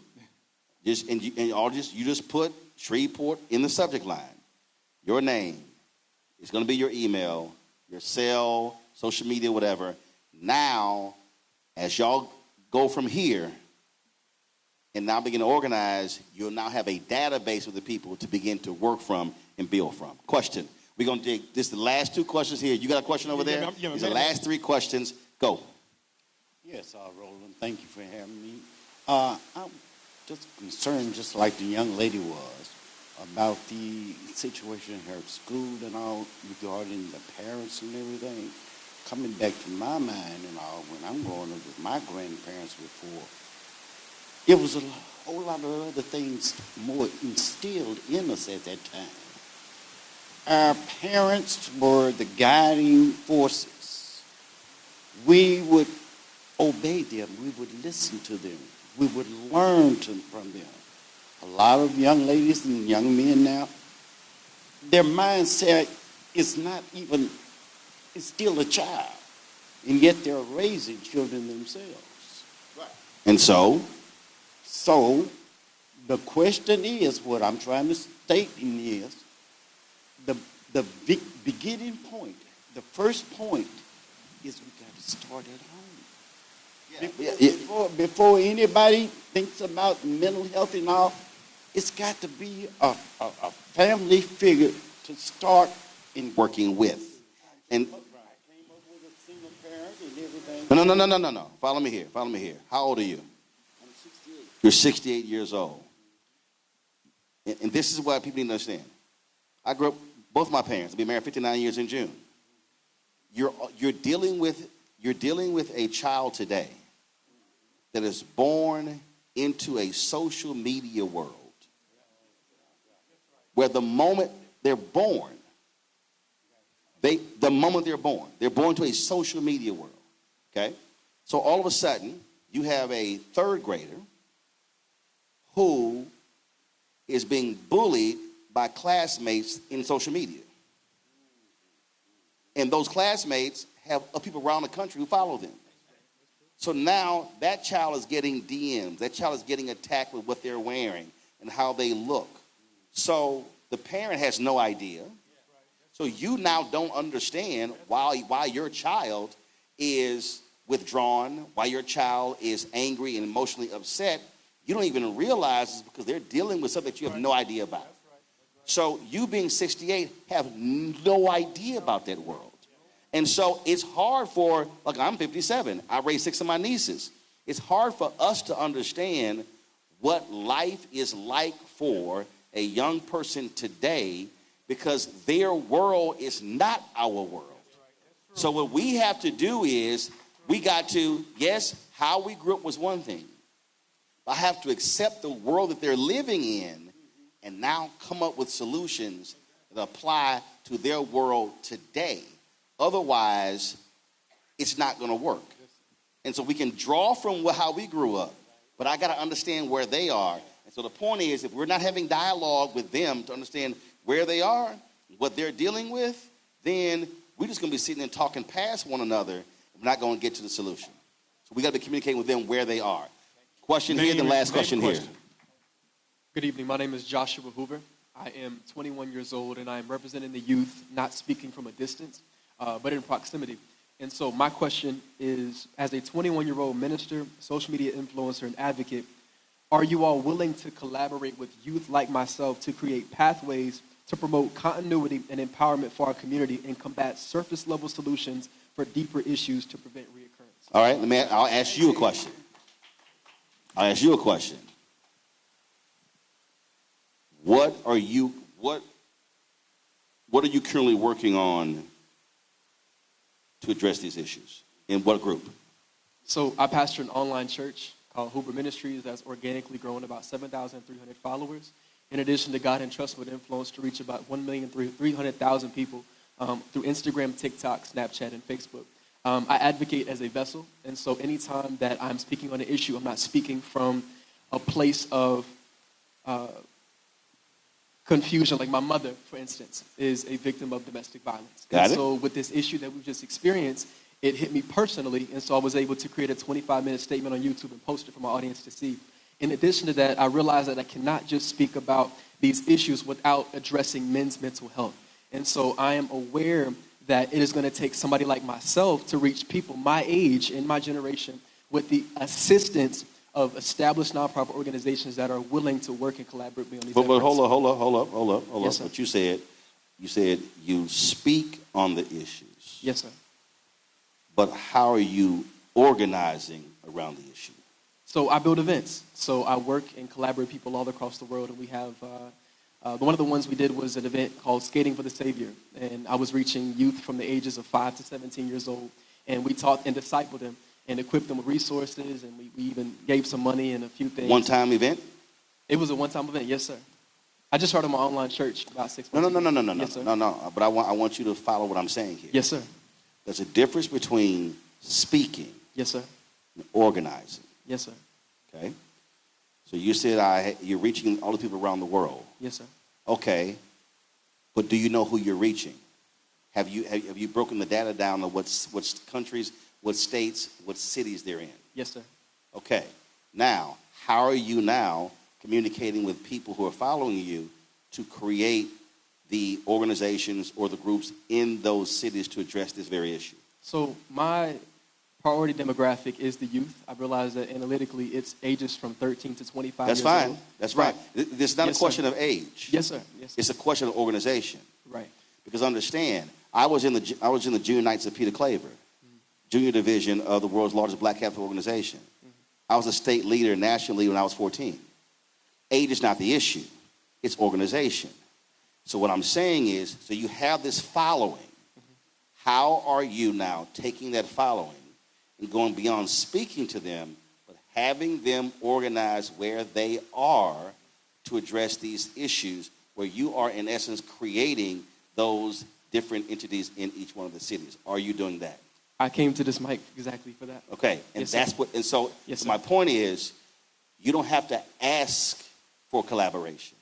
you just put Shreveport in the subject line. Your name. It's going to be your email, your cell, social media, whatever. Now, as y'all go from here and now begin to organize, you'll now have a database of the people to begin to work from and build from. Question. We're going to dig. This is the last two questions here. You got a question over there? These are the last three questions. Go. Yes, Roland, thank you for having me. I'm just concerned, just like the young lady was, about the situation in her school and all regarding the parents and everything. Coming back to my mind and all, when I'm growing up with my grandparents before, it was a whole lot of other things more instilled in us at that time. Our parents were the guiding forces. We would obey them. We would listen to them. We would learn from them. A lot of young ladies and young men now, their mindset is not even, it's still a child. And yet they're raising children themselves. Right. And so? So the question is, what I'm trying to state is, the beginning point, the first point is we got to start at home. Before anybody thinks about mental health and all, it's got to be a family figure to start in working with. And No. Follow me here. How old are you? I'm 68. You're 68 years old. And this is what people need to understand. I grew up, both my parents, I've been married 59 years in June. You're dealing with a child today that is born into a social media world where the moment they're born, they're born to a social media world, okay? So all of a sudden, you have a third grader who is being bullied by classmates in social media. And those classmates have people around the country who follow them. So now that child is getting DMs. That child is getting attacked with what they're wearing and how they look. So the parent has no idea. So you now don't understand why your child is withdrawn, why your child is angry and emotionally upset. You don't even realize it's because they're dealing with something that you have no idea about. So you being 68 have no idea about that world. And so it's hard for, like I'm 57, I raised 6 of my nieces. It's hard for us to understand what life is like for a young person today because their world is not our world. So what we have to do is we got to, yes, how we grew up was one thing. I have to accept the world that they're living in and now come up with solutions that apply to their world today. Otherwise, it's not going to work. And so we can draw from how we grew up, but I got to understand where they are. And so the point is, if we're not having dialogue with them to understand where they are, what they're dealing with, then we're just going to be sitting and talking past one another, and we're not going to get to the solution. So we got to be communicating with them where they are. Question here, then last question here. Good evening. My name is Joshua Hoover. I am 21 years old, and I am representing the youth, not speaking from a distance, but in proximity. And so my question is, as a 21-year-old minister, social media influencer, and advocate, are you all willing to collaborate with youth like myself to create pathways to promote continuity and empowerment for our community and combat surface-level solutions for deeper issues to prevent reoccurrence? All right, I'll ask you a question. What are you currently working on to address these issues? In what group? So I pastor an online church called Hoover Ministries that's organically grown about 7,300 followers. In addition to God and Trust with Influence to reach about 1,300,000 people through Instagram, TikTok, Snapchat, and Facebook. I advocate as a vessel, and so anytime that I'm speaking on an issue, I'm not speaking from a place of confusion. Like my mother, for instance, is a victim of domestic violence. Got it. So with this issue that we've just experienced, it hit me personally, and so I was able to create a 25-minute statement on YouTube and post it for my audience to see. In addition to that, I realized that I cannot just speak about these issues without addressing men's mental health. And so I am aware that it is going to take somebody like myself to reach people my age and my generation with the assistance of established nonprofit organizations that are willing to work and collaborate with me on these But efforts. hold up. Yes, sir. What you said you speak on the issues. Yes, sir. But how are you organizing around the issue? So I build events. So I work and collaborate with people all across the world, and we have one of the ones we did was an event called Skating for the Savior, and I was reaching youth from the ages of 5 to 17 years old, and we taught and discipled them and equipped them with resources, and we even gave some money and a few things. One-time event? It was a one-time event, yes, sir. I just started my online church about 6 months ago. No. Yes, sir. No. But I want you to follow what I'm saying here. Yes, sir. There's a difference between speaking Yes, sir. and organizing. Yes, sir. Okay? So you said you're reaching all the people around the world. Yes, sir. Okay. But do you know who you're reaching? Have you broken the data down on what countries, what states, what cities they're in? Yes, sir. Okay. Now, how are you now communicating with people who are following you to create the organizations or the groups in those cities to address this very issue? So my priority demographic is the youth. I realize that analytically it's ages from 13 to 25 That's years fine. old. That's Right. fine. It's not Yes, a question sir. of age. Yes, sir. Yes, sir. It's a question of organization. Right. Because understand, I was in the Junior Knights of Peter Claver, junior division of the world's largest black Catholic organization. I was a state leader, national leader when I was 14. Age is not the issue. It's organization. So what I'm saying is, so you have this following. How are you now taking that following and going beyond speaking to them, but having them organize where they are to address these issues, where you are, in essence, creating those different entities in each one of the cities? Are you doing that? I came to this mic exactly for that. Okay, and Yes, that's sir. what, and so, Yes, so sir. my point is, you don't have to ask for collaboration.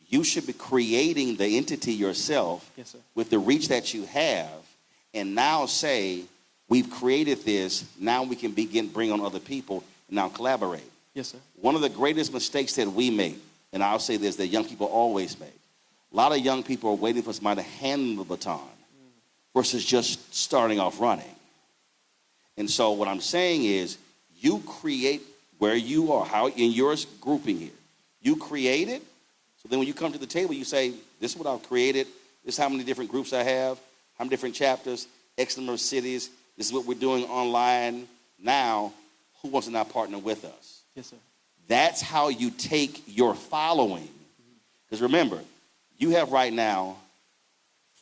You should be creating the entity yourself Yes, sir. with the reach that you have, and now say, we've created this, now we can bring on other people, and now collaborate. Yes, sir. One of the greatest mistakes that we make, and I'll say this, that young people always make, a lot of young people are waiting for somebody to hand them the baton versus just starting off running. And so what I'm saying is, you create where you are, how in your grouping here. You create it, so then when you come to the table, you say, this is what I've created, this is how many different groups I have, how many different chapters, X number of cities, this is what we're doing online. Now, who wants to now partner with us? Yes, sir. That's how you take your following. Because remember, you have right now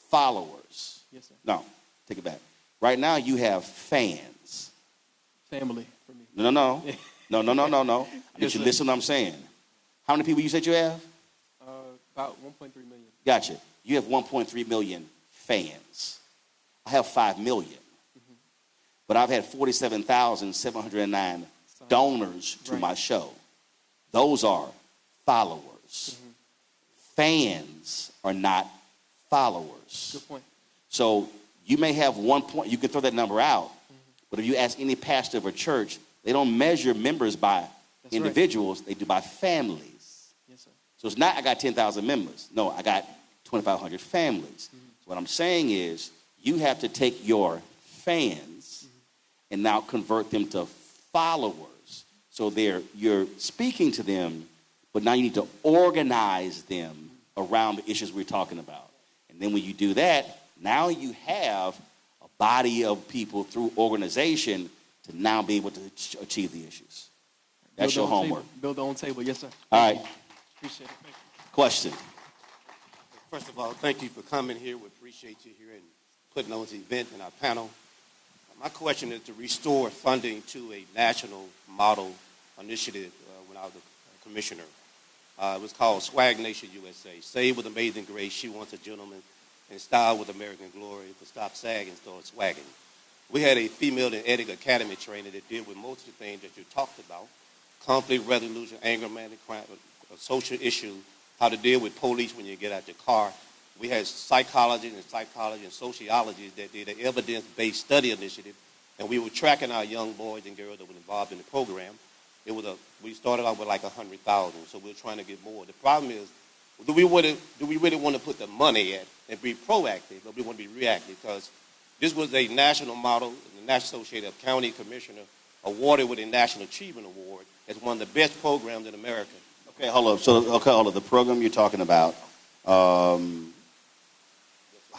followers. Yes, sir. No, take it back. Right now you have fans. Family for me. No. No. I need Yes, you sir. to listen to what I'm saying. How many people you said you have? About 1.3 million. Gotcha. You have 1.3 million fans. I have 5 million. But I've had 47,709 donors to my show. Those are followers. Fans are not followers. Good point. So you may have you can throw that number out, but if you ask any pastor of a church, they don't measure members by individuals, they do by families. Yes, sir. So it's not I got 10,000 members. No, I got 2,500 families. So what I'm saying is you have to take your fans and now convert them to followers. So you're speaking to them, but now you need to organize them around the issues we're talking about. And then when you do that, now you have a body of people through organization to now be able to achieve the issues. That's your homework. Build their own table. Yes, sir. All right. Appreciate it. Thank you. Question. First of all, thank you for coming here. We appreciate you here and putting on this event and our panel. My question is to restore funding to a national model initiative when I was a commissioner. It was called Swag Nation USA. Save with amazing grace, she wants a gentleman, and style with American glory, to stop sagging, start swagging. We had a female and ethics academy trainer that did with most of the things that you talked about: conflict resolution, anger management, crime, social issue, how to deal with police when you get out your car. We had psychology and sociology that did an evidence-based study initiative, and we were tracking our young boys and girls that were involved in the program. We started out with like 100,000, so we're trying to get more. The problem is, do we really want to put the money at and be proactive, or we want to be reactive? Because this was a national model, and the National Association of County Commissioner awarded with a National Achievement Award as one of the best programs in America. Okay, hold up. The program you're talking about, how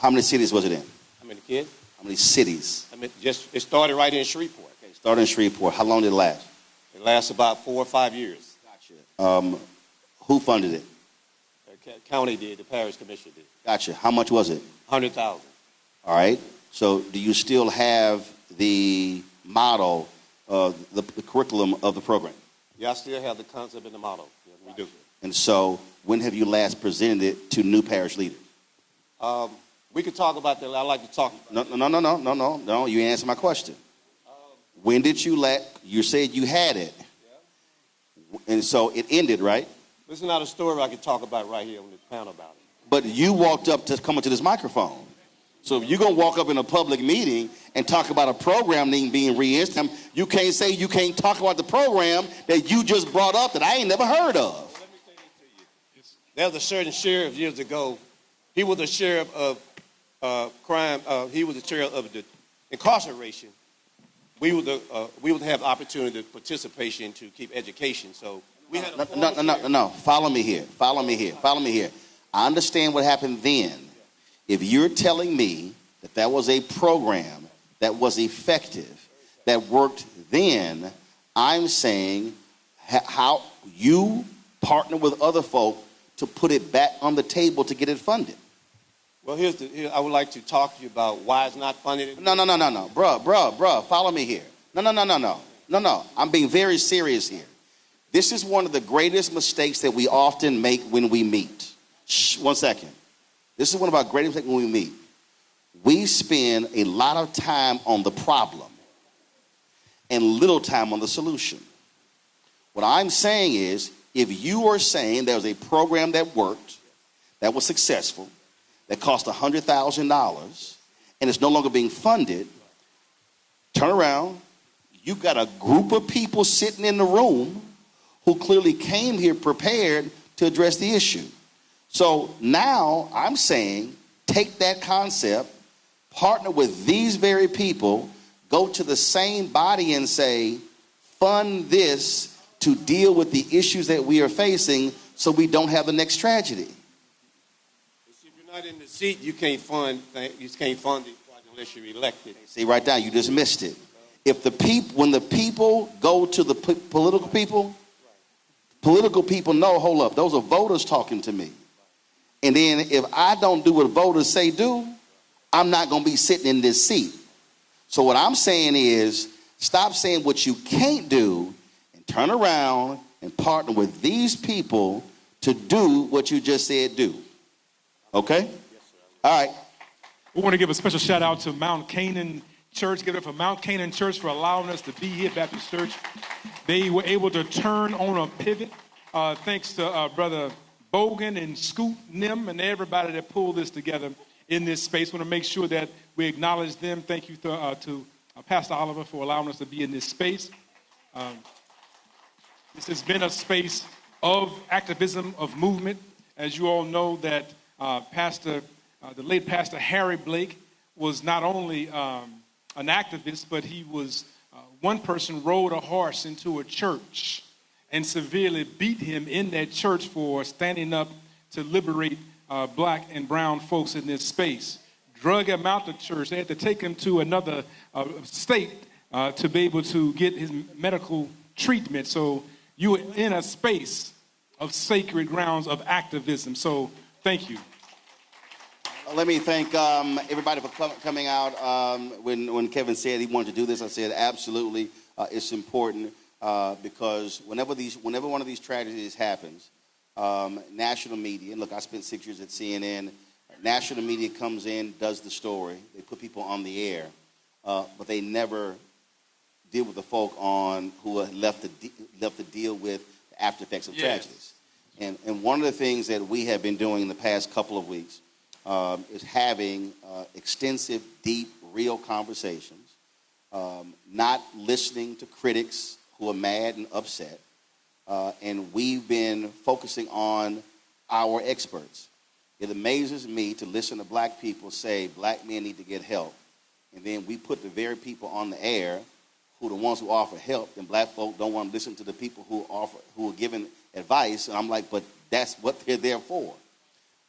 many cities was it in? How many kids? How many cities? It started right in Shreveport. Okay, started in Shreveport. How long did it last? It lasts about 4 or 5 years. Gotcha. Who funded it? The county did. The parish commission did. Gotcha. How much was it? 100,000. All right. So do you still have the model, the curriculum of the program? Yeah, I still have the concept and the model. Yeah, we do. And so when have you last presented it to new parish leaders? We could talk about that. I like to talk. No. You answer my question. When did you said you had it. Yeah. And so it ended, right? This is not a story I could talk about right here on this panel about it. But you walked up to come into this microphone. So if you're going to walk up in a public meeting and talk about a program being reinstated, you can't say you can't talk about the program that you just brought up that I ain't never heard of. Well, let me say this to you. There was a certain sheriff years ago. He was the sheriff of crime. He was the sheriff of the incarceration. We would have the opportunity to participation to keep education. So we had no. Follow me here. I understand what happened then. If you're telling me that was a program that was effective, that worked then, I'm saying how you partner with other folk to put it back on the table to get it funded. Well, I would like to talk to you about why it's not funded. No. Bruh, follow me here. No. I'm being very serious here. This is one of the greatest mistakes that we often make when we meet. Shh, 1 second. This is one of our greatest mistakes when we meet. We spend a lot of time on the problem and little time on the solution. What I'm saying is, if you are saying there was a program that worked, that was successful, that cost $100,000, and it's no longer being funded, turn around. You got a group of people sitting in the room who clearly came here prepared to address the issue. So now I'm saying, take that concept, partner with these very people, go to the same body and say, fund this to deal with the issues that we are facing so we don't have the next tragedy. If you're not in the seat, you can't fund it unless you're elected. See, right now, you just missed it. When the people go to the political people know, hold up, those are voters talking to me. And then if I don't do what voters say do, I'm not going to be sitting in this seat. So what I'm saying is, stop saying what you can't do and turn around and partner with these people to do what you just said do. Okay? Yes, sir. All right. We want to give a special shout out to Mount Canaan Church. Give it up for Mount Canaan Church for allowing us to be here, Baptist Church. They were able to turn on a pivot thanks to Brother Bogan and Scoot Nim and everybody that pulled this together in this space. We want to make sure that we acknowledge them. Thank you to Pastor Oliver for allowing us to be in this space. This has been a space of activism, of movement. As you all know, that the late Pastor Harry Blake was not only an activist, but he was, one person rode a horse into a church and severely beat him in that church for standing up to liberate black and brown folks in this space. Drug him out the church. They had to take him to another state to be able to get his medical treatment. So you were in a space of sacred grounds of activism. So thank you. Let me thank everybody for coming out. When Kevin said he wanted to do this, I said absolutely. It's important because whenever one of these tragedies happens, national media, and look, I spent 6 years at CNN. National media comes in, does the story. They put people on the air, but they never deal with the folk who are left to deal with the after effects of tragedies. And one of the things that we have been doing in the past couple of weeks is having extensive, deep, real conversations, not listening to critics who are mad and upset. And we've been focusing on our experts. It amazes me to listen to black people say black men need to get help. And then we put the very people on the air who are the ones who offer help, and black folk don't want to listen to the people who are giving advice. And I'm like, but that's what they're there for.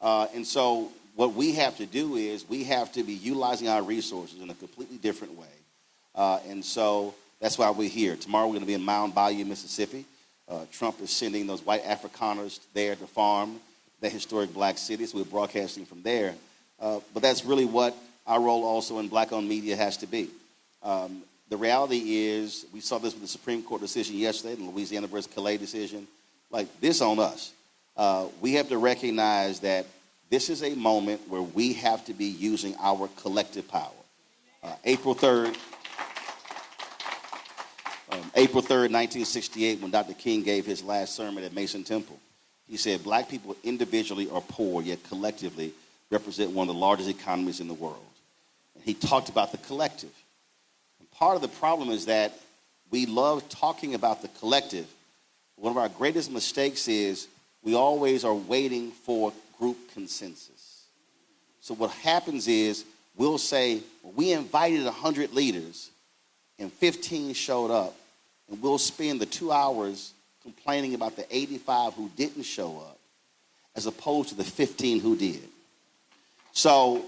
And so what we have to do is we have to be utilizing our resources in a completely different way. And so that's why we're here. Tomorrow we're going to be in Mound Bayou, Mississippi. Trump is sending those white Afrikaners there to farm that historic black city, so we're broadcasting from there. But that's really what our role also in black-owned media has to be. The reality is, we saw this with the Supreme Court decision yesterday, the Louisiana versus Calais decision. Like, this on us. We have to recognize that this is a moment where we have to be using our collective power. April 3rd, 1968, when Dr. King gave his last sermon at Mason Temple, he said, black people individually are poor, yet collectively represent one of the largest economies in the world. And he talked about the collective. And part of the problem is that we love talking about the collective. One of our greatest mistakes is we always are waiting for group consensus. So what happens is we'll say, well, we invited 100 leaders and 15 showed up, and we'll spend the 2 hours complaining about the 85 who didn't show up as opposed to the 15 who did. So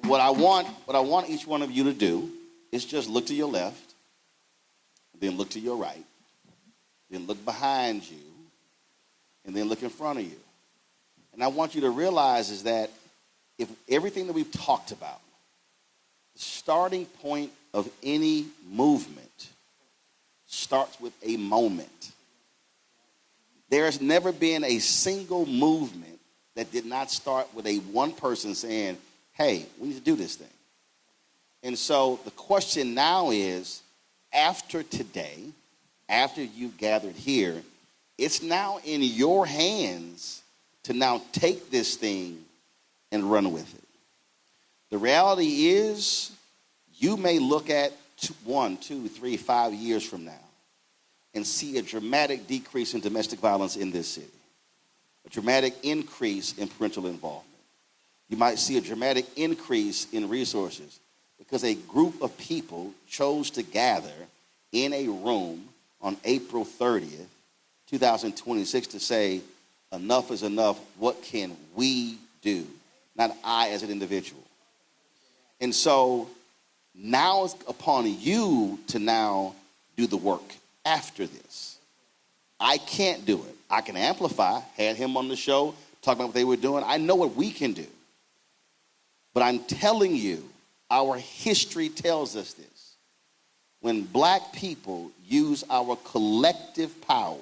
what I want each one of you to do is just look to your left, then look to your right, then look behind you, and then look in front of you. And I want you to realize is that if everything that we've talked about, the starting point of any movement starts with a moment. There has never been a single movement that did not start with one person saying, hey, we need to do this thing. And so the question now is, after today, after you've gathered here, it's now in your hands to now take this thing and run with it. The reality is, you may look at 1, 2, 3, 5 years from now and see a dramatic decrease in domestic violence in this city, a dramatic increase in parental involvement. You might see a dramatic increase in resources because a group of people chose to gather in a room on April 30th, 2026 to say, enough is enough. What can we do? Not I as an individual. And so now it's upon you to now do the work after this. I can't do it. I can amplify, had him on the show, talk about what they were doing. I know what we can do. But I'm telling you, our history tells us this. When black people use our collective power,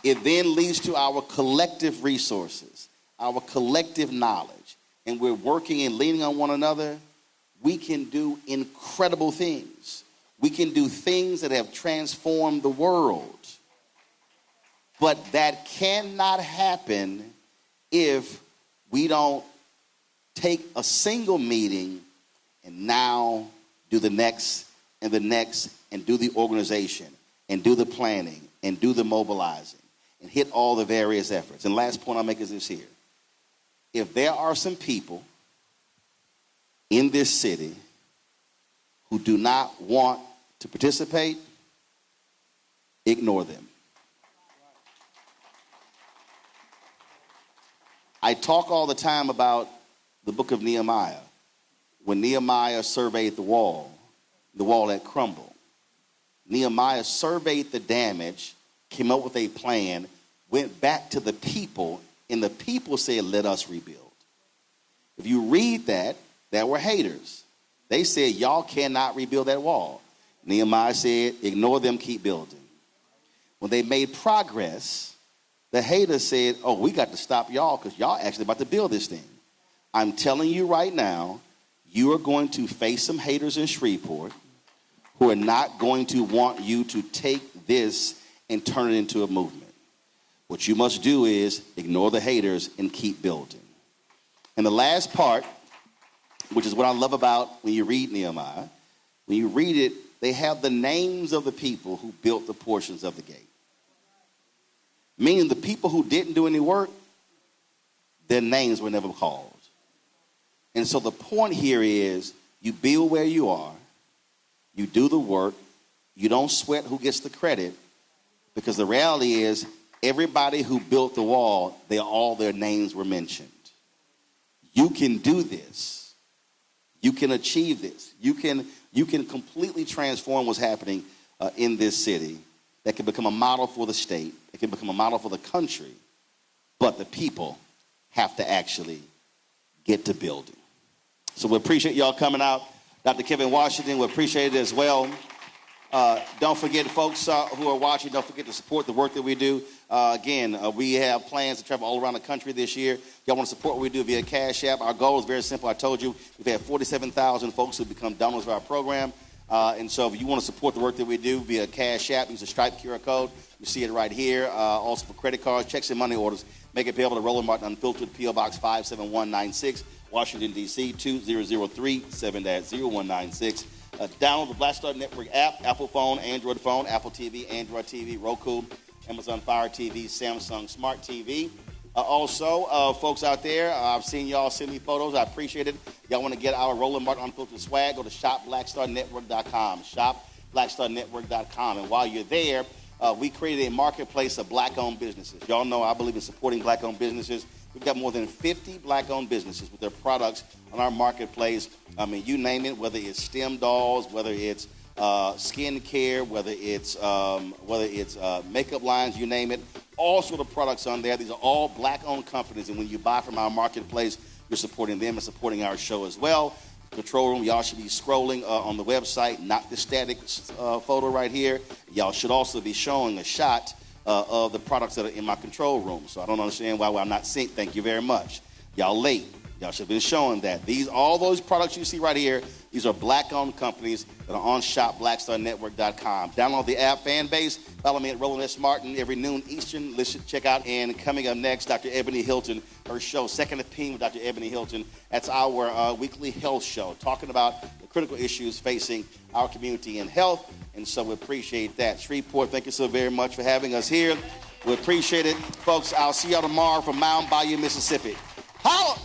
it then leads to our collective resources, our collective knowledge, and we're working and leaning on one another, we can do incredible things. We can do things that have transformed the world. But that cannot happen if we don't take a single meeting and now do the next and the next and do the organization and do the planning and do the mobilizing and hit all the various efforts. And last point I'll make is this here. If there are some people in this city who do not want to participate, ignore them. I talk all the time about the book of Nehemiah. When Nehemiah surveyed the wall had crumbled. Nehemiah surveyed the damage, came up with a plan, went back to the people, and the people said, let us rebuild. If you read that, there were haters. They said, y'all cannot rebuild that wall. Nehemiah said, ignore them, keep building. When they made progress, the haters said, oh, we got to stop y'all because y'all actually about to build this thing. I'm telling you right now, you are going to face some haters in Shreveport who are not going to want you to take this and turn it into a movement. What you must do is ignore the haters and keep building. And the last part, which is what I love about when you read Nehemiah, when you read it, they have the names of the people who built the portions of the gate. Meaning the people who didn't do any work, their names were never called. And so the point here is you build where you are, you do the work, you don't sweat who gets the credit, because the reality is everybody who built the wall, all their names were mentioned. You can do this. You can achieve this. You can completely transform what's happening in this city. That can become a model for the state. It can become a model for the country. But the people have to actually get to building. So we appreciate y'all coming out. Dr. Kevin Washington, we appreciate it as well. Don't forget, folks who are watching, don't forget to support the work that we do. Again, we have plans to travel all around the country this year. Y'all want to support what we do via Cash App. Our goal is very simple. I told you, we've had 47,000 folks who become donors of our program. And so if you want to support the work that we do via Cash App, use the Stripe QR code. You see it right here. Also for credit cards, checks, and money orders, make it payable to Roland Martin Unfiltered, P.O. Box 57196, Washington, D.C. 2003 7-0196. Download the Black Star Network app, Apple phone, Android phone, Apple TV, Android TV, Roku, Amazon Fire TV, Samsung Smart TV. Also, folks out there, I've seen y'all send me photos. I appreciate it. Y'all want to get our Roland Martin Unfiltered swag, go to shopblackstarnetwork.com, shopblackstarnetwork.com. And while you're there, we created a marketplace of black-owned businesses. Y'all know I believe in supporting black-owned businesses. We've got more than 50 black-owned businesses with their products on our marketplace. I mean, you name it, whether it's stem dolls, whether it's skin care, whether it's makeup lines, you name it. All sort of products on there. These are all black-owned companies, and when you buy from our marketplace, you're supporting them and supporting our show as well. Control room, y'all should be scrolling on the website, not the static photo right here. Y'all should also be showing a shot of the products that are in my control room. So I don't understand why I'm not synced. Thank you very much. Y'all late. Y'all should have been showing that. All those products you see right here, these are black-owned companies that are on shopblackstarnetwork.com. Download the app, fan base. Follow me at Roland S. Martin every noon Eastern. Listen, check out. And coming up next, Dr. Ebony Hilton, her show, Second Opinion with Dr. Ebony Hilton. That's our weekly health show, talking about the critical issues facing our community in health. And so we appreciate that. Shreveport, thank you so very much for having us here. We appreciate it. Folks, I'll see y'all tomorrow from Mound Bayou, Mississippi. Holla!